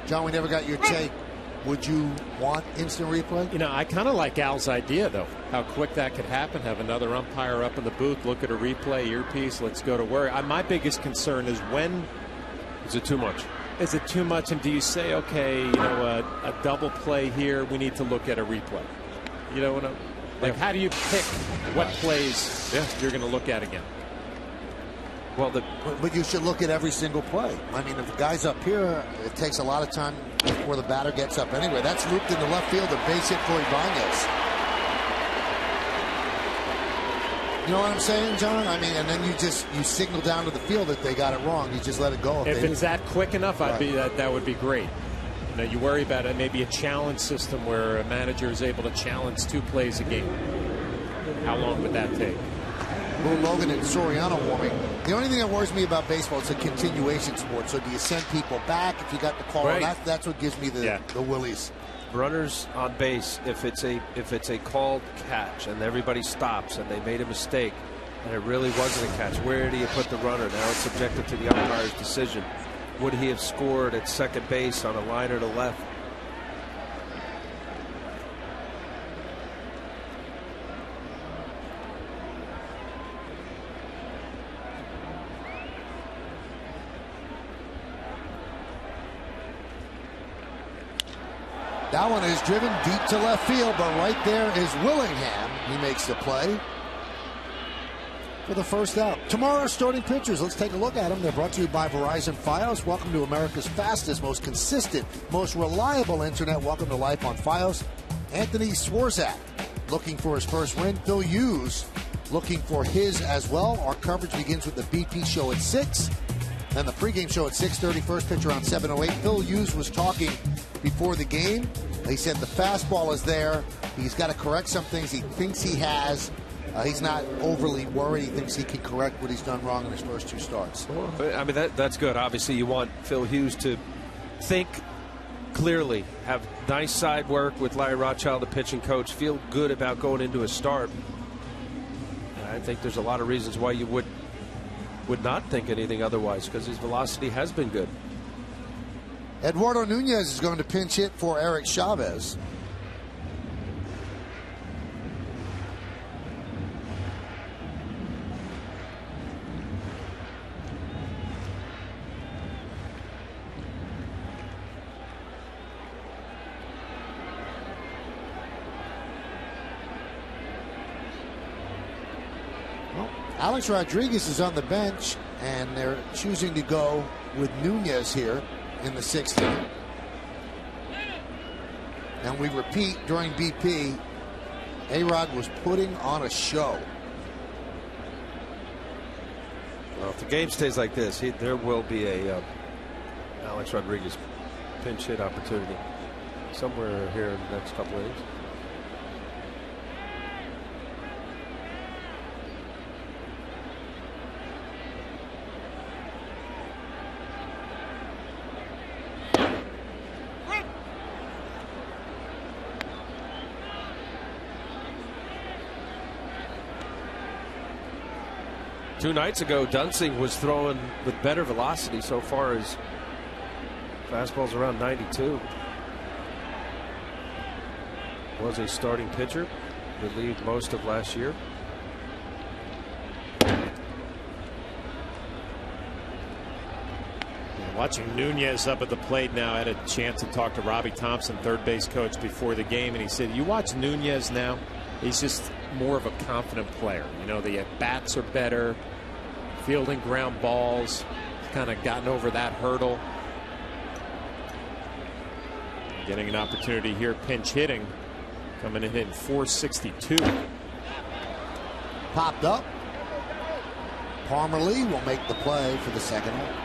John, we never got your take. Would you want instant replay? You know, I kind of like Al's idea, though. How quick that could happen. Have another umpire up in the booth, look at a replay, earpiece, let's go to work. My biggest concern is when... Is it too much? Is it too much? And do you say, okay, you know, a double play here, we need to look at a replay? You know what I'm... Like, how do you pick what plays you're going to look at again? Well, but you should look at every single play. I mean, if the guy's up here, it takes a lot of time before the batter gets up anyway. That's looped into left field, a base hit for Ibanez. You know what I'm saying, John? I mean, and then you signal down to the field that they got it wrong. You just let it go. If it's that quick enough, that would be great. You know, you worry about it, maybe a challenge system where a manager is able to challenge 2 plays a game. How long would that take? Lou Logan and Soriano warming. The only thing that worries me about baseball is a continuation sport. So do you send people back if you got the call? Right. That's what gives me the willies. Runners on base, if it's a called catch and everybody stops and they made a mistake and it really wasn't a catch, where do you put the runner? Now it's subjected to the umpire's decision. Would he have scored at second base on a liner to left? That one is driven deep to left field, but right there is Willingham. He makes the play for the first out. Tomorrow's starting pitchers, let's take a look at them. They're brought to you by Verizon Fios. Welcome to America's fastest, most consistent, most reliable internet. Welcome to life on Fios. Anthony Swarzak looking for his first win. Phil Hughes looking for his as well. Our coverage begins with the BP show at 6. Then the pregame show at 6:30. First pitch around 7:08. Phil Hughes was talking before the game. He said the fastball is there. He's got to correct some things he thinks he has. He's not overly worried. He thinks he can correct what he's done wrong in his first 2 starts. I mean, that's good. Obviously, you want Phil Hughes to think clearly, have nice side work with Larry Rothschild, the pitching coach, feel good about going into a start. And I think there's a lot of reasons why you would not think anything otherwise, because his velocity has been good. Eduardo Nunez is going to pinch hit for Eric Chavez. Well, Alex Rodriguez is on the bench, and they're choosing to go with Nunez here in the 6th inning. And we repeat, during BP, A-Rod was putting on a show. Well, if the game stays like this, there will be a Alex Rodriguez pinch hit opportunity somewhere here in the next couple of innings. Two nights ago, Dunsing was throwing with better velocity so far as fastballs around 92. Was a starting pitcher, relieved most of last year. Watching Nunez up at the plate now, I had a chance to talk to Robbie Thompson, third base coach, before the game, and he said, you watch Nunez now, he's just more of a confident player. You know, the at-bats are better, fielding ground balls, kind of gotten over that hurdle. Getting an opportunity here, pinch hitting, coming in hitting .462. Popped up. Palmer Lee will make the play for the second out.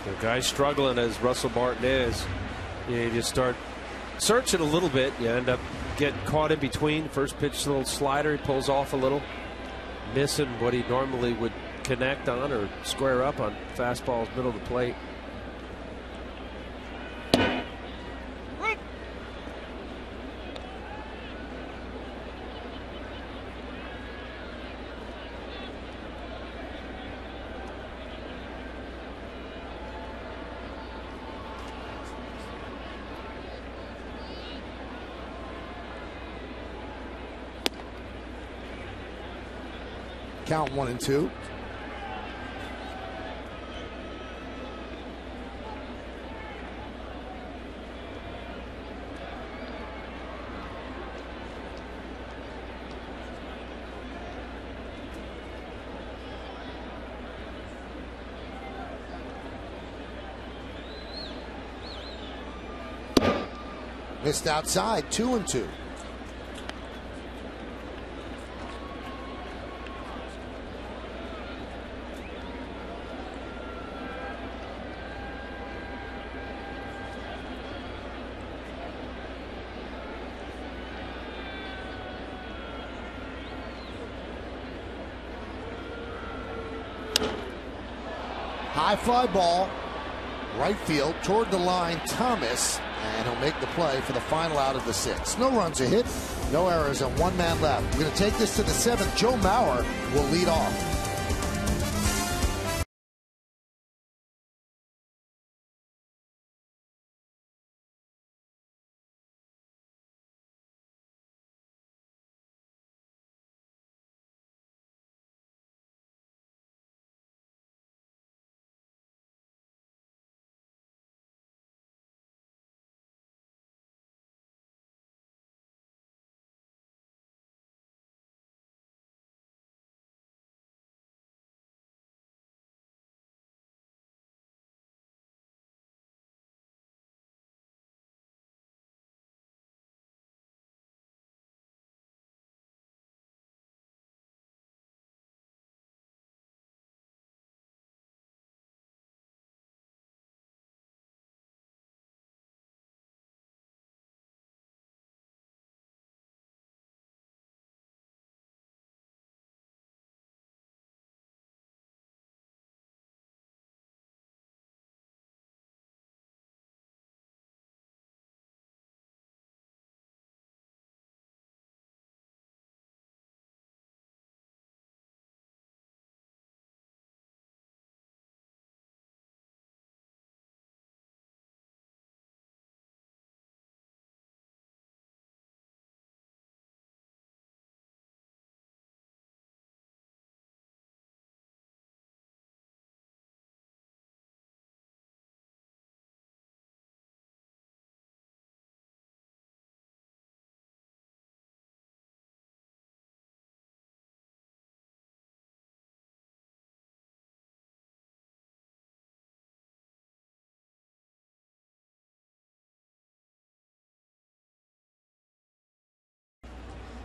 The guy's struggling as Russell Martin is. You just start searching a little bit. You end up getting caught in between. First pitch, a little slider. He pulls off a little, missing what he normally would connect on or square up on. Fastballs middle of the plate. Count 1-2. Missed outside, 2-2. High fly ball, right field toward the line. Thomas, and he'll make the play for the final out of the 6th. No runs a hit, no errors, and 1 man left. We're going to take this to the 7th. Joe Mauer will lead off.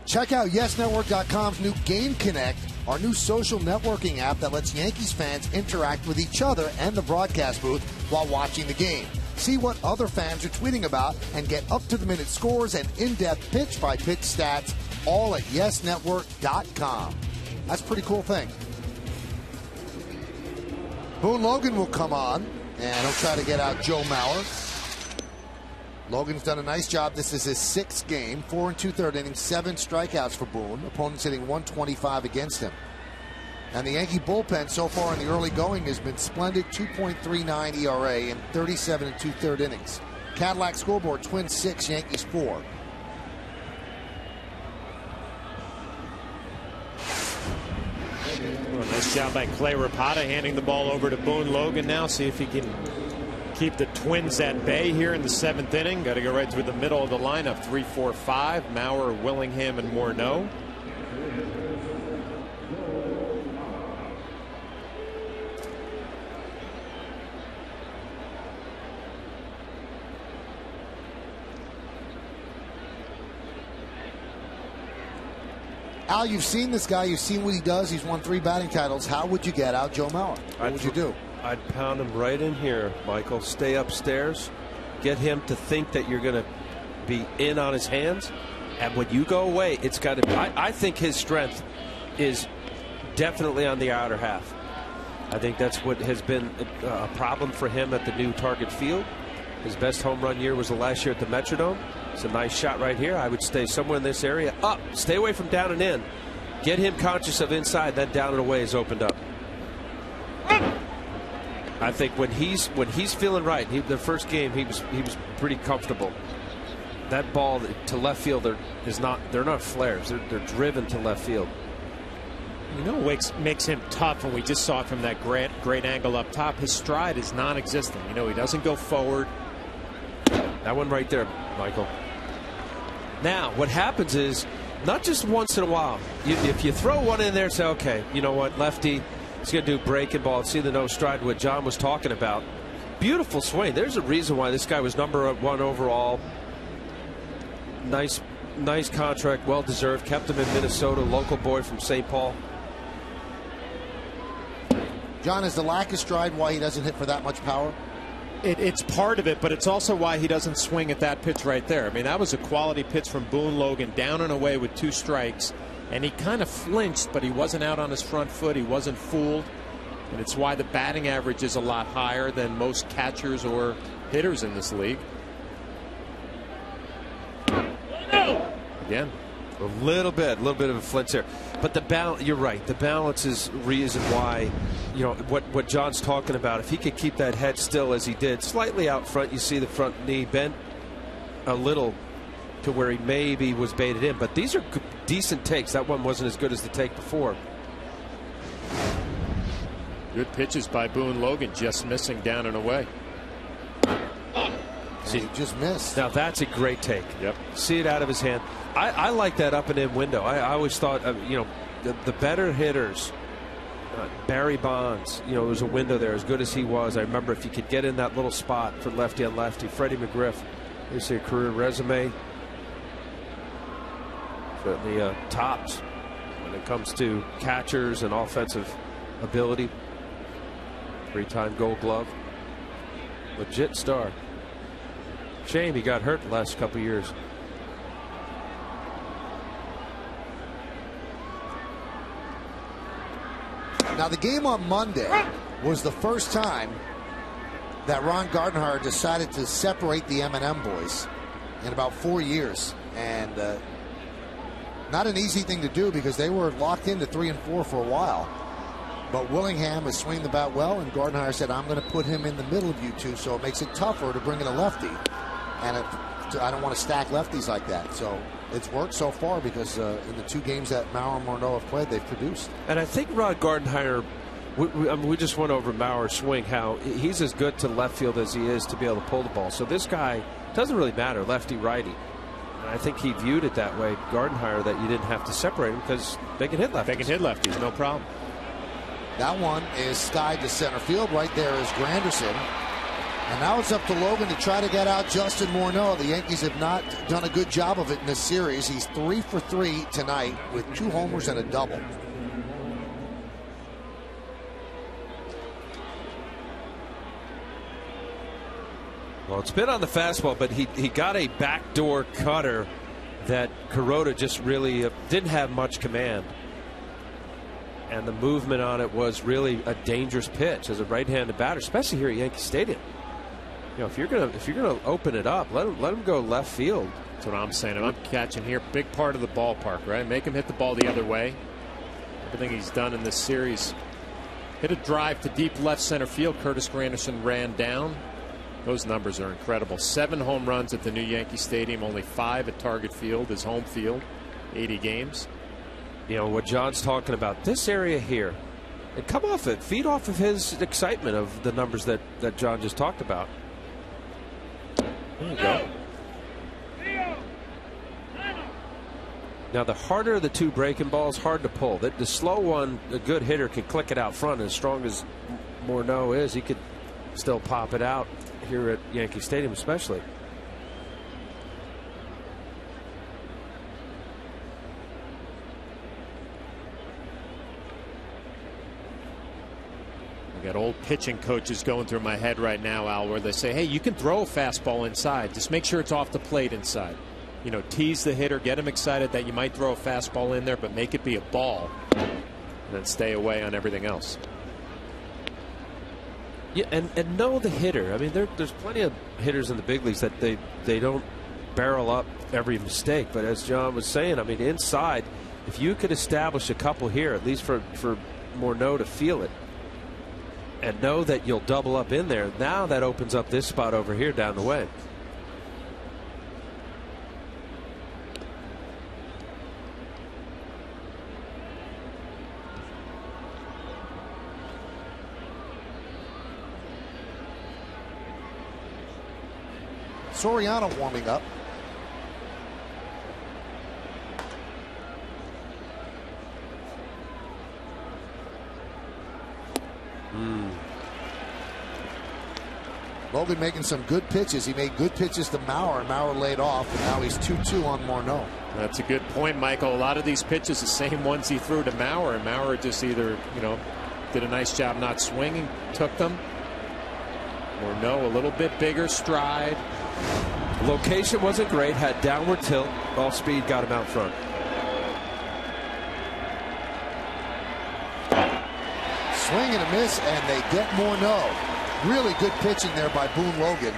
Check out YesNetwork.com's new Game Connect, our new social networking app that lets Yankees fans interact with each other and the broadcast booth while watching the game. See what other fans are tweeting about and get up-to-the-minute scores and in-depth pitch-by-pitch stats, all at YesNetwork.com. That's a pretty cool thing. Boone Logan will come on, and he'll try to get out Joe Mauer. Logan's done a nice job. This is his 6th game, 4 2/3 innings, 7 strikeouts for Boone. Opponents hitting 125 against him. And the Yankee bullpen so far in the early going has been splendid. 2.39 ERA in 37 2/3 innings. Cadillac scoreboard: Twins 6, Yankees 4. Well, nice job by Clay Rapata handing the ball over to Boone Logan now. See if he can keep the Twins at bay here in the 7th inning. Got to go right through the middle of the lineup. 3, 4, 5. Mauer, Willingham, and Morneau. Al, you've seen this guy. You've seen what he does. He's won 3 batting titles. How would you get out Joe Mauer? What would you do? I'd pound him right in here, Michael. Stay upstairs. Get him to think that you're going to be in on his hands. And when you go away, it's got to be. I think his strength is definitely on the outer half. I think that's what has been a problem for him at the new Target Field. His best home run year was the last year at the Metrodome. It's a nice shot right here. I would stay somewhere in this area. Up. Stay away from down and in. Get him conscious of inside. Then down and away is opened up. I think when he's feeling right, the first game he was pretty comfortable. That ball to left field, they're not flares. They're driven to left field. You know what makes him tough, and we just saw it from that great angle up top. His stride is non-existent. You know, he doesn't go forward. That one right there, Michael. Now, what happens is, not just once in a while, if you throw one in there, say, okay, you know what, lefty, he's going to do breaking ball. See the no stride, what John was talking about. Beautiful swing. There's a reason why this guy was #1 overall. Nice contract, well deserved. Kept him in Minnesota, local boy from St. Paul. John, is the lack of stride why he doesn't hit for that much power? It's part of it, but it's also why he doesn't swing at that pitch right there. I mean, that was a quality pitch from Boone Logan, down and away with 2 strikes, and he kind of flinched, but he wasn't out on his front foot. He wasn't fooled, and it's why the batting average is a lot higher than most catchers or hitters in this league. Again, a little bit of a flinch there, but the balance. You're right. The balance is reason why. You know what John's talking about. If he could keep that head still as he did, slightly out front, you see the front knee bent a little to where he maybe was baited in. But these are decent takes. That one wasn't as good as the take before. Good pitches by Boone Logan, just missing down and away. See, he just missed. Now that's a great take. Yep. See it out of his hand. I like that up and in window. I always thought, you know, the better hitters. Barry Bonds, you know, there was a window there as good as he was. I remember if you could get in that little spot for lefty on lefty. Freddie McGriff, you see a career resume. Certainly tops when it comes to catchers and offensive ability. 3-time Gold Glove. Legit star. Shame he got hurt the last couple years. Now, the game on Monday was the first time that Ron Gardenhire decided to separate the M&M boys in about 4 years. And not an easy thing to do because they were locked into 3 and 4 for a while. But Willingham is swinging the bat well, and Gardenhire said, I'm going to put him in the middle of you two, so it makes it tougher to bring in a lefty. And I don't want to stack lefties like that. So it's worked so far because in the 2 games that Maurer and Morneau have played, they've produced. And I think Rod Gardenhire, we just went over Maurer's swing, how he's as good to left field as he is to be able to pull the ball. So this guy, doesn't really matter, lefty, righty. And I think he viewed it that way, Gardenhire, that you didn't have to separate them because they can hit lefties. They can hit lefties, no problem. That one is skied to center field. Right there is Granderson. And now it's up to Logan to try to get out Justin Morneau. The Yankees have not done a good job of it in this series. He's 3 for 3 tonight with 2 homers and a double. Well, it's been on the fastball, but he got a backdoor cutter that Kuroda just really didn't have much command. And the movement on it was really a dangerous pitch as a right-handed batter, especially here at Yankee Stadium. You know, if you're gonna open it up, let him go left field. That's what I'm saying. I'm catching here, big part of the ballpark, right? Make him hit the ball the other way. Everything he's done in this series. Hit a drive to deep left center field. Curtis Granderson ran down. Those numbers are incredible. 7 home runs at the new Yankee Stadium, only 5 at Target Field, his home field, 80 games. You know what John's talking about, this area here, and come off it, feed off of his excitement of the numbers that John just talked about. There you go. Now the harder of the 2 breaking balls, hard to pull. The slow one, a good hitter can click it out front. As strong as Morneau is, he could still pop it out here at Yankee Stadium especially. I got old pitching coaches going through my head right now, Al, where they say, hey, you can throw a fastball inside. Just make sure it's off the plate inside. You know, tease the hitter, get him excited that you might throw a fastball in there, but make it be a ball. And then stay away on everything else. Yeah, and know the hitter. I mean, there's plenty of hitters in the big leagues that they don't barrel up every mistake. But as John was saying, I mean, inside, if you could establish a couple here, at least for Morneau to feel it, and know that you'll double up in there, now that opens up this spot over here down the way. Soriano warming up. Logan making some good pitches. He made good pitches to Maurer, and Maurer laid off, and now he's 2-2 on Morneau. That's a good point, Michael. A lot of these pitches, the same ones he threw to Maurer, and Maurer just either, you know, did a nice job not swinging, took them. Morneau a little bit bigger stride. Location wasn't great, had downward tilt, off speed, got him out front. Swing and a miss, and they get Morneau. Really good pitching there by Boone Logan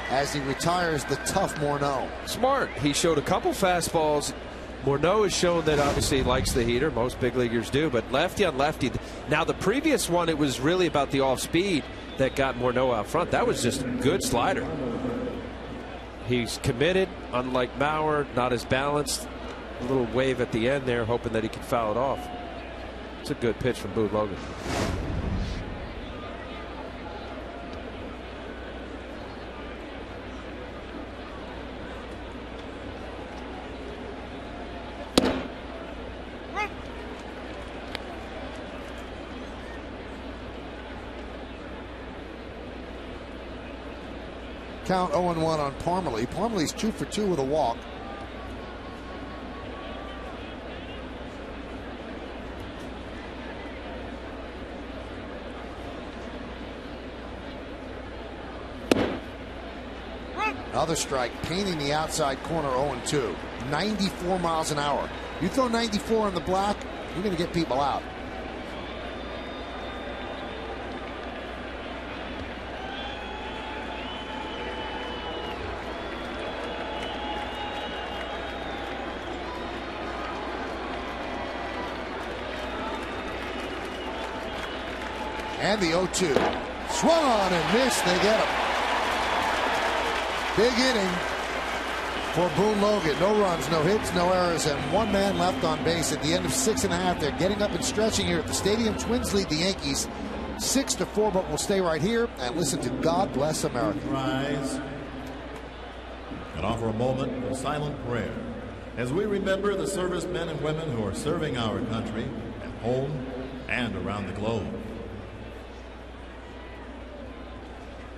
as he retires the tough Morneau. Smart. He showed a couple fastballs. Morneau has shown that obviously he likes the heater. Most big leaguers do, but lefty on lefty. Now the previous one, it was really about the off speed that got Morneau out front. That was just a good slider. He's committed, unlike Maurer, not as balanced. A little wave at the end there, hoping that he can foul it off. It's a good pitch from Boone Logan. Count 0-1 on Parmelee. Parmelee's 2 for 2 with a walk. Another strike, painting the outside corner. 0-2. 94 miles an hour. You throw 94 on the block, you're going to get people out. And the 0-2. Swung on and missed. They get him. Big inning for Boone Logan. No runs, no hits, no errors, and one man left on base at the end of 6.5. They're getting up and stretching here at the stadium. Twins lead the Yankees 6-4, but we'll stay right here and listen to God Bless America. Rise and offer a moment of silent prayer as we remember the servicemen and women who are serving our country at home and around the globe.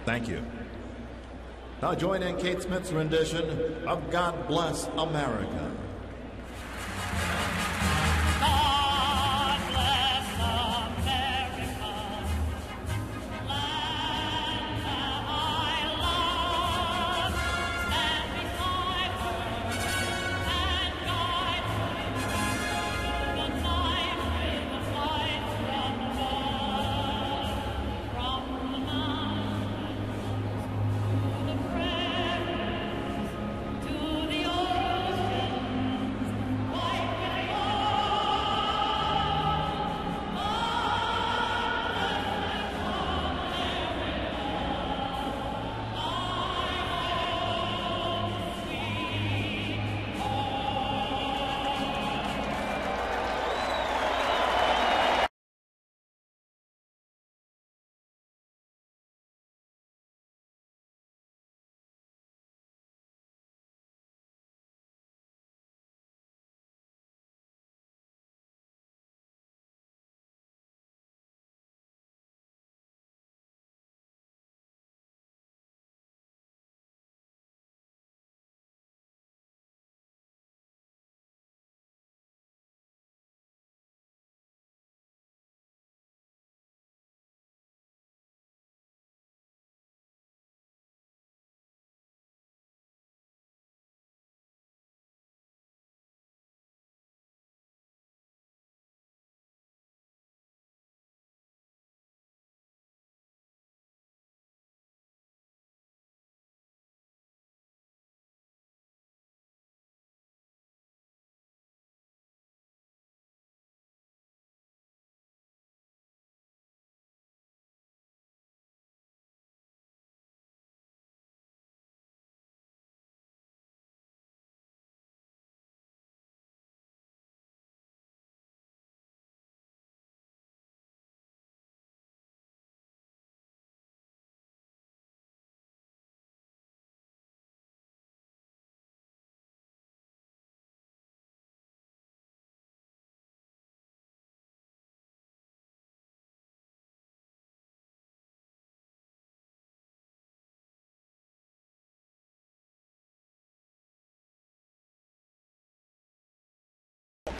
Thank you. Now join in Kate Smith's rendition of God Bless America.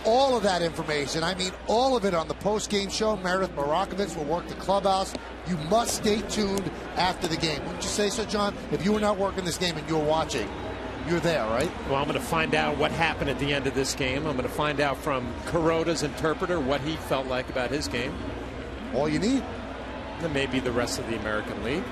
all of that information, I mean all of it, on the post-game show. Meredith Barakovich will work the clubhouse. You must stay tuned after the game. Wouldn't you say so, John? If you were not working this game and you were watching, you're there, right? Well, I'm going to find out what happened at the end of this game. I'm going to find out from Kuroda's interpreter what he felt like about his game. All you need. And maybe the rest of the American League.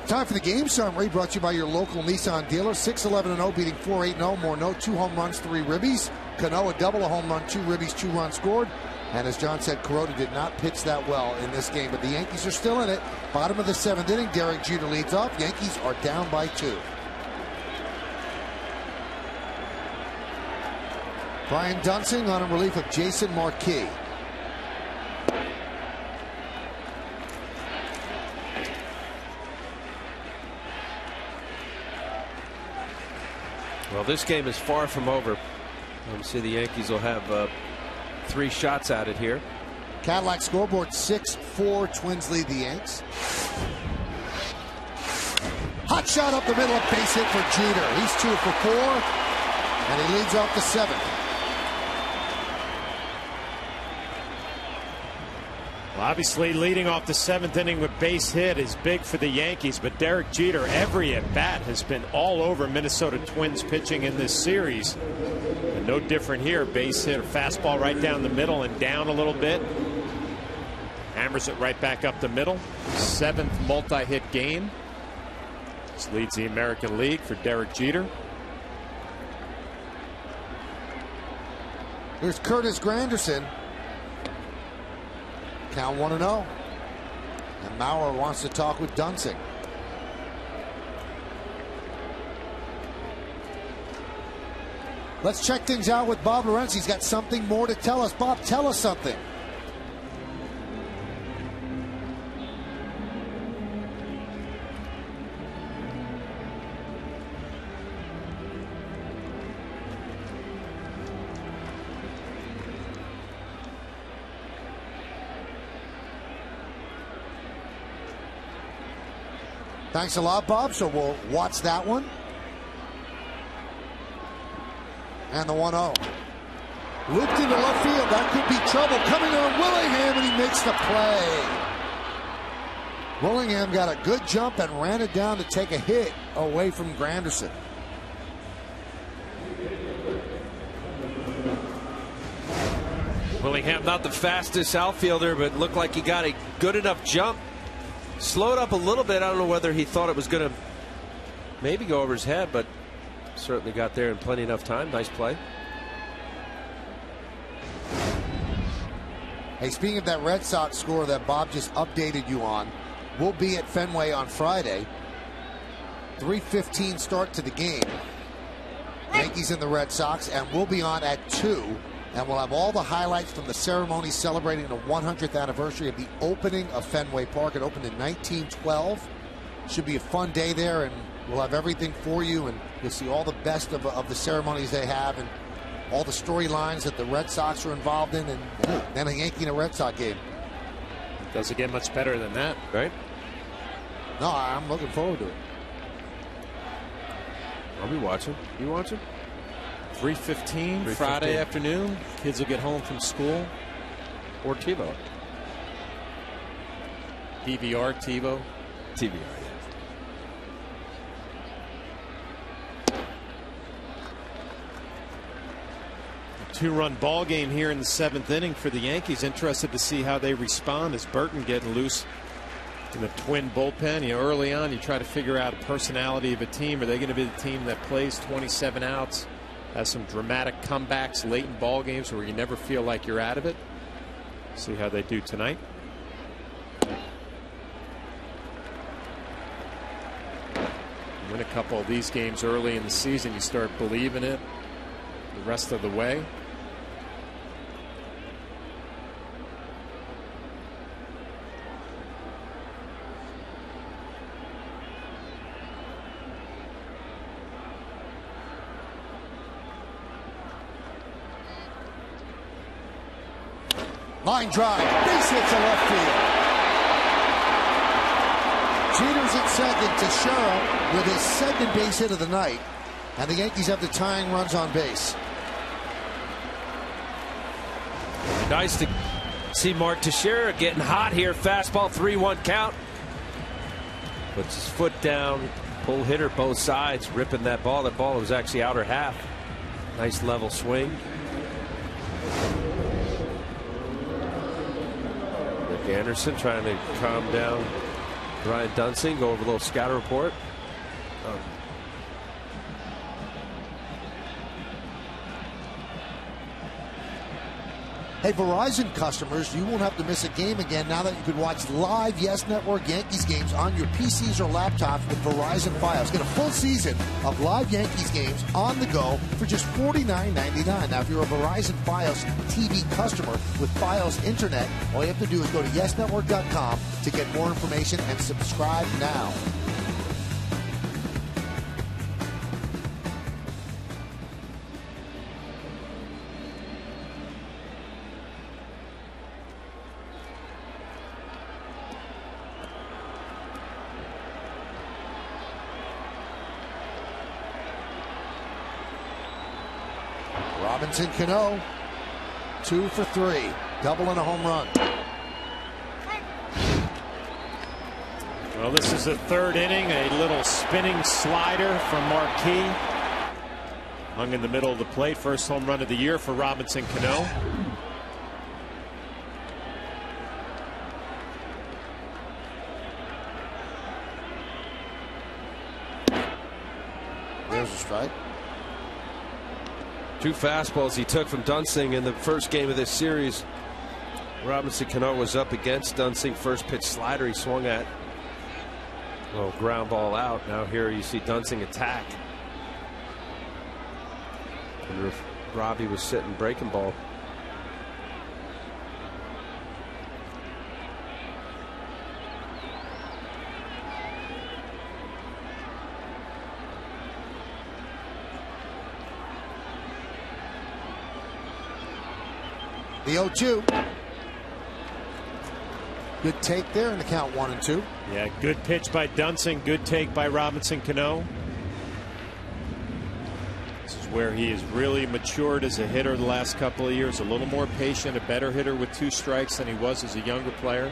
Time for the game summary, brought to you by your local Nissan dealer. 6-11-0, beating 4-8-0. Morneau, 2 home runs, 3 ribbies. Cano, a double, a home run, 2 ribbies, 2 runs scored. And as John said, Kuroda did not pitch that well in this game, but the Yankees are still in it. Bottom of the 7th inning, Derek Jeter leads off. Yankees are down by 2. Brian Dunsing on in relief of Jason Marquis. Well, this game is far from over. Obviously, the Yankees will have 3 shots at it here. Cadillac scoreboard 6-4. Twins lead the Yanks. Hot shot up the middle, a base hit for Jeter. He's 2 for 4, and he leads off the 7th. Well, obviously, leading off the 7th inning with base hit is big for the Yankees, but Derek Jeter, every at-bat, has been all over Minnesota Twins pitching in this series. And no different here. Base hit, a fastball right down the middle and down a little bit. Hammers it right back up the middle. 7th multi-hit game. This leads the American League for Derek Jeter. Here's Curtis Granderson. Count 1-0. And Maurer wants to talk with Dunsing. Let's check things out with Bob Lorenz. He's got something more to tell us. Bob, tell us something. Thanks a lot, Bob. So we'll watch that one. And the 1-0. Looped into left field. That could be trouble. Coming on Willingham, and he makes the play. Willingham got a good jump and ran it down to take a hit away from Granderson. Willingham, not the fastest outfielder, but looked like he got a good enough jump. Slowed up a little bit. I don't know whether he thought it was going to maybe go over his head, but certainly got there in plenty enough time. Nice play. Hey, speaking of that Red Sox score that Bob just updated you on, we'll be at Fenway on Friday. 3:15 start to the game. Yankees and the Red Sox, and we'll be on at 2. And we'll have all the highlights from the ceremony celebrating the 100th anniversary of the opening of Fenway Park. It opened in 1912. Should be a fun day there, and we'll have everything for you. And you'll see all the best of the ceremonies they have, and all the storylines that the Red Sox are involved in, and then a Yankee and a Red Sox game. Doesn't get much better than that, right? No, I'm looking forward to it. I'll be watching. You watching? 3:15 Friday afternoon. Kids will get home from school. Or TiVo. DVR, TiVo. TVR, yeah. A 2-run ball game here in the 7th inning for the Yankees. Interested to see how they respond as Burton getting loose in the Twin bullpen. You know, early on, you try to figure out a personality of a team. Are they going to be the team that plays 27 outs? Has some dramatic comebacks late in ball games where you never feel like you're out of it. See how they do tonight. Win a couple of these games early in the season, you start believing it the rest of the way. Line drive, base hit to left field. Jeter's at second to Sherrill with his second base hit of the night, and the Yankees have the tying runs on base. Nice to see Mark Teixeira getting hot here. Fastball, 3-1 count. Puts his foot down. Pull hitter both sides, ripping that ball. That ball was actually outer half. Nice level swing. Rick Anderson trying to calm down Ryan Dunsing. Go over a little scatter report. Hey, Verizon customers, you won't have to miss a game again now that you can watch live Yes Network Yankees games on your PCs or laptops with Verizon Fios. Get a full season of live Yankees games on the go for just $49.99. Now, if you're a Verizon Fios TV customer with Fios Internet, all you have to do is go to yesnetwork.com to get more information and subscribe now. Robinson Cano, 2 for 3, double and a home run. Well, this is the third inning. A little spinning slider from Marquis. Hung in the middle of the plate. First home run of the year for Robinson Cano. There's a strike. 2 fastballs he took from Dunsing in the first game of this series. Robinson Cano was up against Dunsing. First pitch slider he swung at. Oh, ground ball out. Now here you see Dunsing attack. Wonder if Robbie was sitting breaking ball. The 0-2. Good take there in the count 1-2. Yeah, good pitch by Dunsing. Good take by Robinson Cano. This is where he has really matured as a hitter the last couple of years. A little more patient, a better hitter with 2 strikes than he was as a younger player.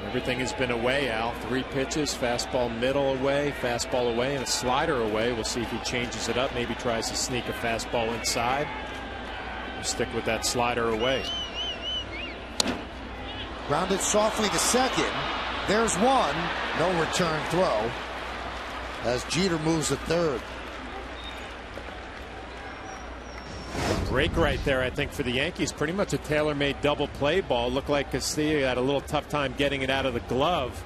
Everything has been away, Al. 3 pitches, fastball middle away, fastball away, and a slider away. We'll see if he changes it up. Maybe tries to sneak a fastball inside. We'll stick with that slider away. Grounded softly to second. There's one. No return throw as Jeter moves to third. Break right there, I think, for the Yankees. Pretty much a tailor-made double play ball. Looked like Castillo had a little tough time getting it out of the glove.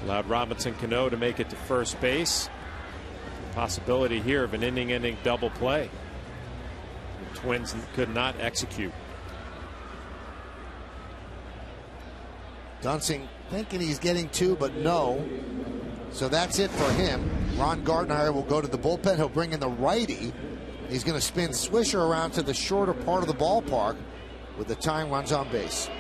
Allowed Robinson Cano to make it to first base. Possibility here of an inning-ending double play. The Twins could not execute. Dunsing thinking he's getting 2, but no. So that's it for him. Ron Gardner will go to the bullpen. He'll bring in the righty. He's going to spin Swisher around to the shorter part of the ballpark with the tying runs on base.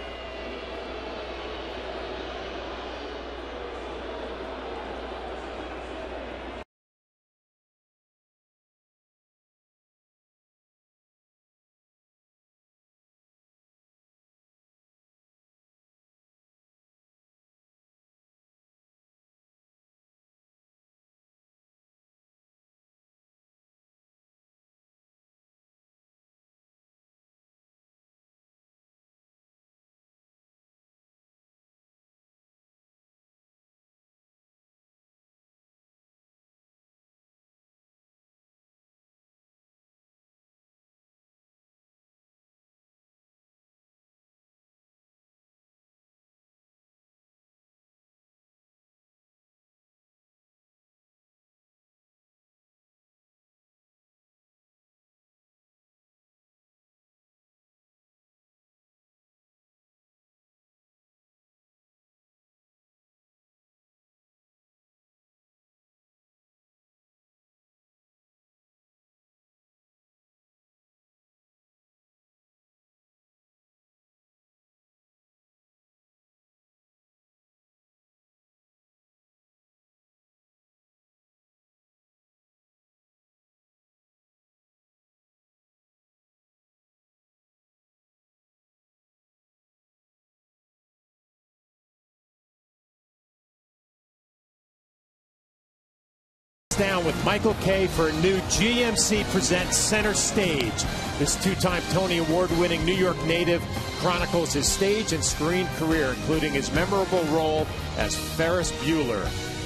sits down with Michael Kay for a new GMC Presents Center Stage. This two-time Tony Award-winning New York native chronicles his stage and screen career, including his memorable role as Ferris Bueller.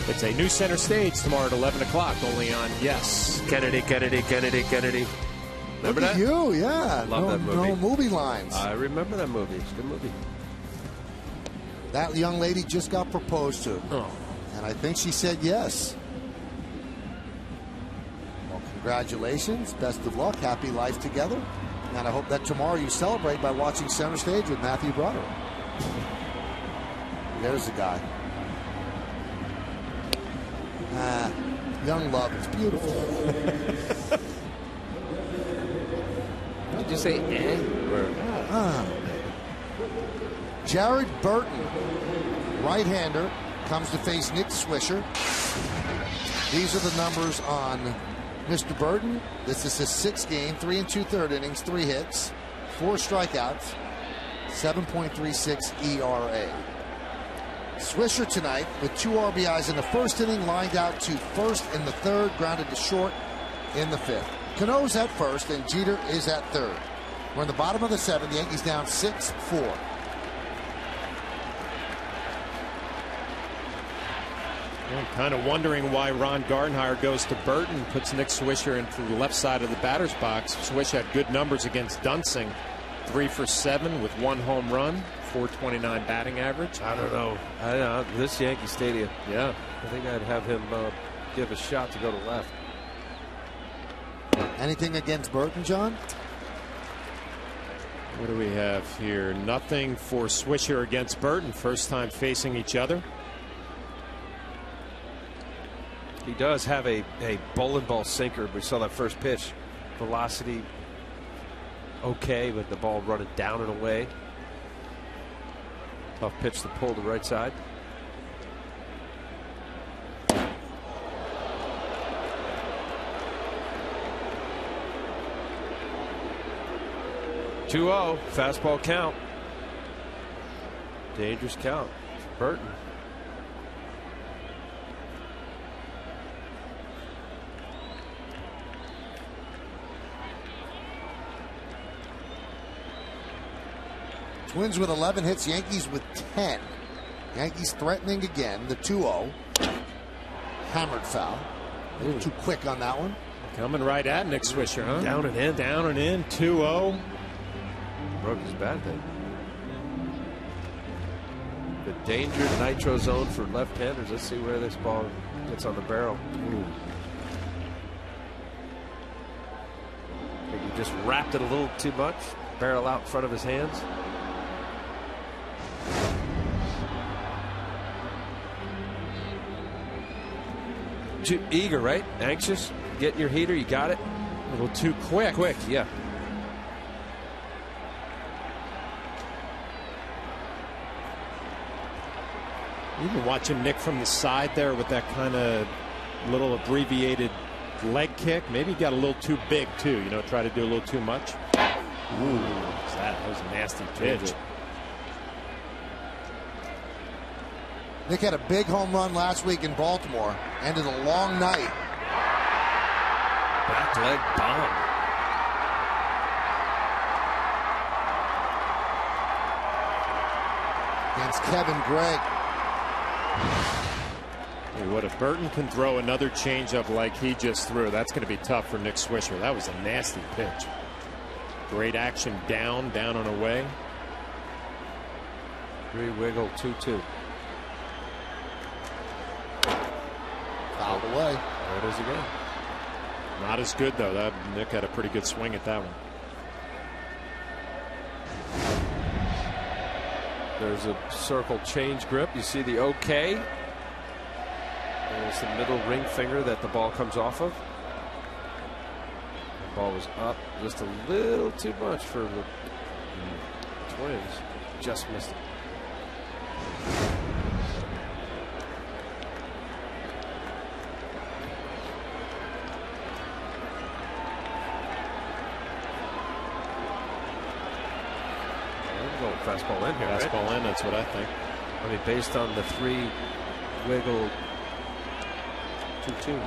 It's a new Center Stage tomorrow at 11 o'clock, only on Yes. Kennedy. Remember Look at that? you, yeah. Love that movie. No movie lines. I remember that movie. It's a good movie. That young lady just got proposed to. Oh. And I think she said yes. Well, congratulations. Best of luck. Happy life together. And I hope that tomorrow you celebrate by watching Center Stage with Matthew Broderick. There's the guy. Young love. It's beautiful. Did you say Jared Burton, right-hander, comes to face Nick Swisher. These are the numbers on Mr. Burton. This is his 6th game, 3 2/3 innings, 3 hits, 4 strikeouts, 7.36 ERA. Swisher tonight with 2 RBIs in the 1st inning, lined out to first in the 3rd, grounded to short in the 5th. Cano's at first and Jeter is at 3rd. We're in the bottom of the 7th. The Yankees down 6-4. I'm kind of wondering why Ron Gardenhire goes to Burton, puts Nick Swisher into the left side of the batter's box. Swish had good numbers against Dunsing, 3 for 7 with 1 home run, 429 batting average. I don't know. This Yankee Stadium. Yeah. I think I'd have him give a shot to go to left. Anything against Burton, John? What do we have here? Nothing for Swisher against Burton. First time facing each other. He does have a bowling ball sinker. We saw that first pitch. Velocity okay, but the ball running down and away. Tough pitch to pull to the right side. (2-0) fastball count. Dangerous count for Burton. Twins with 11 hits, Yankees with 10. Yankees threatening again. The 2-0. Hammered foul. A little too quick on that one. Coming right at Nick Swisher, huh? Down and in. Down and in. 2-0. Broke his bat then. The danger nitro zone for left-handers. Let's see where this ball gets on the barrel. Ooh. I think he just wrapped it a little too much. Barrel out in front of his hands. Too eager, right? Anxious. Getting your heater. You got it. A little too quick. Quick, yeah. Even watching Nick from the side there with that kind of little abbreviated leg kick. Maybe he got a little too big too. You know, try to do a little too much. Ooh, that was a nasty pitch. Nick had a big home run last week in Baltimore. Ended a long night. Back leg bomb. Against Kevin Gregg. Hey, what if Burton can throw another changeup like he just threw? That's going to be tough for Nick Swisher. That was a nasty pitch. Great action down and away. 3-wiggle, 2-2. Fouled away. There it is again. Not as good though. That Nick had a pretty good swing at that one. There's a circle change grip. You see the OK. There's the middle ring finger that the ball comes off of. The ball was up just a little too much for the Twins. Just missed it. Fastball in here. Fastball right? in, that's what I think. I mean, based on the 3-wiggle 2-2.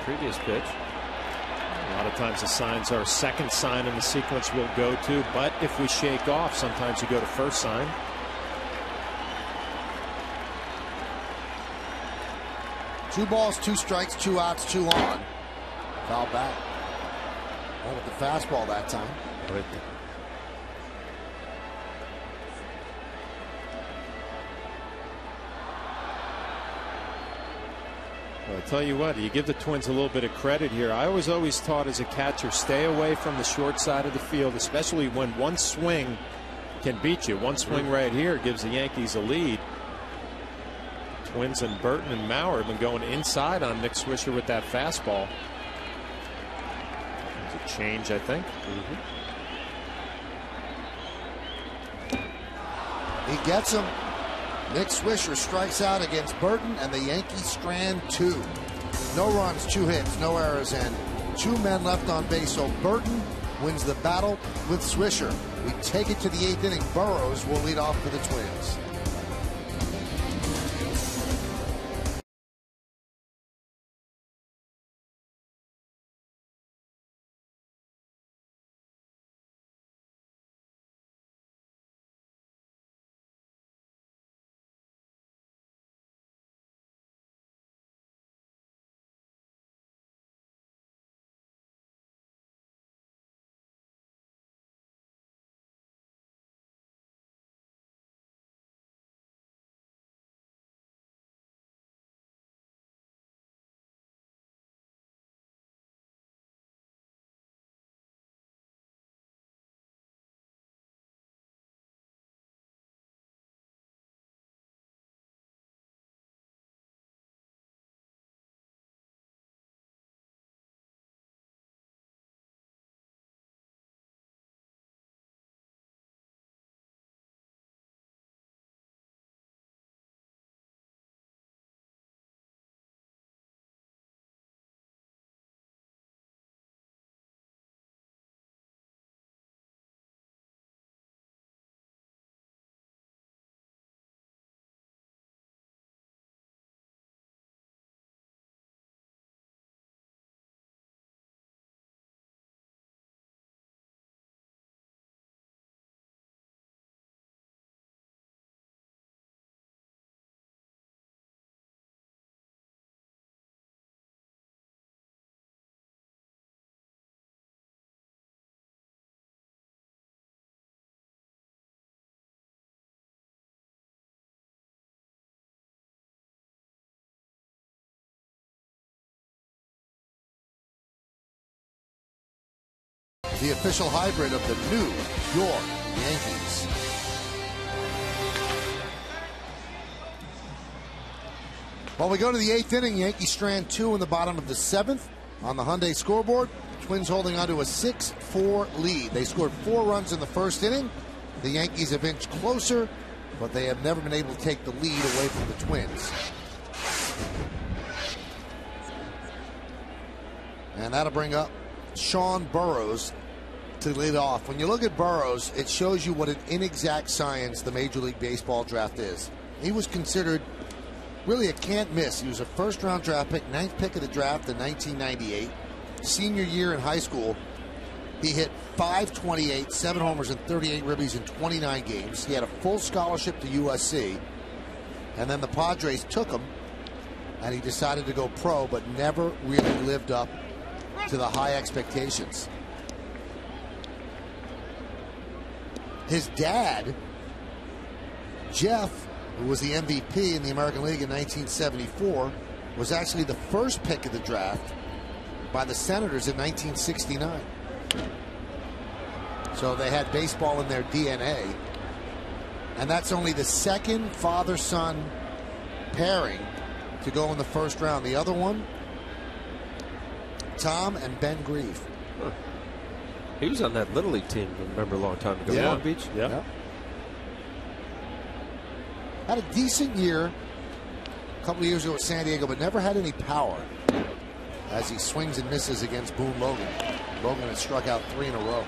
previous pitch. A lot of times the signs are second sign in the sequence we'll go to, but if we shake off, sometimes you go to first sign. Two balls, two strikes, 2 outs, 2 on. Foul back. Went with the fastball that time. Right. Well, I tell you what, you give the Twins a little bit of credit here. I was always taught as a catcher, stay away from the short side of the field, especially when one swing can beat you. One swing right here gives the Yankees a lead. Twins and Burton and Mauer have been going inside on Nick Swisher with that fastball. It's a change, I think. He gets him. Nick Swisher strikes out against Burton, and the Yankees strand 2. No runs, 2 hits, no errors, and 2 men left on base. So Burton wins the battle with Swisher. We take it to the 8th inning. Burrows will lead off for the Twins. The official hybrid of the New York Yankees. Well, we go to the 8th inning. Yankees strand 2 in the bottom of the 7th on the Hyundai scoreboard. Twins holding on to a 6-4 lead. They scored 4 runs in the first inning. The Yankees have inched closer, but they have never been able to take the lead away from the Twins. And that'll bring up Sean Burrows to lead off. When you look at Burrows, it shows you what an inexact science the Major League Baseball draft is. He was considered really a can't miss. He was a first-round draft pick, 9th pick of the draft in 1998. Senior year in high school, he hit .528, 7 homers and 38 ribbies in 29 games. He had a full scholarship to USC, and then the Padres took him, and he decided to go pro, but never really lived up to the high expectations. His dad, Jeff, who was the MVP in the American League in 1974, was actually the first pick of the draft by the Senators in 1969. So they had baseball in their DNA. And that's only the second father-son pairing to go in the first round. The other one, Tom and Ben Grieve. Huh. He was on that Little League team, remember, a long time ago. Yeah. Long Beach? Yeah. Had a decent year a couple of years ago at San Diego, but never had any power as he swings and misses against Boone Logan. Logan has struck out 3 in a row.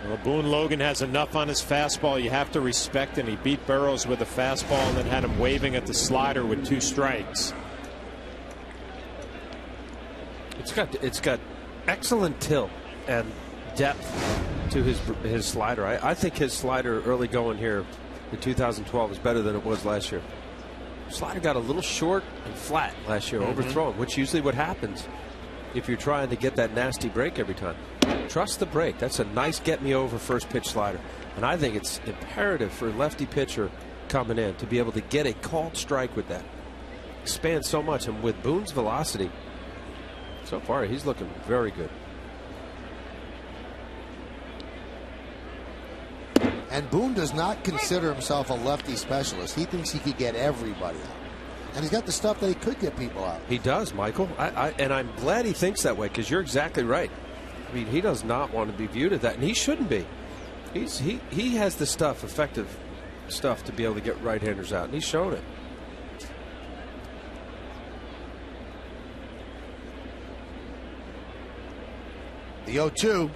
Well, Boone Logan has enough on his fastball you have to respect, and he beat Burrows with a fastball and then had him waving at the slider with 2 strikes. It's got excellent tilt and depth to his slider. I think his slider early going here in 2012 is better than it was last year. Slider got a little short and flat last year, overthrown, which usually what happens if you're trying to get that nasty break every time. Trust the break. That's a nice get me over first pitch slider. And I think it's imperative for a lefty pitcher coming in to be able to get a called strike with that. Expands so much, and with Boone's velocity, so far he's looking very good. And Boone does not consider himself a lefty specialist. He thinks he could get everybody out. And he's got the stuff that he could get people out. He does, Michael. And I'm glad he thinks that way, because you're exactly right. I mean, he does not want to be viewed as that, and he shouldn't be. He has the stuff, effective stuff, to be able to get right-handers out, and he's shown it. The 0-2.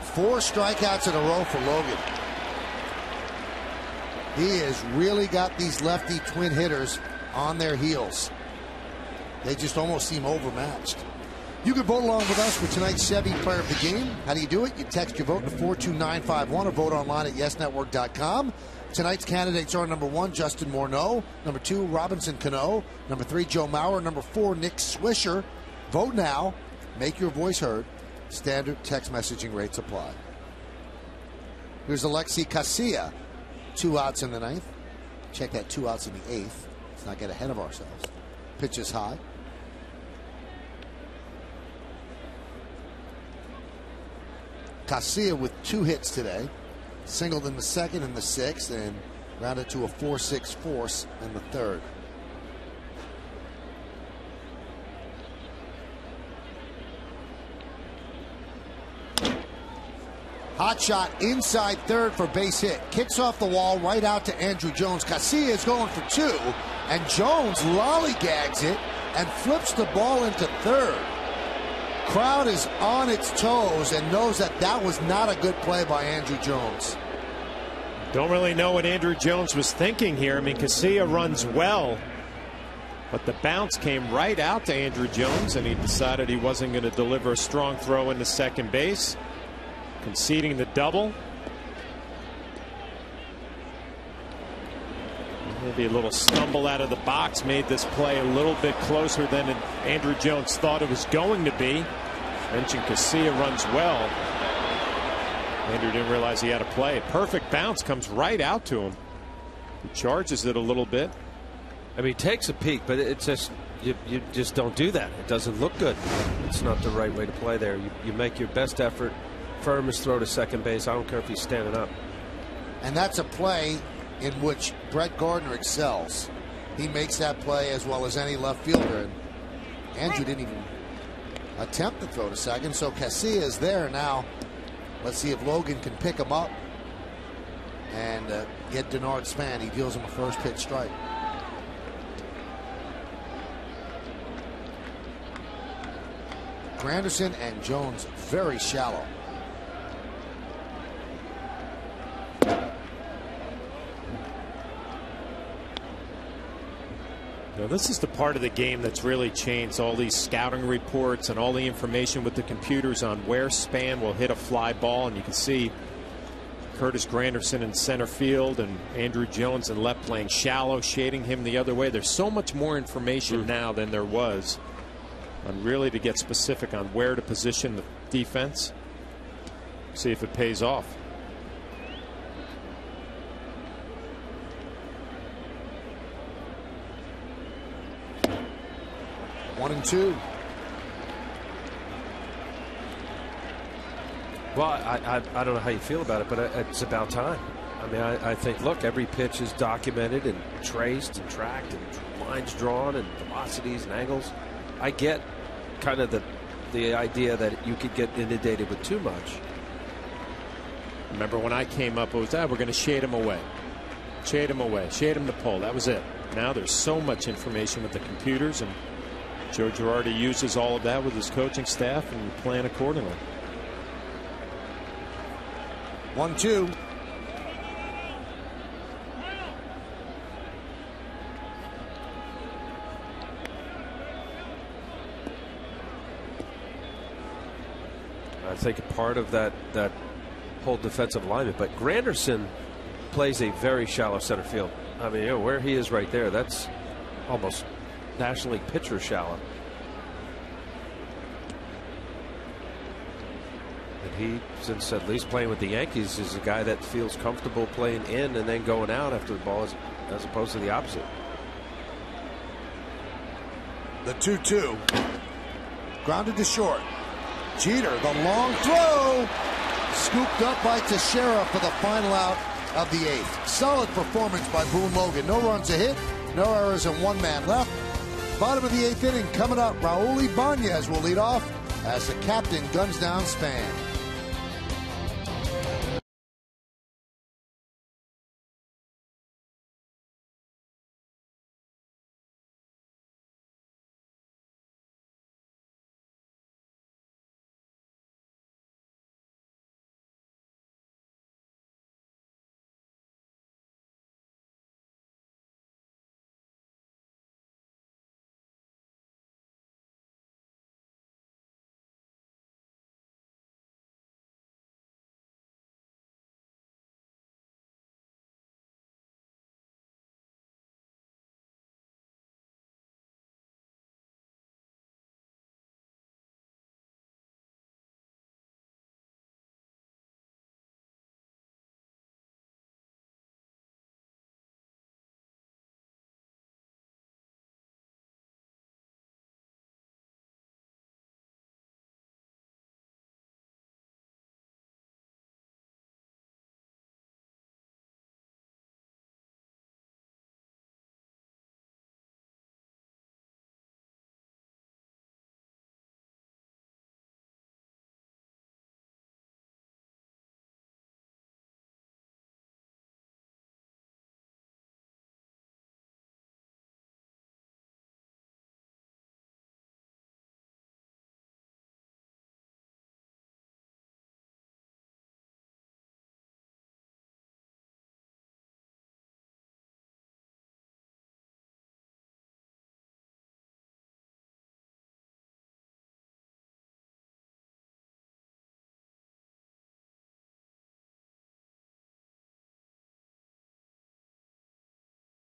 4 strikeouts in a row for Logan. He has really got these lefty twin hitters on their heels. They just almost seem overmatched. You can vote along with us for tonight's Chevy Player of the Game. How do you do it? You text your vote to 42951 or vote online at yesnetwork.com. Tonight's candidates are number 1, Justin Morneau; number 2, Robinson Cano; number 3, Joe Mauer; number 4, Nick Swisher. Vote now. Make your voice heard. Standard text messaging rates apply. Here's Alexi Casilla. 2 outs in the 9th. Check that 2 outs in the 8th. Let's not get ahead of ourselves. Pitch is high. Casilla with 2 hits today. Singled in the 2nd and the 6th, and rounded to a 4-6 force in the 3rd. Hot shot inside 3rd for base hit. Kicks off the wall right out to Andrew Jones. Casilla is going for 2, and Jones lollygags it and flips the ball into 3rd. Crowd is on its toes and knows that that was not a good play by Andrew Jones. Don't really know what Andrew Jones was thinking here. I mean, Casilla runs well, but the bounce came right out to Andrew Jones, and he decided he wasn't going to deliver a strong throw into second base, conceding the double. Maybe a little stumble out of the box made this play a little bit closer than Andrew Jones thought it was going to be. Mentioned Casilla runs well. Andrew didn't realize he had a play. A perfect bounce comes right out to him. He charges it a little bit. I mean, he takes a peek, but it's just you just don't do that. It doesn't look good. It's not the right way to play there. You make your best effort, firmest throw to second base. I don't care if he's standing up. And that's a play in which Brett Gardner excels. He makes that play as well as any left fielder. And Andrew didn't even attempt to throw to second, so Casilla is there now. Let's see if Logan can pick him up and get Denard Span. He deals him a first pitch strike. Granderson and Jones very shallow. Now, this is the part of the game that's really changed. All these scouting reports and all the information with the computers on where Span will hit a fly ball. And you can see Curtis Granderson in center field and Andrew Jones in left playing shallow, shading him the other way. There's so much more information now than there was on really to get specific on where to position the defense. See if it pays off. One and two. Well, I don't know how you feel about it, but it's about time. I mean, I think, look, every pitch is documented and traced and tracked and lines drawn and velocities and angles. I get kind of the idea that you could get inundated with too much. Remember when I came up, it was we're going to shade him away. Shade him away. Shade him to pull. That was it. Now there's so much information with the computers, and Joe Girardi uses all of that with his coaching staff and plan accordingly. 1-2. think, a part of that whole defensive alignment. But Granderson plays a very shallow center field. I mean, you know, where he is right there, that's almost National League pitcher shallow. And he, since at least playing with the Yankees, is a guy that feels comfortable playing in and then going out after the ball, as opposed to the opposite. The 2-2. Grounded to short. Jeter, the long throw. Scooped up by Teixeira for the final out of the 8th. Solid performance by Boone Logan. No runs a hit, no errors, and 1 man left. Bottom of the 8th inning coming up. Raul Ibanez will lead off as the captain guns down Span.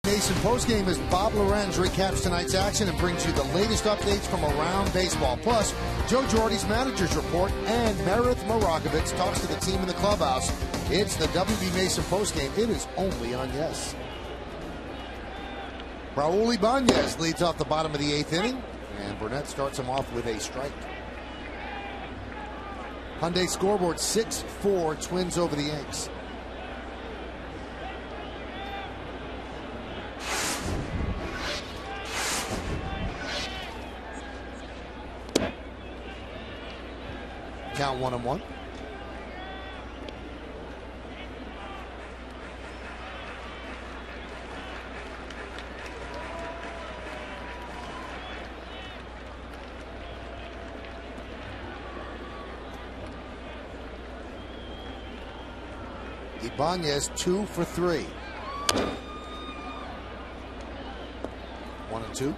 Mason postgame as Bob Lorenz recaps tonight's action and brings you the latest updates from around baseball. Plus, Joe Jordy's manager's report and Meredith Morakovitz talks to the team in the clubhouse. It's the WB Mason postgame. It is only on Yes. Raul Ibanez leads off the bottom of the 8th inning, and Burnett starts him off with a strike. Hyundai scoreboard 6-4 Twins over the Yanks. Count 1-1. Ibanez 2 for 3. 1-2.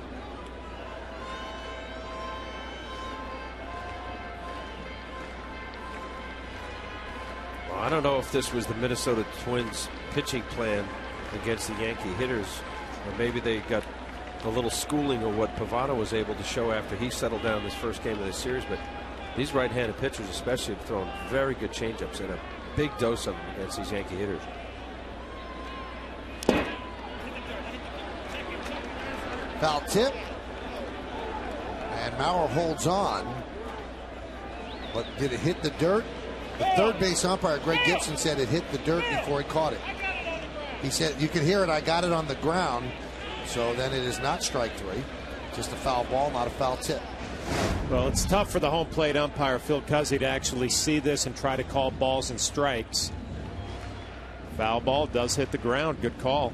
I don't know if this was the Minnesota Twins pitching plan against the Yankee hitters, or maybe they got a little schooling of what Pavano was able to show after he settled down this first game of the series. But these right-handed pitchers especially have thrown very good changeups and a big dose of them against these Yankee hitters. Foul tip, and Mauer holds on, but did it hit the dirt? The third base umpire, Greg Gibson, said it hit the dirt before he caught it. He said, you can hear it, I got it on the ground. So then it is not strike 3. Just a foul ball, not a foul tip. Well, it's tough for the home plate umpire, Phil Cuzzy, to actually see this and try to call balls and strikes. Foul ball does hit the ground. Good call.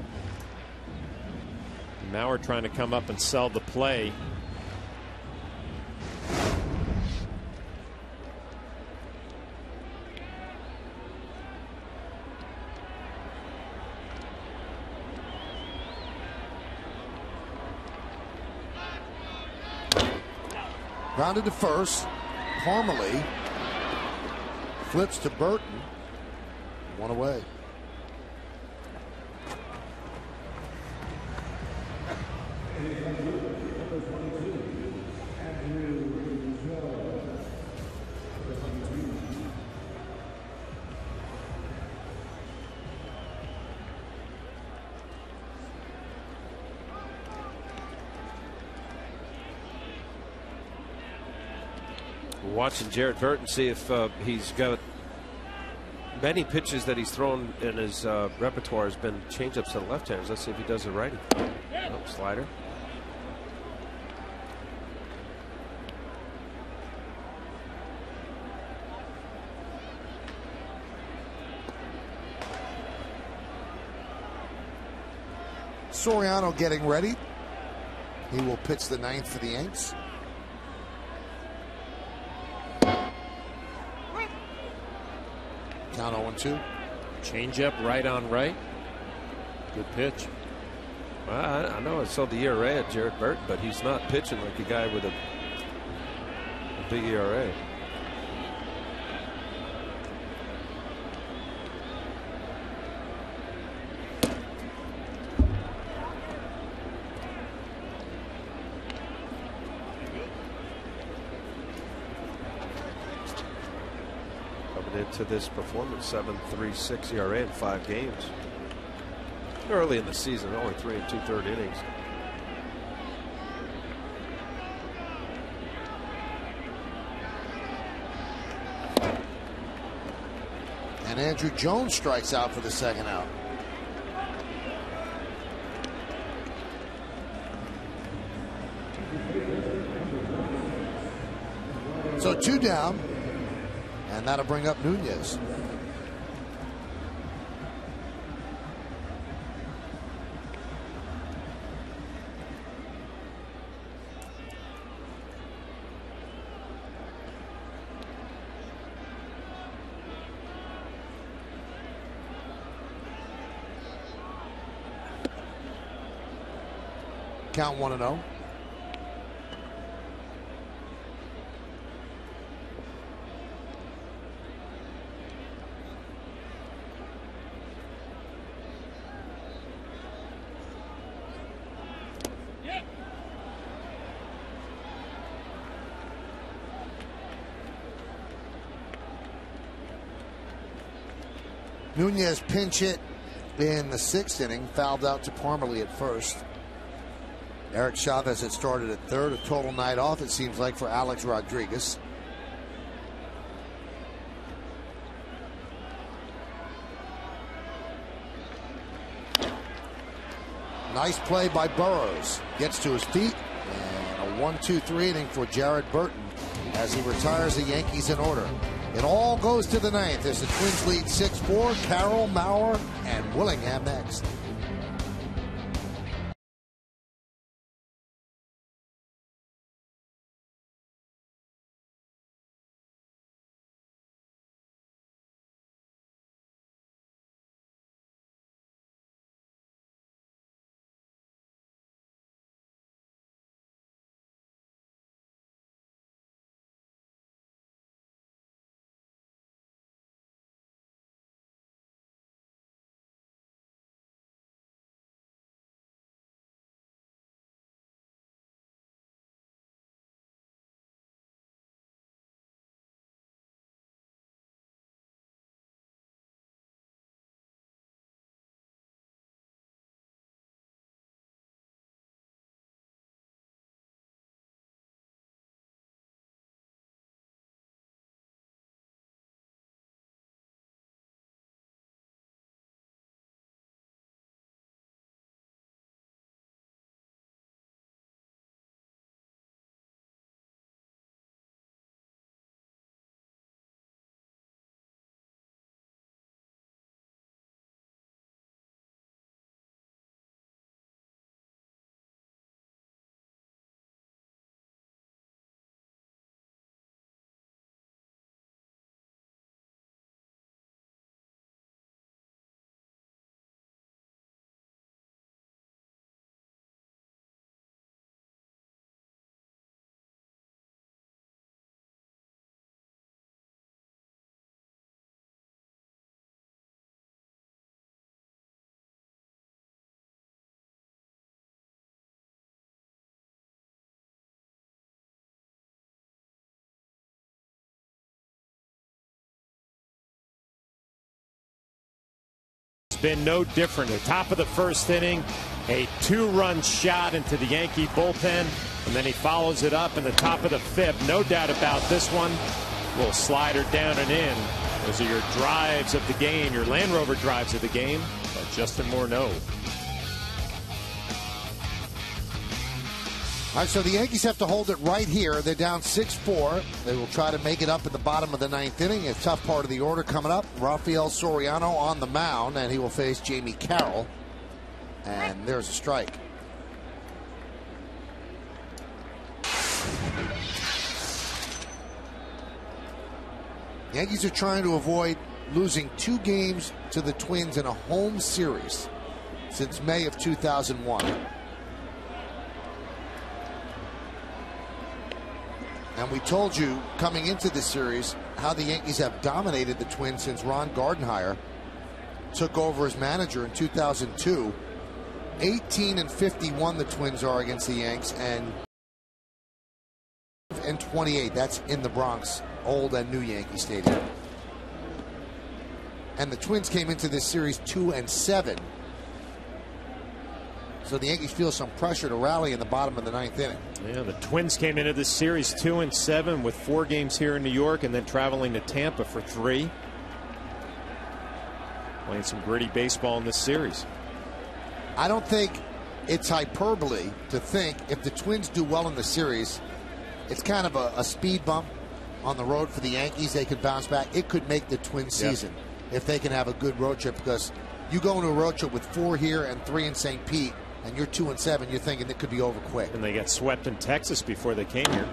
Now we're trying to come up and sell the play. Grounded to first. Parmalee flips to Burton. One away. Watching Jared Burton, see if he's got many pitches that he's thrown in his repertoire has been changeups to the left-handers. Let's see if he does it righty. Oh, slider. Soriano getting ready. He will pitch the ninth for the Yanks. Count 0-2. Change up right on right. Good pitch. Well, I know I saw the ERA at Jared Burton, but he's not pitching like a guy with a big ERA. Into this performance, 7.36 ERA in 5 games. Early in the season, only 3 2/3 innings. And Andrew Jones strikes out for the second out. So 2 down. And that'll bring up Nunez. Count 1-0. Nunez pinch hit in the 6th inning, fouled out to Parmalee at first. Eric Chavez had started at third, a total night off, it seems like, for Alex Rodriguez. Nice play by Burrows. Gets to his feet, and a 1-2-3 inning for Jared Burton as he retires the Yankees in order. It all goes to the 9th as the Twins lead 6-4. Carroll, Maurer, and Willingham next. been no different. The top of the first inning, a 2-run shot into the Yankee bullpen, and then he follows it up in the top of the 5th. No doubt about this one. Little slider down and in. Those are your drives of the game, your Land Rover drives of the game by Justin Morneau. All right, so the Yankees have to hold it right here. They're down 6-4. They will try to make it up at the bottom of the 9th inning. A tough part of the order coming up. Rafael Soriano on the mound, and he will face Jamie Carroll. And there's a strike. Yankees are trying to avoid losing 2 games to the Twins in a home series since May of 2001. And we told you coming into this series how the Yankees have dominated the Twins since Ron Gardenhire took over as manager in 2002. 18-51 the Twins are against the Yanks, and 28. That's in the Bronx, old and new Yankee Stadium. And the Twins came into this series 2-7. So the Yankees feel some pressure to rally in the bottom of the 9th inning. Yeah, the Twins came into this series 2-7 with 4 games here in New York and then traveling to Tampa for 3. Playing some gritty baseball in this series. I don't think it's hyperbole to think if the Twins do well in the series, it's kind of a speed bump on the road for the Yankees. They could bounce back. It could make the Twins season if they can have a good road trip, because you go into a road trip with 4 here and 3 in St. Pete, and you're 2-7, you're thinking it could be over quick. And they got swept in Texas before they came here.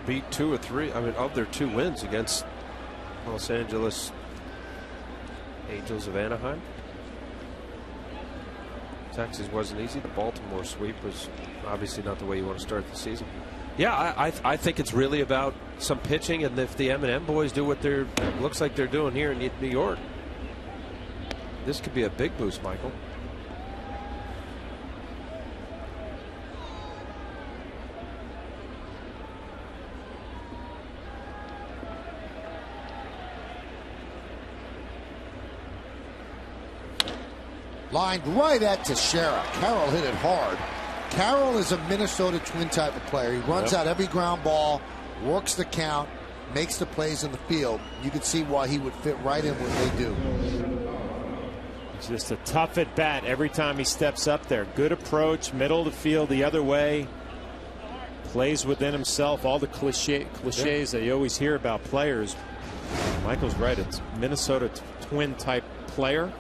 Beat 2 or 3, I mean, of their 2 wins against Los Angeles Angels of Anaheim. Texas wasn't easy. The Baltimore sweep was obviously not the way you want to start the season. Yeah, I think it's really about some pitching, and if the M&M boys do what looks like they're doing here in New York, this could be a big boost, Michael. Lined right at Teixeira. Carroll hit it hard. Carroll is a Minnesota Twin type of player. He runs out every ground ball, works the count, makes the plays in the field. You can see why he would fit right in what they do. It's just a tough at bat every time he steps up there. Good approach, middle of the field the other way. Plays within himself. All the cliches that you always hear about players. Michael's right. It's Minnesota Twin type player.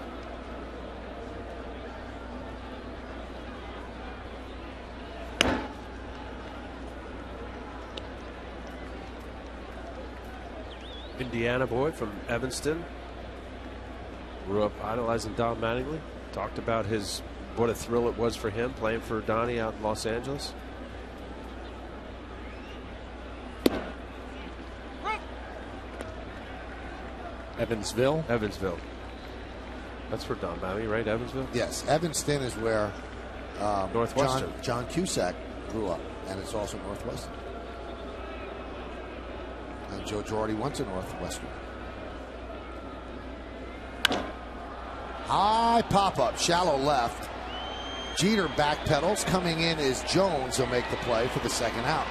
Indiana boy from Evanston. Grew up idolizing Don Mattingly. Talked about what a thrill it was for him playing for Donnie out in Los Angeles. Evansville. Evansville. That's where Don Mattingly, right? Evansville. Yes, Evanston is where Northwestern. John Cusack grew up, and it's also Northwestern. And Joe Girardi went to Northwestern. High pop-up, shallow left. Jeter backpedals. Coming in is Jones. He'll make the play for the second out.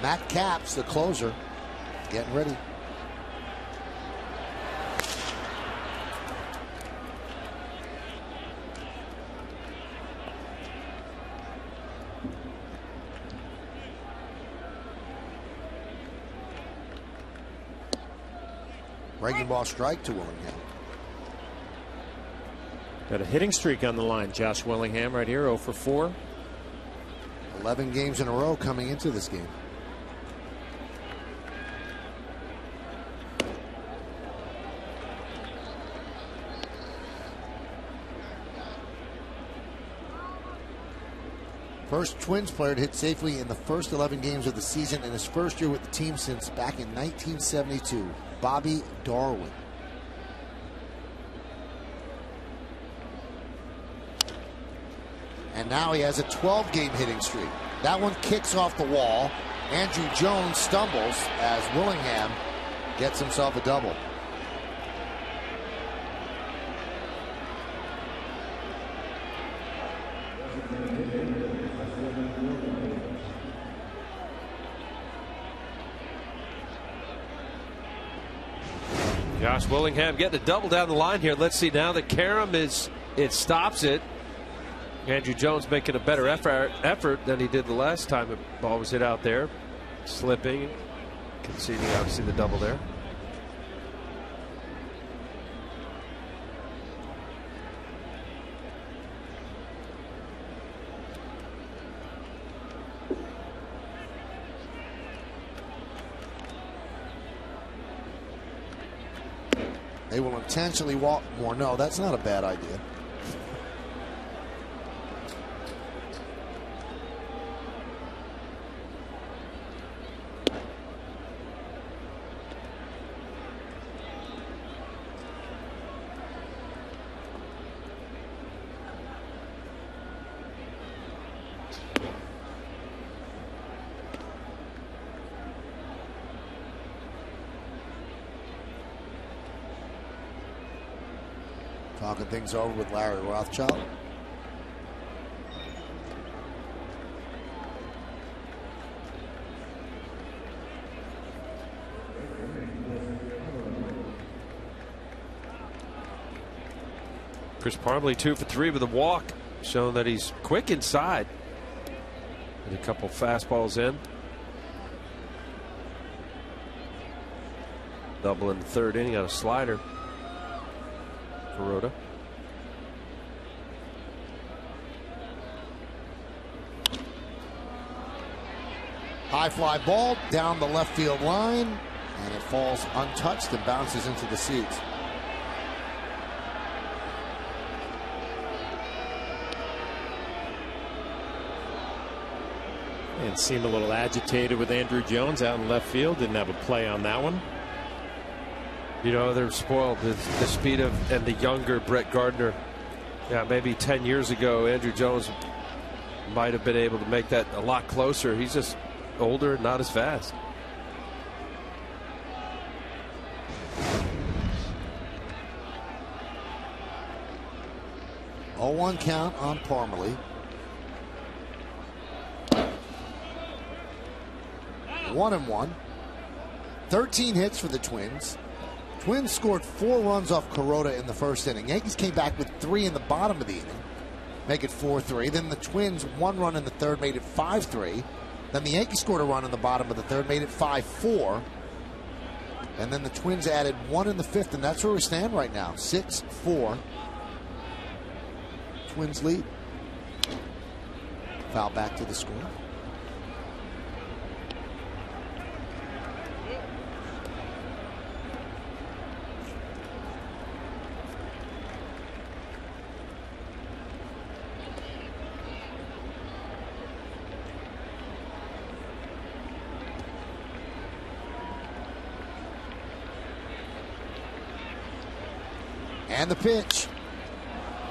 Matt Capps, the closer, getting ready. Breaking ball strike to Willingham. Got a hitting streak on the line. Josh Willingham right here, 0 for 4. 11 games in a row coming into this game. First Twins player to hit safely in the first 11 games of the season in his first year with the team since back in 1972. Bobby Darwin. And now he has a 12-game hitting streak. That one kicks off the wall. Andrew Jones stumbles as Willingham gets himself a double. Josh Willingham getting a double down the line here. Let's see now that Karam stops it. Andrew Jones making a better effort than he did the last time the ball was hit out there. Slipping, conceding obviously the double there. They will intentionally walk Morneau. That's not a bad idea. Talking things over with Larry Rothschild. Chris Parmelee 2 for 3 with a walk, showing that he's quick inside. And a couple fastballs in. Double in the third inning on a slider. Kuroda. High fly ball down the left field line, and it falls untouched and bounces into the seats. And seemed a little agitated with Andrew Jones out in left field. Didn't have a play on that one. You know, they're spoiled with the speed of and the younger Brett Gardner. Yeah, maybe 10 years ago, Andrew Jones might have been able to make that a lot closer. He's just older, not as fast. Oh, 1 count on Parmelee. 1-1. 13 hits for the Twins. Twins scored 4 runs off Kuroda in the first inning. Yankees came back with 3 in the bottom of the inning, make it 4-3. Then the Twins 1 run in the third, made it 5-3. Then the Yankees scored a run in the bottom of the third, made it 5-4. And then the Twins added 1 in the fifth, and that's where we stand right now. 6-4. Twins lead. Foul back to the score. And the pitch.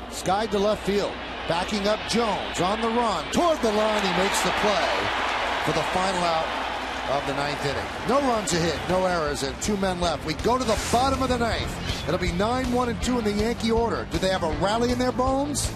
Skied to left field. Backing up Jones on the run. Toward the line, he makes the play for the final out of the 9th inning. No runs a hit, no errors, and 2 men left. We go to the bottom of the 9th. It'll be 9-1-2 in the Yankee order. Do they have a rally in their bones?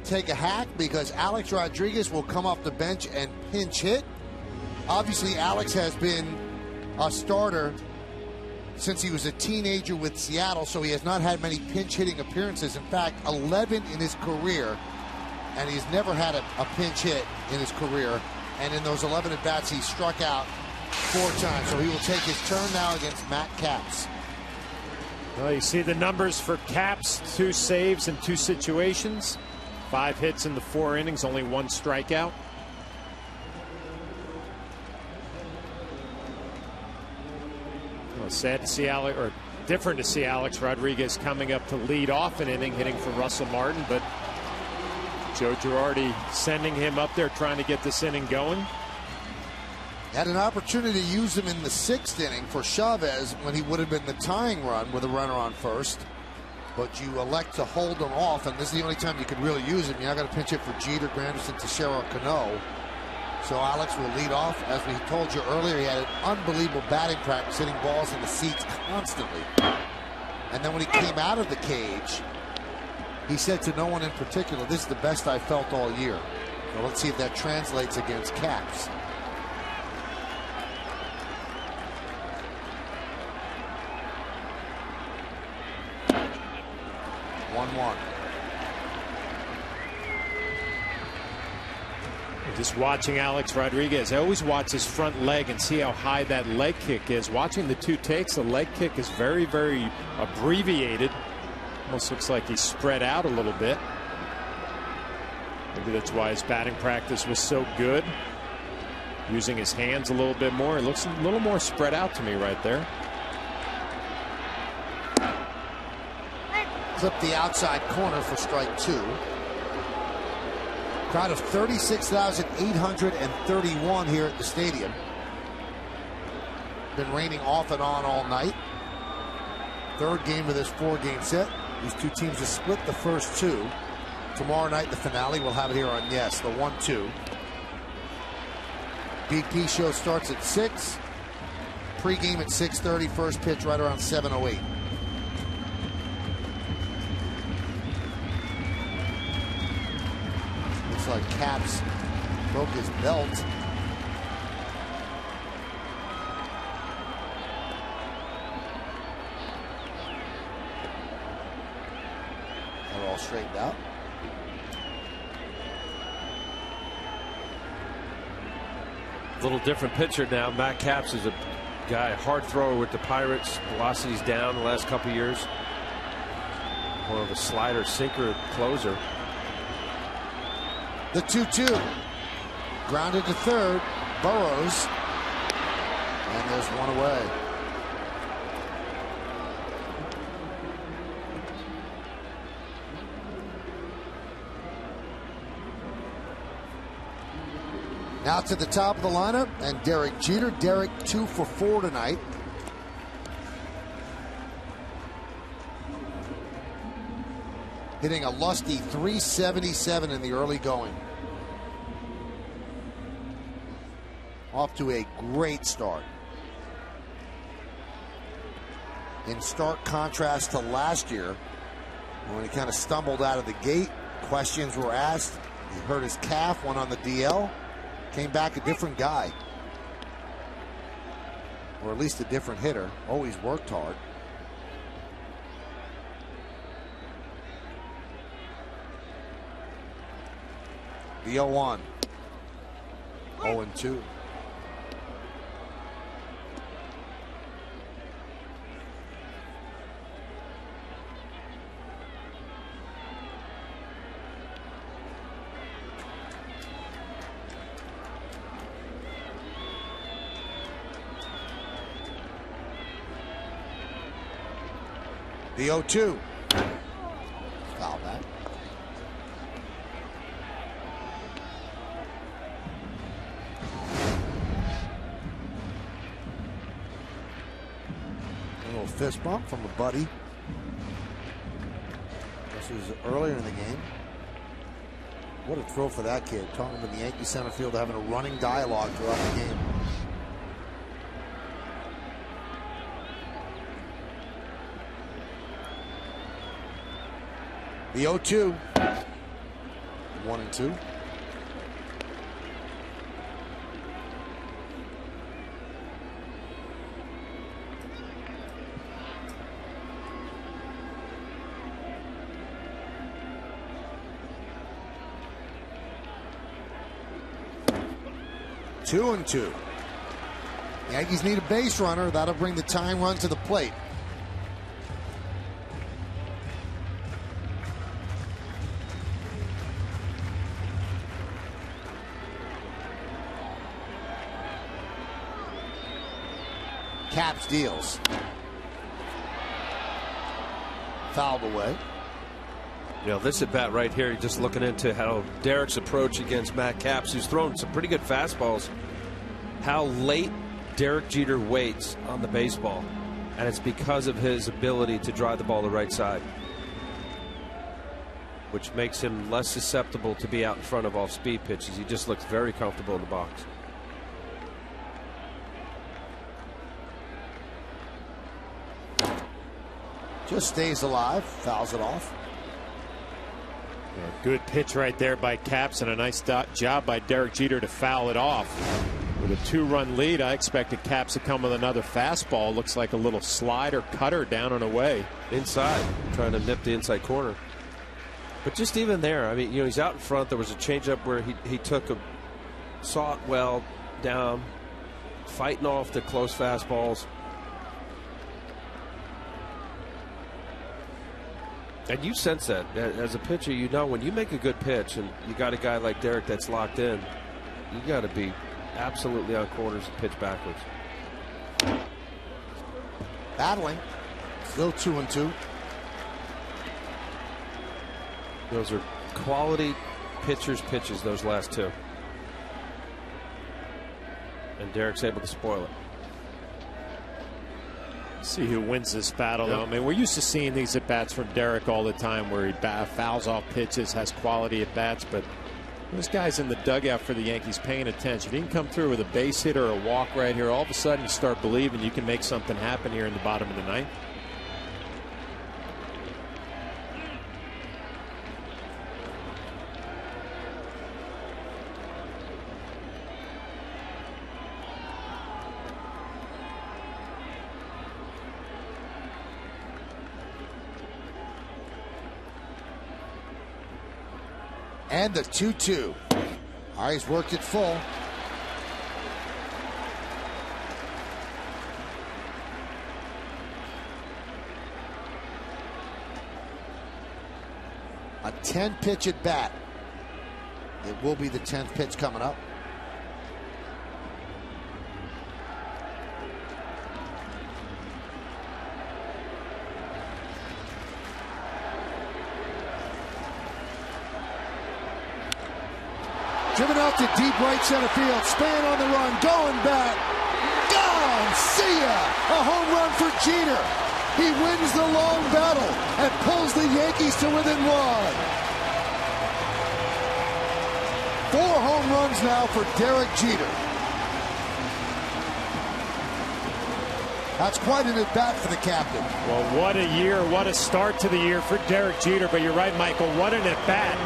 take a hack because Alex Rodriguez will come off the bench and pinch hit. Obviously, Alex has been a starter since he was a teenager with Seattle, so he has not had many pinch hitting appearances. In fact, 11 in his career, and he's never had a pinch hit in his career. And in those 11 at-bats, he struck out 4 times. So he will take his turn now against Matt Capps. Well, you see the numbers for Capps: 2 saves in 2 situations, 5 hits in the 4 innings, only 1 strikeout. Well, sad to see Alex, or different to see Alex Rodriguez coming up to lead off an inning, hitting for Russell Martin, but Joe Girardi sending him up there trying to get this inning going. Had an opportunity to use him in the 6th inning for Chavez when he would have been the tying run with a runner on first. But you elect to hold him off, and this is the only time you could really use him. You're not going to pinch hit for Jeter, Granderson, Teixeira, or Cano. So Alex will lead off. As we told you earlier, he had an unbelievable batting practice, hitting balls in the seats constantly. And then when he came out of the cage, he said to no one in particular, "This is the best I felt all year." Well, let's see if that translates against Capps. Just watching Alex Rodriguez, I always watch his front leg and see how high that leg kick is. Watching the 2 takes, the leg kick is very, very abbreviated. Almost looks like he's spread out a little bit. Maybe that's why his batting practice was so good. Using his hands a little bit more. It looks a little more spread out to me right there. Clip the outside corner for strike 2. Crowd of 36,831 here at the stadium. Been raining off and on all night. 3rd game of this 4-game set. These 2 teams have split the first 2. Tomorrow night, the finale, we'll have it here on Yes, the 1-2. BP show starts at 6. Pre-game at 6:30. First pitch right around 7:08. Looks like Capps broke his belt. They're all straightened out. A little different pitcher now. Matt Capps is a guy, hard thrower with the Pirates. Velocity's down the last couple years. More of a slider, sinker, closer. The 2-2. Grounded to third. Burrows. And there's one away. Now to the top of the lineup, and Derek Jeter. Derek 2 for 4 tonight. Hitting a lusty .377 in the early going. Off to a great start. In stark contrast to last year, when he kind of stumbled out of the gate, questions were asked. He hurt his calf, went on the DL, came back a different guy. Or at least a different hitter. Always worked hard. The 0-1. 0-2. The 0-2. Foul back. A little fist bump from a buddy. This was earlier in the game. What a throw for that kid. Talking to the Yankee center field, having a running dialogue throughout the game. The 0-2. 1-2. Two and two. Yankees need a base runner. That'll bring the tying run to the plate. Caps deals. Fouled away. You know, this at bat right here, you're just looking into how Derek's approach against Matt Capps, who's thrown some pretty good fastballs. How late Derek Jeter waits on the baseball, and it's because of his ability to drive the ball the right side, which makes him less susceptible to be out in front of off-speed pitches. He just looks very comfortable in the box. Just stays alive, fouls it off. Yeah, good pitch right there by Capps, and a nice job by Derek Jeter to foul it off. With a 2-run lead, I expected Capps to come with another fastball. Looks like a little slider cutter down and away. Inside, trying to nip the inside corner. But just even there, I mean, you know, he's out in front. There was a changeup where he saw it well down, fighting off the close fastballs. And you sense that as a pitcher. You know, when you make a good pitch and you got a guy like Derek that's locked in, you got to be absolutely on corners and pitch backwards. Battling. Still 2-2. Those are quality pitchers' pitches, those last two. And Derek's able to spoil it. See who wins this battle, though. I mean, we're used to seeing these at-bats from Derek all the time where he fouls off pitches, has quality at-bats, but this guy's in the dugout for the Yankees paying attention. He can come through with a base hit or a walk right here. All of a sudden, you start believing you can make something happen here in the bottom of the ninth. And the 2-2. All right, he's worked it full. A 10-pitch at bat. It will be the 10th pitch coming up. Driven out to deep right center field. Span on the run. Going back. Gone. See ya. A home run for Jeter. He wins the long battle and pulls the Yankees to within one. 4 home runs now for Derek Jeter. That's quite an at-bat for the captain. Well, what a year. What a start to the year for Derek Jeter. But you're right, Michael. What an at-bat.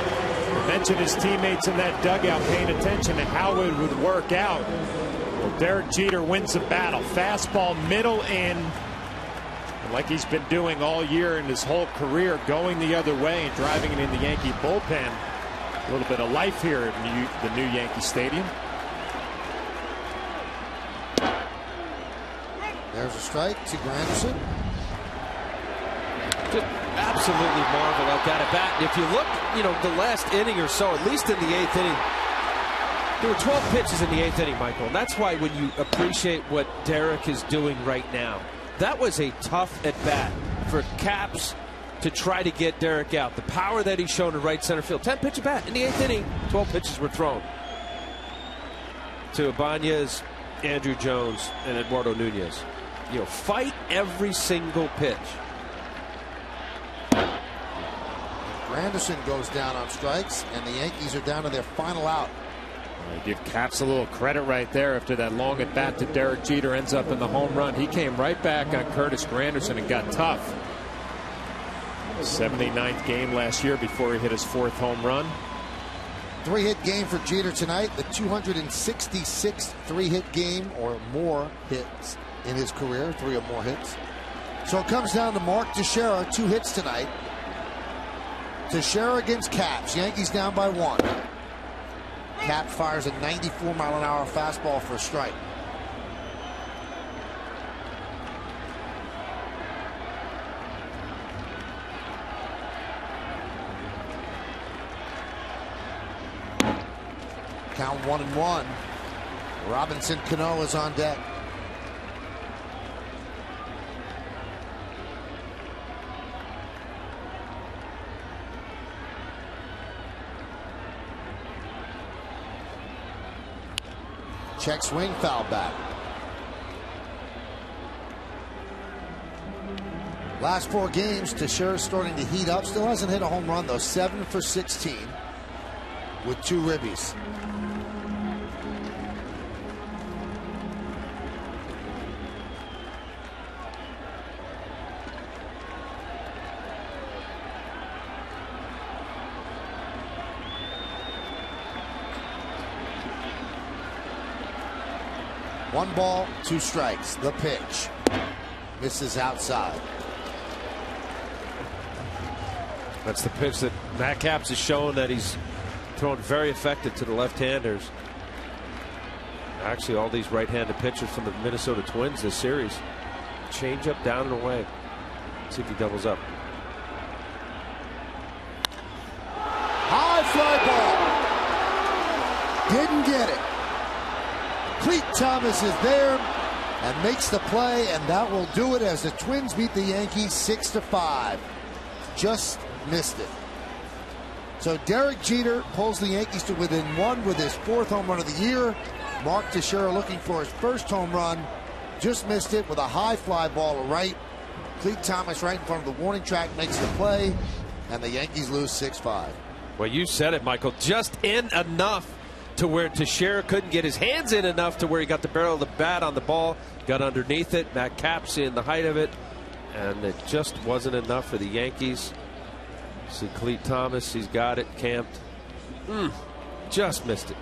Mentioned his teammates in that dugout paying attention to how it would work out. Well, Derek Jeter wins the battle. Fastball middle in. And like he's been doing all year in his whole career, going the other way and driving it in the Yankee bullpen. A little bit of life here at the new Yankee Stadium. There's a strike to Granderson. Just absolutely marvel at that at bat. And if you look, you know, the last inning or so, at least in the 8th inning, there were 12 pitches in the 8th inning, Michael. And that's why when you appreciate what Derek is doing right now, that was a tough at bat for Capps to try to get Derek out. The power that he's shown in right center field. 10-pitch at bat in the 8th inning. 12 pitches were thrown to Ibanez, Andrew Jones, and Eduardo Nunez. You know, fight every single pitch. Granderson goes down on strikes, and the Yankees are down to their final out. I give Capps a little credit right there after that long at bat to Derek Jeter ends up in the home run. He came right back on Curtis Granderson and got tough. 79th game last year before he hit his 4th home run. Three-hit game for Jeter tonight, the 266th three-hit game or more hits in his career, 3 or more hits. So it comes down to Mark Teixeira, 2 hits tonight. Teixeira against Caps. Yankees down by 1. Cap fires a 94-mile-an-hour fastball for a strike. Count 1-1. Robinson Cano is on deck. Check swing, foul back. Last 4 games, Teixeira starting to heat up. Still hasn't hit a home run though. 7 for 16 with 2 ribbies. One ball, 2 strikes. The pitch misses outside. That's the pitch that Matt Capps has shown that he's thrown very effective to the left-handers. Actually, all these right-handed pitchers from the Minnesota Twins this series. Change up, down and away. See if he doubles up. High fly ball. Didn't get it. Cleet Thomas is there and makes the play, and that will do it as the Twins beat the Yankees 6-5. Just missed it. So Derek Jeter pulls the Yankees to within 1 with his 4th home run of the year. Mark Teixeira looking for his 1st home run. Just missed it with a high fly ball to right. Cleet Thomas right in front of the warning track makes the play, and the Yankees lose 6-5. Well, you said it, Michael. Just in enough to where Teixeira couldn't get his hands in enough to where he got the barrel of the bat on the ball, got underneath it. Matt Capps in the height of it, and it just wasn't enough for the Yankees. See Cleet Thomas, he's got it camped. Just missed it.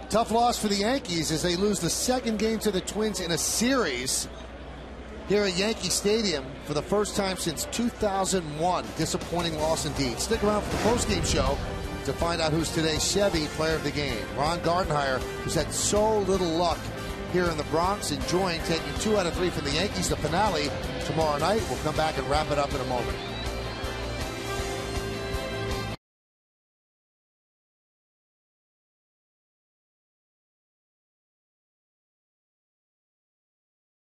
Tough loss for the Yankees as they lose the 2nd game to the Twins in a series here at Yankee Stadium for the first time since 2001. Disappointing loss indeed. Stick around for the postgame show to find out who's today's Chevy Player of the Game. Ron Gardenhire, who's had so little luck here in the Bronx, enjoying taking 2 out of 3 from the Yankees. The finale tomorrow night. We'll come back and wrap it up in a moment.